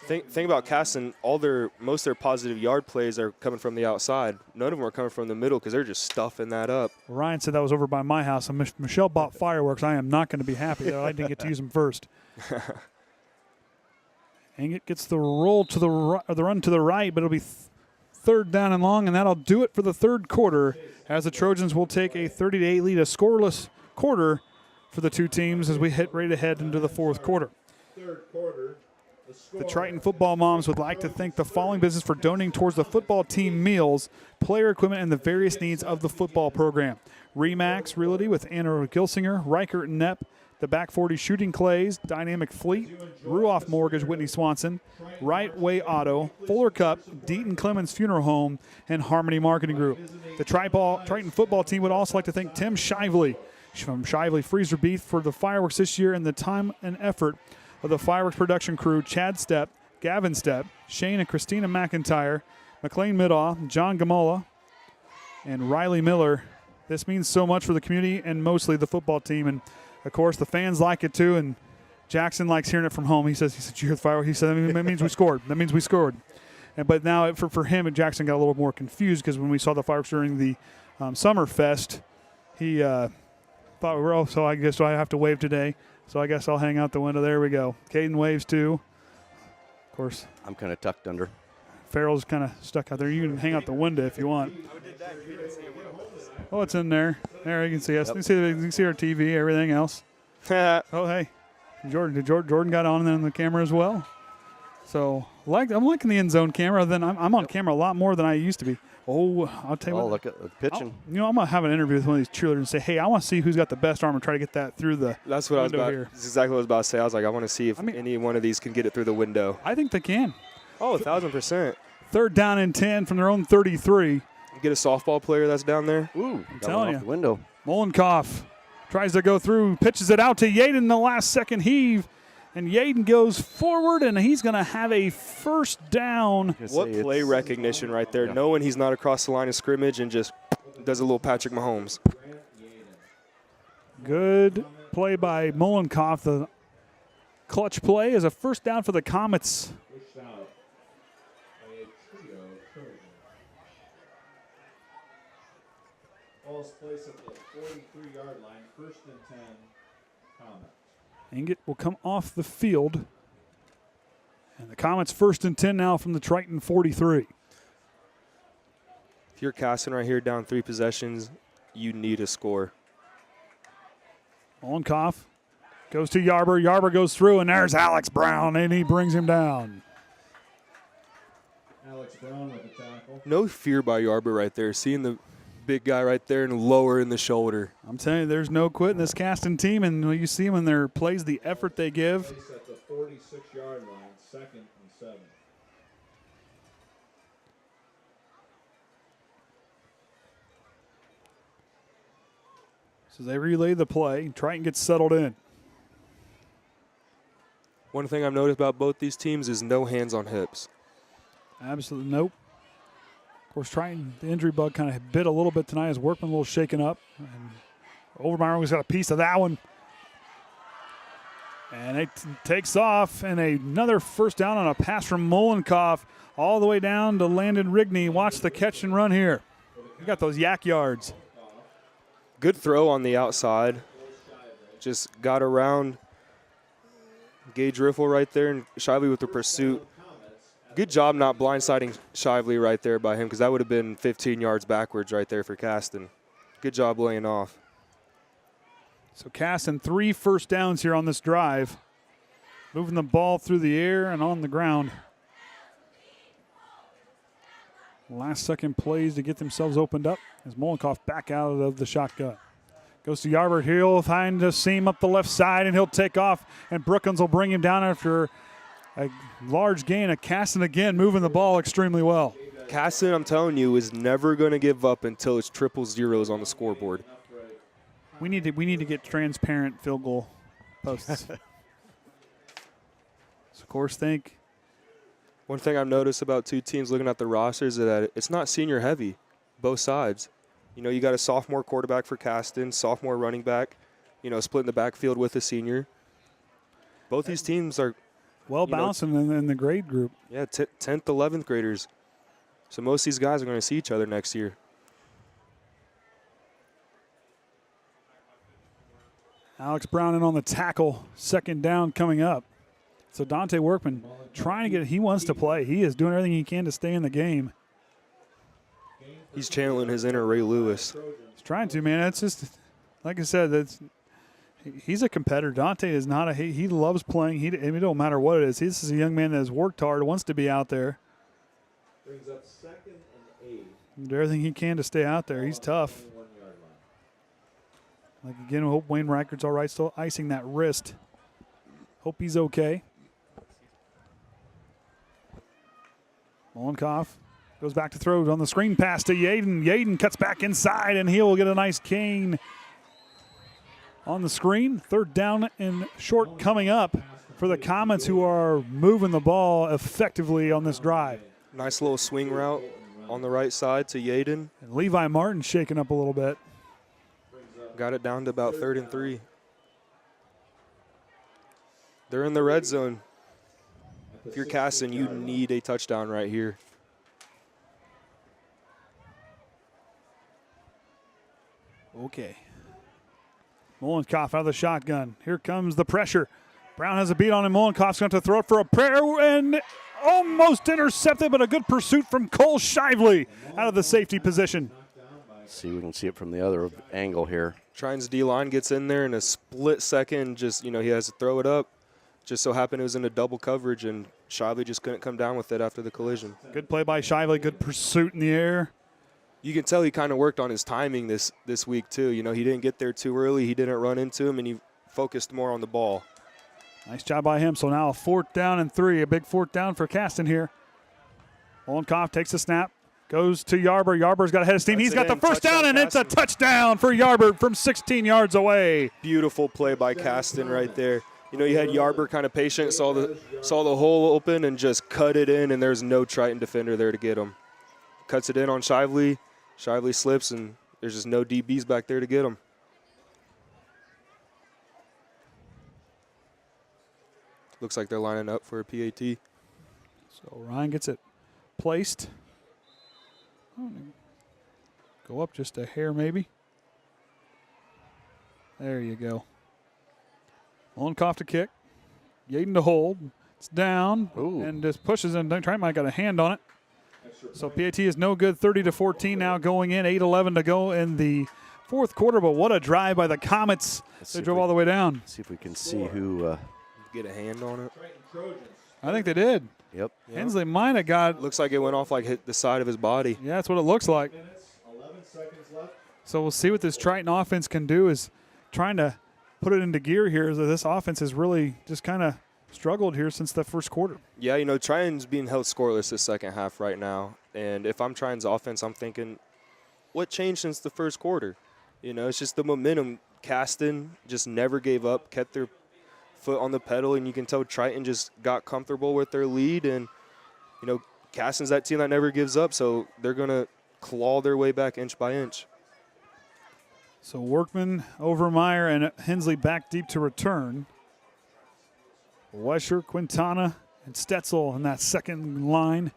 Speaker 3: Thing about Caston, most of their positive yard plays are coming from the outside. None of them are coming from the middle because they're just stuffing that up.
Speaker 2: Ryan said that was over by my house, and Michelle bought fireworks. I am not going to be happy that I didn't get to use them first. And it gets the roll to the right, or the run to the right, but it'll be third down and long, and that'll do it for the third quarter as the Trojans will take a 30-8 lead, a scoreless quarter for the two teams as we hit right ahead into the fourth quarter.
Speaker 1: Third quarter.
Speaker 2: The Triton football moms would like to thank the following business for donating towards the football team meals, player equipment, and the various needs of the football program. Remax Realty with Anna Gilsinger, Reichert and Knepp, the Back 40 Shooting Clays, Dynamic Fleet, Ruoff Mortgage, Whitney Swanson, Right Way Auto, Fuller Cup, Deaton Clemens Funeral Home, and Harmony Marketing Group. The Triton football team would also like to thank Tim Shively from Shively Freezer Beef for the fireworks this year and the time and effort of the fireworks production crew, Chad Stepp, Gavin Stepp, Shane and Christina McIntyre, McLean Midaw, John Gamola, and Riley Miller. This means so much for the community and mostly the football team. And, of course, the fans like it too. And Jackson likes hearing it from home. He said, you hear the fireworks? He said, that means we scored. That means we scored. But now for him, Jackson got a little more confused because when we saw the fireworks during the Summer Fest, he thought we were, so I guess I have to wave today. So I guess I'll hang out the window. There we go. Caden waves too. Of course.
Speaker 4: I'm kind of tucked under.
Speaker 2: Farrell's kind of stuck out there. You can hang out the window if you want. Oh, it's in there. There, you can see us.
Speaker 4: Yep.
Speaker 2: You can see our TV, everything else. Oh, hey. Jordan got on the camera as well. So I'm liking the end zone camera. Then I'm on camera a lot more than I used to be. Oh, I'll tell you what.
Speaker 4: Look at the pitching.
Speaker 2: I'm going to have an interview with one of these cheerleaders and say, hey, I want to see who's got the best arm and try to get that through the
Speaker 3: That's what I was
Speaker 2: window
Speaker 3: about.
Speaker 2: here.
Speaker 3: That's exactly what I was about to say. I was like, I want to see if any one of these can get it through the window.
Speaker 2: I think they can.
Speaker 3: Oh, 1,000%.
Speaker 2: Third down and 10 from their own 33.
Speaker 3: Get a softball player that's down there.
Speaker 4: Ooh,
Speaker 2: I'm telling you.
Speaker 4: The window.
Speaker 2: Molenkoff tries to go through, pitches it out to Yaden, the last second heave. And Yaden goes forward, and he's going to have a first down.
Speaker 3: What play recognition right there, knowing he's not across the line of scrimmage and just does a little Patrick Mahomes.
Speaker 2: Good play by Molenkoff. The clutch play is a first down for the Comets.
Speaker 1: Ball's placed at the 43-yard line, first and 10, Comets.
Speaker 2: Ingett will come off the field. And the Comets first and 10 now from the Triton 43.
Speaker 3: If you're Caston right here down 3 possessions, you need a score.
Speaker 2: Molenkoff goes to Yarber. Yarber goes through, and there's Alex Brown, and he brings him down.
Speaker 1: Alex Brown with the tackle.
Speaker 3: No fear by Yarber right there. Seeing the big guy right there and lowering the shoulder.
Speaker 2: I'm telling you, there's no quitting this Caston team, and when you see them in their plays, the effort they give.
Speaker 1: Placed at the 46-yard line, second and 7.
Speaker 2: So they relay the play. Triton gets settled in.
Speaker 3: One thing I've noticed about both these teams is no hands on hips.
Speaker 2: Absolutely nope. Of course, Triton, the injury bug kind of bit a little bit tonight as Workman a little shaken up. And Overmeyer got a piece of that one. And it takes off, and another first down on a pass from Molenkoff all the way down to Landon Rigney. Watch the catch and run here. You got those yak yards.
Speaker 3: Good throw on the outside. Just got around Gage Riffle right there, and Shively with the pursuit. Good job not blindsiding Shively right there by him, because that would have been 15 yards backwards right there for Caston. Good job laying off.
Speaker 2: So Caston, 3 first downs here on this drive. Moving the ball through the air and on the ground. Last second plays to get themselves opened up as Molenkoff back out of the shotgun. Goes to Yarbert. He'll find a seam up the left side, and he'll take off, and Brookins will bring him down after a large gain of Caston again, moving the ball extremely well.
Speaker 3: Caston, I'm telling you, is never going to give up until it's triple zeros on the scoreboard.
Speaker 2: We need to get transparent field goal posts. So of course,
Speaker 3: one thing I've noticed about two teams looking at the rosters is that it's not senior heavy, both sides. You know, you got a sophomore quarterback for Caston, sophomore running back, splitting the backfield with a senior. Both these teams are
Speaker 2: well balanced in the grade group.
Speaker 3: Yeah, 10th, 11th graders. So most of these guys are going to see each other next year.
Speaker 2: Alex Brown in on the tackle, second down coming up. So Dante Workman trying to he wants to play. He is doing everything he can to stay in the game.
Speaker 3: He's channeling his inner Ray Lewis.
Speaker 2: He's trying to, man. It's just, like I said, he's a competitor. Dante is not he loves playing. It don't matter what it is. This is a young man that has worked hard, wants to be out there.
Speaker 1: Brings up 2nd and 8.
Speaker 2: Do everything he can to stay out there. He's tough. Like again, I hope Wayne Reichert's all right. Still icing that wrist. Hope he's okay. Molenkoff goes back to throw on the screen pass to Yaden. Yaden cuts back inside, and he'll get a nice gain on the screen. 3rd down and short coming up for the Comets, who are moving the ball effectively on this drive.
Speaker 3: Nice little swing route on the right side to Yaden.
Speaker 2: And Levi Martin shaking up a little bit.
Speaker 3: Got it down to about 3rd and 3. They're in the red zone. If you're Caston, you need a touchdown right here.
Speaker 2: Okay. Molenkoff out of the shotgun. Here comes the pressure. Brown has a beat on him. Molenkoff's going to throw it for a prayer and almost intercepted, but a good pursuit from Cole Shively out of the safety position.
Speaker 4: See, we can see it from the other angle here.
Speaker 3: Triton's D-line gets in there in a split second. Just, he has to throw it up. Just so happened it was in a double coverage, and Shively just couldn't come down with it after the collision.
Speaker 2: Good play by Shively. Good pursuit in the air.
Speaker 3: You can tell he kind of worked on his timing this week, too. He didn't get there too early. He didn't run into him, and he focused more on the ball.
Speaker 2: Nice job by him. So now a 4th down and 3. A big 4th down for Caston here. Molenkoff takes the snap. Goes to Yarbert. Yarbert's got a head of steam. He's got the first down, and it's a touchdown for Yarbert from 16 yards away.
Speaker 3: Beautiful play by Caston right there. You had Yarbert kind of patient, saw the hole open, and just cut it in, and there's no Triton defender there to get him. Cuts it in on Shively. Shively slips, and there's just no DBs back there to get him. Looks like they're lining up for a PAT.
Speaker 2: So Ryan gets it placed. Go up just a hair maybe. There you go. Molenkoff to kick. Yaden to hold. It's down.
Speaker 4: Ooh. And
Speaker 2: just pushes and Triton might got a hand on it. So PAT is no good. 30-14 now going in. 8:11 to go in the 4th quarter. But what a drive by the Comets. They drove all the way down.
Speaker 4: See if we can see who.
Speaker 3: Get a hand on it.
Speaker 2: I think they did.
Speaker 4: Yep.
Speaker 2: Hensley might have got.
Speaker 3: Looks like it went off hit the side of his body.
Speaker 2: Yeah, that's what it looks like.
Speaker 1: 11 seconds left.
Speaker 2: So we'll see what this Triton offense can do, is trying to put it into gear here. This offense has really just kind of struggled here since the first quarter.
Speaker 3: Yeah, Triton's being held scoreless this second half right now. And if I'm Triton's offense, I'm thinking, what changed since the first quarter? It's just the momentum. Caston just never gave up, kept their foot on the pedal, and you can tell Triton just got comfortable with their lead. And, Caston's that team that never gives up, so they're going to claw their way back inch by inch.
Speaker 2: So Workman, Overmeyer, and Hensley back deep to return. Wesher, Quintana, and Stetzel in that second line.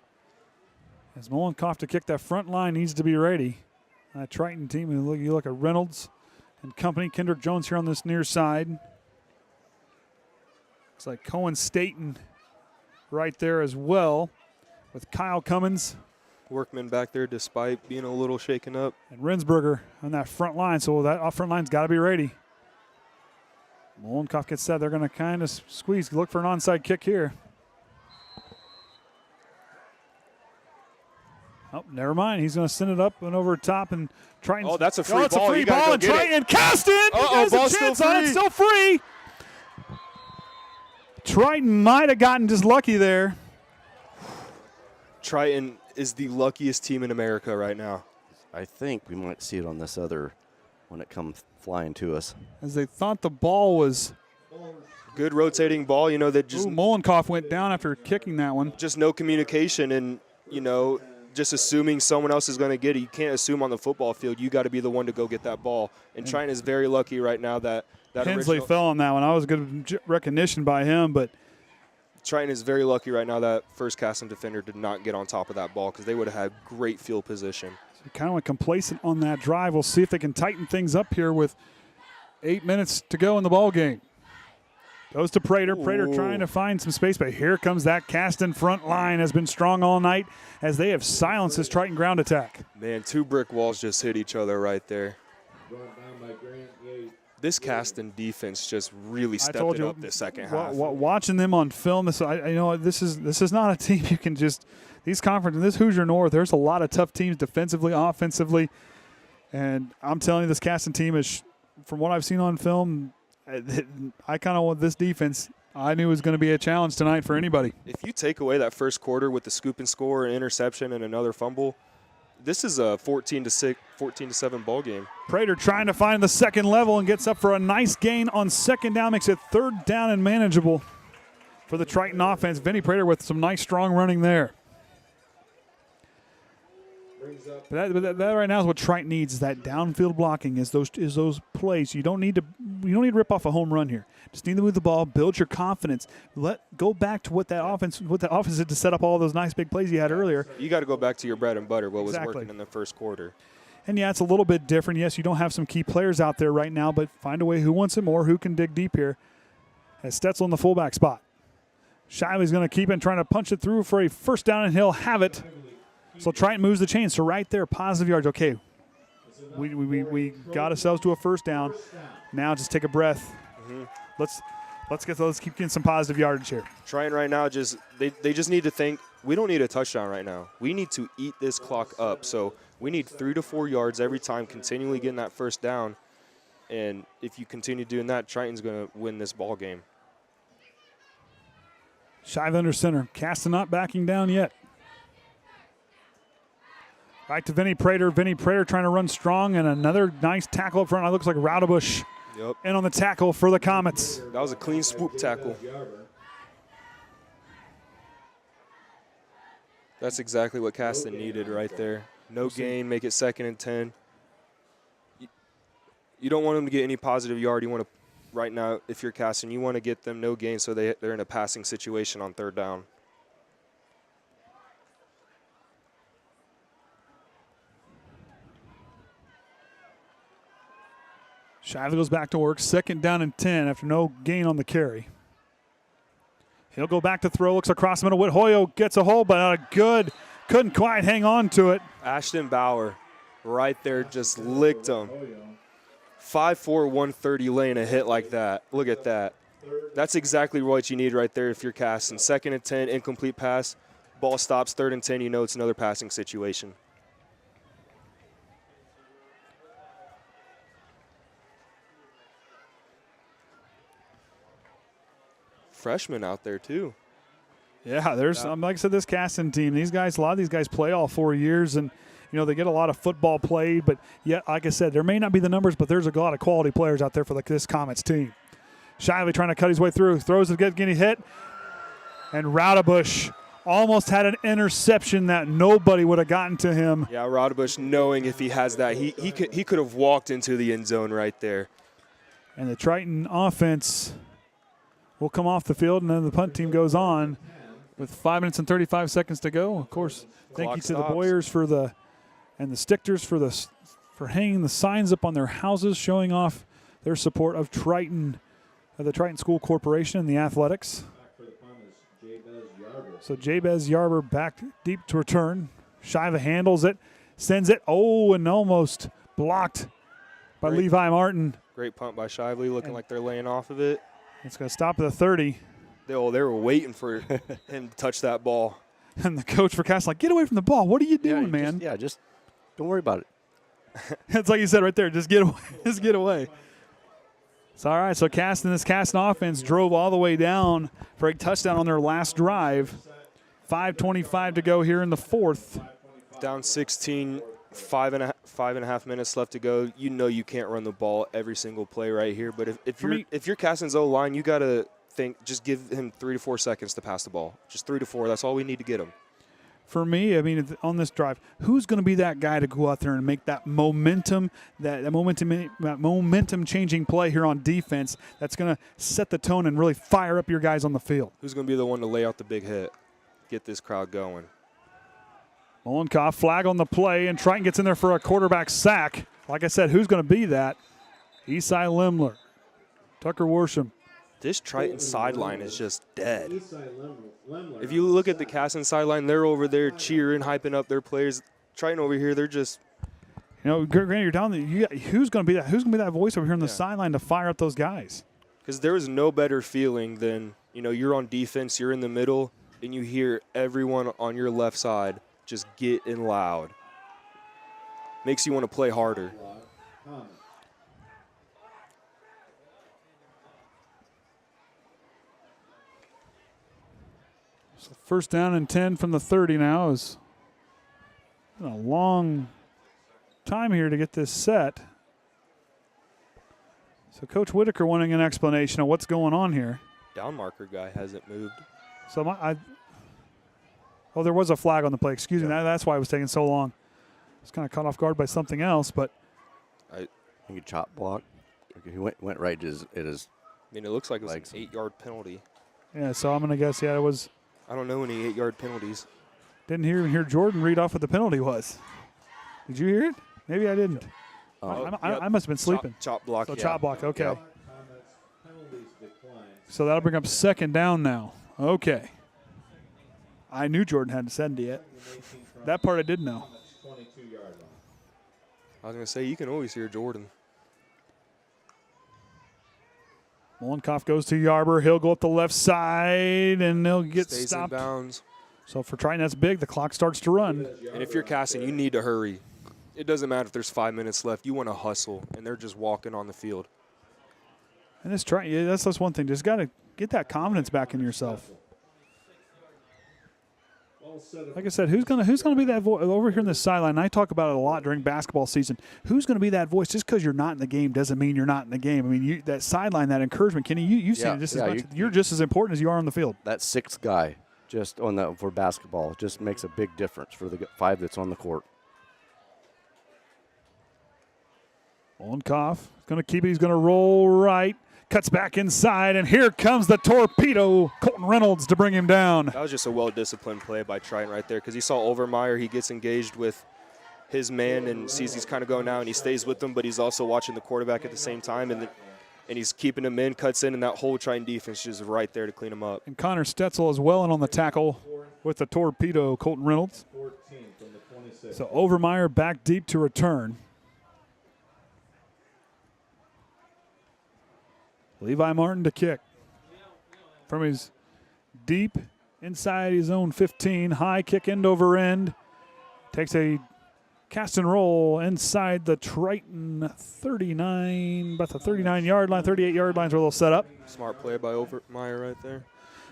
Speaker 2: As Molenkoff to kick that front line needs to be ready. That Triton team, you look at Reynolds, and company. Kendrick Jones here on this near side. Looks like Cohen Staten right there as well with Kyle Cummins.
Speaker 3: Workman back there despite being a little shaken up.
Speaker 2: And Rensberger on that front line, so that front line's got to be ready. Molenkoff gets set. They're going to kind of squeeze, look for an onside kick here. Oh, never mind. He's going to send it up and over top and Triton.
Speaker 3: Oh, that's a free ball.
Speaker 2: It's a free
Speaker 3: You gotta
Speaker 2: ball,
Speaker 3: go
Speaker 2: and
Speaker 3: get it.
Speaker 2: Triton Caston.
Speaker 3: Uh-oh,
Speaker 2: There's
Speaker 3: ball's
Speaker 2: a chance
Speaker 3: still
Speaker 2: on it.
Speaker 3: free.
Speaker 2: Still free. Triton might have gotten just lucky there.
Speaker 3: Triton is the luckiest team in America right now.
Speaker 4: I think we might see it on this other when it comes flying to us.
Speaker 2: As they thought the ball was.
Speaker 3: Good rotating ball, you know, that just
Speaker 2: Molenkoff went down after kicking that one.
Speaker 3: just no communication and, you know, just assuming someone else is going to get it. You can't assume on the football field. You got to be the one to go get that ball. And Triton is very lucky right now that
Speaker 2: Hensley fell on that one. I was good recognition by him, but
Speaker 3: Triton is very lucky right now that first Caston defender did not get on top of that ball because they would have had great field position.
Speaker 2: so kind of went complacent on that drive. We'll see if they can tighten things up here with 8 minutes to go in the ball game. Goes to Prater. Prater trying to find some space, but here comes that Caston front line. Has been strong all night as they have silenced this Triton ground attack.
Speaker 3: Man, two brick walls just hit each other right there. This Caston defense just really stepped it up this second half.
Speaker 2: Watching them on film, this is not a team you can just these conferences. This Hoosier North, there's a lot of tough teams defensively, offensively, and I'm telling you, this Caston team is, from what I've seen on film, I kind of want this defense. I knew it was going to be a challenge tonight for anybody.
Speaker 3: If you take away that first quarter with the scoop and score, an interception, and another fumble, this is a 14-7 ball game.
Speaker 2: Prater trying to find the second level and gets up for a nice gain on second down, makes it third down and manageable for the Triton offense. Vinny Prater with some nice strong running there. But that right now is what Triton needs, is that downfield blocking, is those plays. You don't need to rip off a home run here. Just need to move the ball, build your confidence. Go back to what that offense did to set up all those nice big plays you had earlier.
Speaker 3: You got to go back to your bread and butter, what was
Speaker 2: Exactly.
Speaker 3: working in the first quarter.
Speaker 2: And yeah, it's a little bit different. Yes, you don't have some key players out there right now, but find a way who wants it more, who can dig deep here. As Stetzel in the fullback spot. Shively's going to keep it, trying to punch it through for a first down, and he'll have it. So Triton moves the chains. So right there, positive yards. Okay, we got ourselves to a first down. Now just take a breath. Let's keep getting some positive yardage here.
Speaker 3: Triton right now they just need to think, we don't need a touchdown right now. We need to eat this clock up. So we need 3 to 4 yards every time, continually getting that first down. And if you continue doing that, Triton's going to win this ball game.
Speaker 2: Shive under center. Caston not backing down yet. Right to Vinny Prater. Vinny Prater trying to run strong, and another nice tackle up front. It looks like Raudebusch.
Speaker 3: Yep.
Speaker 2: And on the tackle for the Comets.
Speaker 3: That was a clean swoop tackle. That's exactly what Caston needed right there. No gain, make it 2nd and 10. You don't want them to get any positive yard. You want to, right now, if you're Caston, you want to get them no gain so they're in a passing situation on 3rd down.
Speaker 2: Shively goes back to work. 2nd down and 10 after no gain on the carry. He'll go back to throw. Looks across the middle. Whithoyo gets a hold, but not a good. Couldn't quite hang on to it.
Speaker 3: Ashton Bauer right there just licked him. 5'4", 130 laying a hit like that. Look at that. That's exactly what you need right there if you're Caston. 2nd and 10, incomplete pass. Ball stops, 3rd and 10. You know it's another passing situation. Freshman out there too.
Speaker 2: Yeah, there's like I said, this Caston team. A lot of these guys play all 4 years, and they get a lot of football played. But yet, like I said, there may not be the numbers, but there's a lot of quality players out there for this Comets team. Shively trying to cut his way through, throws it, getting hit, and Raudebusch almost had an interception that nobody would have gotten to him.
Speaker 3: Yeah, Raudebusch, knowing if he has that, he could have walked into the end zone right there.
Speaker 2: And the Triton offense will come off the field, and then the punt team goes on with 5 minutes and 35 seconds to go. Of course, thank you to the Boyers and the Stichters for the for hanging the signs up on their houses, showing off their support of Triton, the Triton School Corporation and the athletics.
Speaker 1: Back for the punt is Jabez Yarber.
Speaker 2: So Jabez Yarber back deep to return. Shiva handles it, sends it. Oh, and almost blocked by Levi Martin.
Speaker 3: Great punt by Shively, looking like they're laying off of it.
Speaker 2: It's going to stop at the 30.
Speaker 3: They were waiting for him to touch that ball.
Speaker 2: And the coach for Caston like, get away from the ball. What are you doing, man?
Speaker 4: Just don't worry about it.
Speaker 2: It's like you said right there. Just get away. Just get away. It's all right. So this Caston offense drove all the way down for a touchdown on their last drive. 5:25 to go here in the fourth.
Speaker 3: Down 16, five and a half minutes left to go. You know you can't run the ball every single play right here. But if you're Caston's O-line, you got to think, just give him 3 to 4 seconds to pass the ball. Just 3 to 4. That's all we need to get him.
Speaker 2: For me, I mean, on this drive, who's going to be that guy to go out there and make that momentum changing play here on defense that's going to set the tone and really fire up your guys on the field?
Speaker 3: Who's going to be the one to lay out the big hit, get this crowd going?
Speaker 2: Molenkoff, flag on the play, and Triton gets in there for a quarterback sack. Like I said, who's going to be that? Esai Limler, Tucker Worsham.
Speaker 3: This Triton sideline is just dead. If you look at the Caston sideline, they're over there cheering, hyping up their players. Triton over here, they're just.
Speaker 2: You know, granted, you're down there. Who's going to be that? Who's going to be that voice over here on the sideline to fire up those guys?
Speaker 3: Because there is no better feeling than, you're on defense, you're in the middle, and you hear everyone on your left side just get in loud. Makes you want to play harder.
Speaker 2: So first down and 10 from the 30 now. Is a long time here to get this set. So Coach Whitaker wanting an explanation of what's going on here.
Speaker 3: Down marker guy hasn't moved.
Speaker 2: So there was a flag on the play. Excuse me. That's why it was taking so long. I was kind of caught off guard by something else, but
Speaker 4: I think a chop block. He went right to his.
Speaker 3: It looks like it was an 8-yard penalty.
Speaker 2: Yeah, so I'm going to guess, it was.
Speaker 3: I don't know any 8-yard penalties.
Speaker 2: Didn't even hear Jordan read off what the penalty was. Did you hear it? Maybe I didn't. I must have been sleeping.
Speaker 3: Chop block.
Speaker 2: So chop block, okay.
Speaker 3: Yep.
Speaker 2: So that'll bring up second down now. Okay. I knew Jordan hadn't said it yet. That part I did know.
Speaker 3: I was going to say, you can always hear Jordan.
Speaker 2: Molenkoff goes to Yarber. He'll go up the left side, and they'll get
Speaker 3: Stays
Speaker 2: stopped.
Speaker 3: In bounds.
Speaker 2: So for Triton, that's big. The clock starts to run.
Speaker 3: And if you're Caston, you need to hurry. It doesn't matter if there's 5 minutes left. You want to hustle, and they're just walking on the field.
Speaker 2: And this Triton, that's one thing. Just got to get that confidence back in yourself. Like I said, who's gonna be that voice over here in the sideline? And I talk about it a lot during basketball season. Who's going to be that voice? Just because you're not in the game doesn't mean you're not in the game. I mean, that sideline, that encouragement, Kenny, you've seen it just as much. You're just as important as you are on the field.
Speaker 4: That sixth guy, just for basketball, just makes a big difference for the 5 that's on the court.
Speaker 2: Molenkoff going to keep it. He's going to roll right. Cuts back inside, and here comes the torpedo, Colton Reynolds, to bring him down.
Speaker 3: That was just a well-disciplined play by Triton right there because he saw Overmeyer. He gets engaged with his man and sees he's kind of going out, and he stays with him, but he's also watching the quarterback at the same time, and he's keeping him in, cuts in, and that whole Triton defense is right there to clean him up.
Speaker 2: And Connor Stetzel is well in on the tackle with the torpedo, Colton Reynolds. So Overmeyer back deep to return. Levi Martin to kick from his deep inside his own 15. High kick end over end. Takes a cast and roll inside the Triton 39, about the 39-yard line, 38-yard lines where they'll set up.
Speaker 3: Smart play by Overmeyer right there.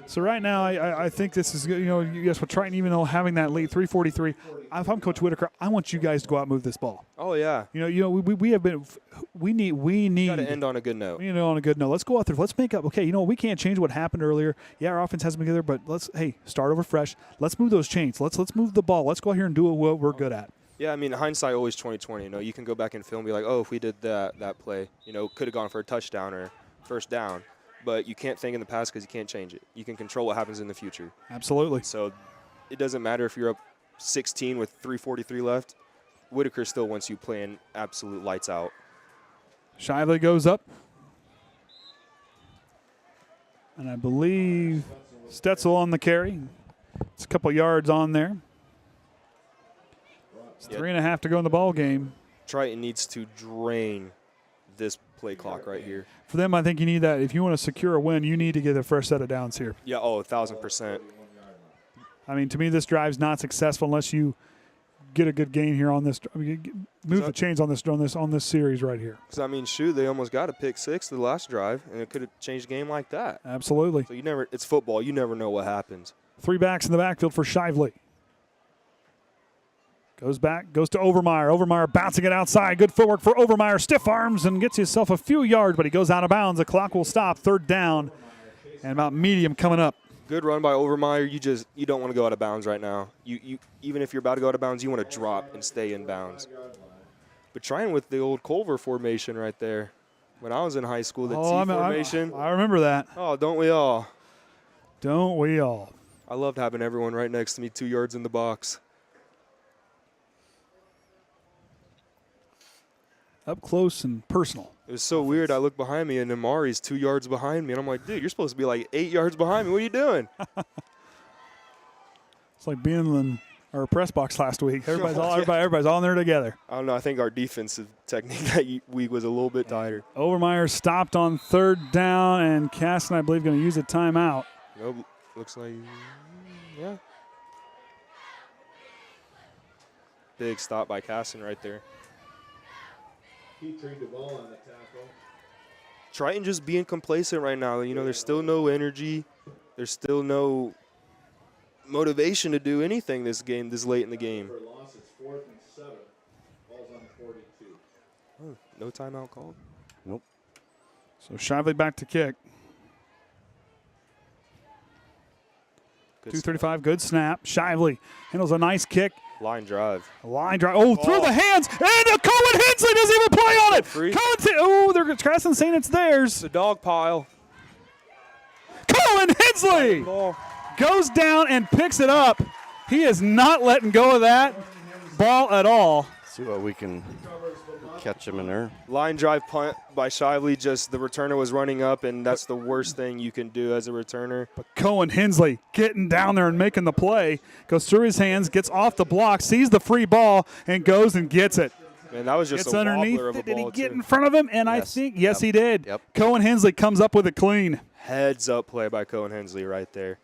Speaker 2: So right now, I think this is, yes, with Triton, even though having that lead, 3:43, if I'm Coach Whitaker, I want you guys to go out and move this ball.
Speaker 3: Oh, yeah.
Speaker 2: We have been, we need.
Speaker 3: Got to end on a good note.
Speaker 2: On a good note. Let's go out there. Let's make up. Okay, we can't change what happened earlier. Yeah, our offense hasn't been together, but start over fresh. Let's move those chains. Let's move the ball. Let's go out here and do what we're good at.
Speaker 3: Yeah, I mean, hindsight always 20/20. You can go back and film and be like, oh, if we did that play, could have gone for a touchdown or first down. But you can't think in the past because you can't change it. You can control what happens in the future.
Speaker 2: Absolutely.
Speaker 3: So it doesn't matter if you're up 16 with 3:43 left. Whitaker still wants you playing absolute lights out.
Speaker 2: Shively goes up. And I believe Stetzel on the carry. It's a couple yards on there. It's 3.5 to go in the ball game.
Speaker 3: Triton needs to drain this play clock right here.
Speaker 2: For them, I think you need that. If you want to secure a win, you need to get a fresh set of downs here.
Speaker 3: Yeah, 1,000%.
Speaker 2: I mean, to me, this drive's not successful unless you get a good gain here on this. I mean, move the chains on this series right here.
Speaker 3: Because I mean, shoot, they almost got a pick six the last drive, and it could have changed the game like that.
Speaker 2: Absolutely.
Speaker 3: So it's football. You never know what happens.
Speaker 2: 3 backs in the backfield for Shively. Goes back, goes to Overmeyer. Overmeyer bouncing it outside. Good footwork for Overmeyer. Stiff arms and gets himself a few yards, but he goes out of bounds. The clock will stop. 3rd down and about medium coming up.
Speaker 3: Good run by Overmeyer. You don't want to go out of bounds right now. You even if you're about to go out of bounds, you want to drop and stay in bounds. But trying with the old Culver formation right there. When I was in high school, the T formation.
Speaker 2: I remember that.
Speaker 3: Oh, don't we all?
Speaker 2: Don't we all?
Speaker 3: I loved having everyone right next to me 2 yards in the box.
Speaker 2: Up close and personal.
Speaker 3: It was so weird. I look behind me, and Amari's 2 yards behind me. And I'm like, dude, you're supposed to be like 8 yards behind me. What are you doing?
Speaker 2: It's like being in our press box last week. Everybody's all in there together.
Speaker 3: I don't know. I think our defensive technique that week was a little bit tighter.
Speaker 2: Overmeyer stopped on 3rd down, and Caston, I believe, going to use a timeout.
Speaker 3: Nope. Looks like, yeah. Big stop by Caston right there.
Speaker 1: He turned the ball on the tackle.
Speaker 3: Triton just being complacent right now. You know, there's still no energy. There's still no motivation to do anything this late in the game.
Speaker 1: For a loss, it's 4th and 7. Ball's on 42.
Speaker 3: Oh, no timeout called?
Speaker 4: Nope.
Speaker 2: So Shively back to kick.
Speaker 3: Good
Speaker 2: 2:35, good snap. Shively handles a nice kick.
Speaker 3: Line drive.
Speaker 2: Line drive. Oh, through the hands. And Cohen Hensley doesn't even play on it.
Speaker 3: Free.
Speaker 2: They're Caston saying it's theirs.
Speaker 3: The dog pile.
Speaker 2: Cohen Hensley goes down and picks it up. He is not letting go of that ball at all.
Speaker 4: See what we can catch him in there.
Speaker 3: Line drive punt by Shively. Just the returner was running up, and that's the worst thing you can do as a returner.
Speaker 2: But Cohen Hensley getting down there and making the play. Goes through his hands, gets off the block, sees the free ball, and goes and gets it.
Speaker 3: Man, that was just
Speaker 2: Gets
Speaker 3: a
Speaker 2: underneath
Speaker 3: wobbler of a
Speaker 2: it. Did he
Speaker 3: ball,
Speaker 2: get
Speaker 3: too.
Speaker 2: in front of him? And
Speaker 4: Yes.
Speaker 2: yes, he did.
Speaker 4: Yep.
Speaker 2: Cohen Hensley comes up with it clean.
Speaker 3: Heads up play by Cohen Hensley right there.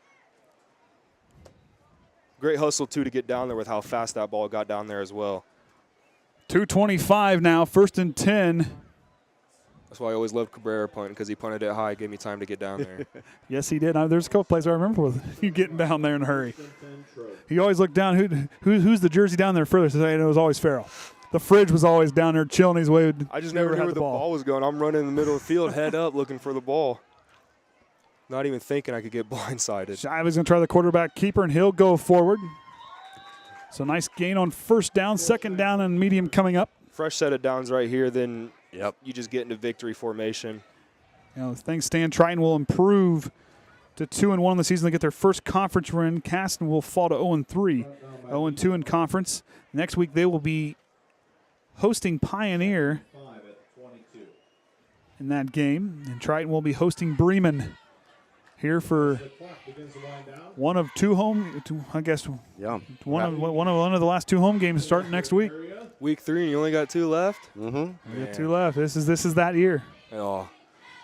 Speaker 3: Great hustle, too, to get down there with how fast that ball got down there as well.
Speaker 2: 2:25 now, 1st and 10.
Speaker 3: That's why I always loved Cabrera punting, because he punted it high, gave me time to get down there.
Speaker 2: Yes, he did. There's a couple plays I remember with you getting down there in a hurry. He always looked down. Who's the jersey down there furthest? And it was always Farrell. The fridge was always down there chilling his way.
Speaker 3: I just never knew where the ball was going. I'm running in the middle of the field, head up, looking for the ball. Not even thinking I could get blindsided.
Speaker 2: Shively's going to try the quarterback keeper, and he'll go forward. So nice gain on 1st down, 2nd down, and medium coming up.
Speaker 3: Fresh set of downs right here, then you just get into victory formation.
Speaker 2: You know, things stand. Triton will improve to 2-1 in the season. They get their first conference win. Caston will fall to 0-3, 0-2 in conference. Next week they will be hosting Pioneer in that game, and Triton will be hosting Bremen here for one of 2 home. I guess.
Speaker 4: Yeah.
Speaker 2: One of the last 2 home games starting next week.
Speaker 3: Week 3, and you only got 2 left.
Speaker 4: Mm-hmm.
Speaker 2: We got 2 left. This is that year.
Speaker 3: Oh.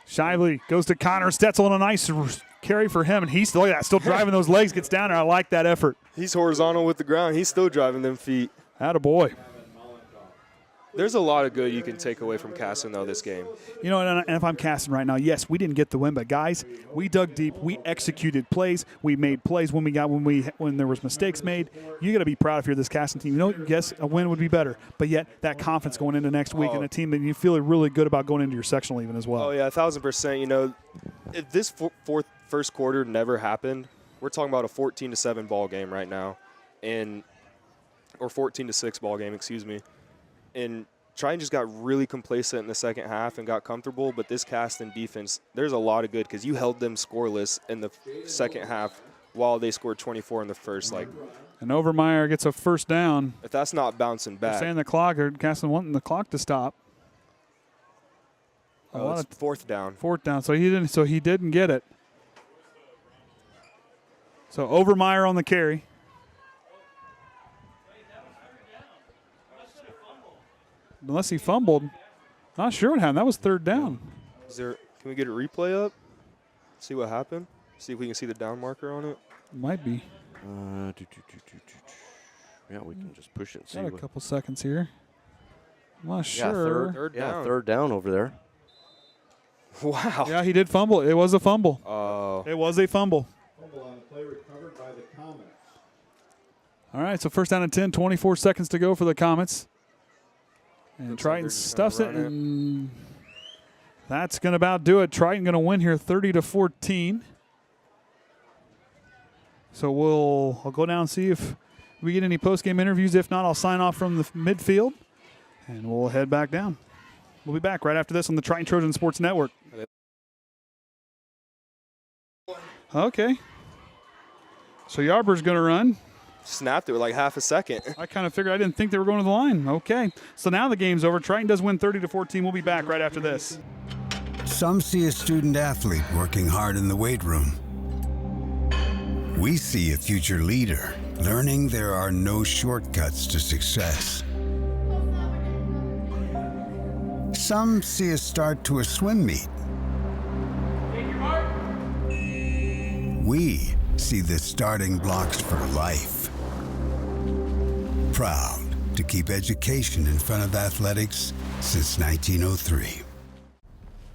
Speaker 2: Shively goes to Connor Stetzel on a nice carry for him, and he's still driving those legs, gets down there. I like that effort.
Speaker 3: He's horizontal with the ground. He's still driving them feet.
Speaker 2: Attaboy.
Speaker 3: There's a lot of good you can take away from Caston, though, this game.
Speaker 2: You know, and if I'm Caston right now, yes, we didn't get the win, but guys, we dug deep. We executed plays. We made plays when there was mistakes made. You got to be proud if you're this Caston team. You know, yes, a win would be better, but yet that confidence going into next week and a team that you feel really good about going into your sectional even as well.
Speaker 3: Oh yeah, 1,000%. You know, if this first quarter never happened, we're talking about a 14-7 ball game right now, or 14-6 ball game, excuse me. And Triton just got really complacent in the second half and got comfortable, but this Caston defense, there's a lot of good because you held them scoreless in the second half while they scored 24 in the first. Like,
Speaker 2: And Overmeyer gets a first down.
Speaker 3: if that's not bouncing
Speaker 2: They're
Speaker 3: back,
Speaker 2: saying the clock, or Caston wanting the clock to stop.
Speaker 3: it's fourth down.
Speaker 2: Fourth down, so he didn't get it. So Overmeyer on the carry. Unless he fumbled. Not sure what happened. That was third down.
Speaker 3: Can we get a replay up? See what happened? See if we can see the down marker on it.
Speaker 2: Might be.
Speaker 4: Yeah, we can just push it and see.
Speaker 2: Got a couple seconds here. I'm not
Speaker 4: Yeah,
Speaker 2: sure.
Speaker 3: Third down.
Speaker 4: third down over there.
Speaker 3: Wow.
Speaker 2: Yeah, he did fumble. It was a fumble.
Speaker 3: Oh.
Speaker 2: It was a fumble.
Speaker 1: Fumble on the play recovered by the Comets.
Speaker 2: All right, so first down and 10, 24 seconds to go for the Comets. And
Speaker 3: Looks like
Speaker 2: Triton
Speaker 3: they're just
Speaker 2: stuffs it,
Speaker 3: gonna run it.
Speaker 2: and that's going to about do it. Triton going to win here 30-14. So I'll go down and see if we get any post-game interviews. If not, I'll sign off from the midfield, and we'll head back down. We'll be back right after this on the Triton Trojan Sports Network. Okay. So Yarber's going to run.
Speaker 3: Snapped it with like half a second.
Speaker 2: I kind of figured, I didn't think they were going to the line. Okay. So now the game's over. Triton does win 30-14. We'll be back right after this.
Speaker 5: Some see a student athlete working hard in the weight room. We see a future leader learning there are no shortcuts to success. Some see a start to a swim meet. We see the starting blocks for life. Proud to keep education in front of athletics since 1903.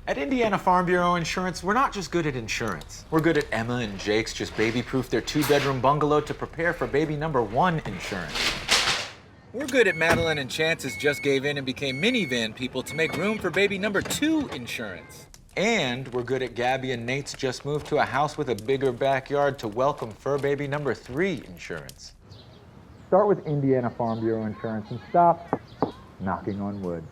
Speaker 9: At Indiana Farm Bureau Insurance, we're not just good at insurance. We're good at Emma and Jake's just baby-proof their 2-bedroom bungalow to prepare for baby number 1 insurance. We're good at Madeline and Chance's just gave in and became minivan people to make room for baby number 2 insurance. And we're good at Gabby and Nate's just moved to a house with a bigger backyard to welcome fur baby number 3 insurance. Start with Indiana Farm Bureau Insurance and stop knocking on wood.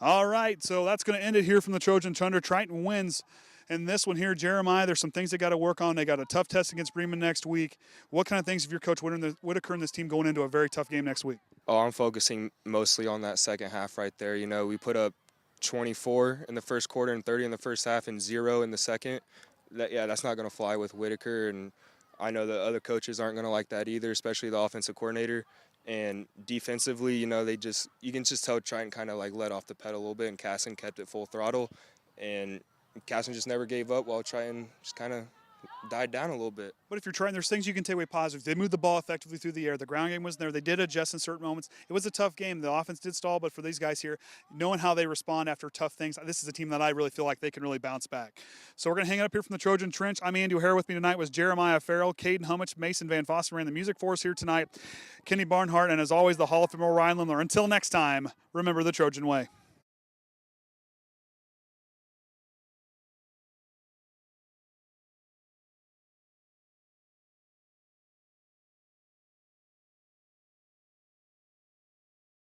Speaker 2: All right, so that's going to end it here from the Trojan Thunder. Triton wins. And this one here, Jeremiah, there's some things they got to work on. They got a tough test against Bremen next week. What kind of things have your coach Whitaker and this team going into a very tough game next week?
Speaker 3: Oh, I'm focusing mostly on that second half right there. You know, we put up 24 in the first quarter and 30 in the first half and 0 in the second. That's not going to fly with Whitaker, and I know the other coaches aren't going to like that either, especially the offensive coordinator. And defensively, you know, you can just tell Triton kind of like let off the pedal a little bit, and Caston kept it full throttle. And Caston just never gave up while Triton just kind of died down a little bit.
Speaker 2: But if you're trying, there's things you can take away positives. They moved the ball effectively through the air. The ground game wasn't there. They did adjust in certain moments. It was a tough game. The offense did stall, but for these guys here, knowing how they respond after tough things, this is a team that I really feel like they can really bounce back. So we're going to hang it up here from the Trojan Trench. I'm Andy O'Hara. With me tonight was Jeremiah Farrell, Caden Hummich, Mason Van Fossen ran the music for us here tonight, Kenny Barnhart, and as always, the Hall of Famer Ryan Limler. Until next time, remember the Trojan way.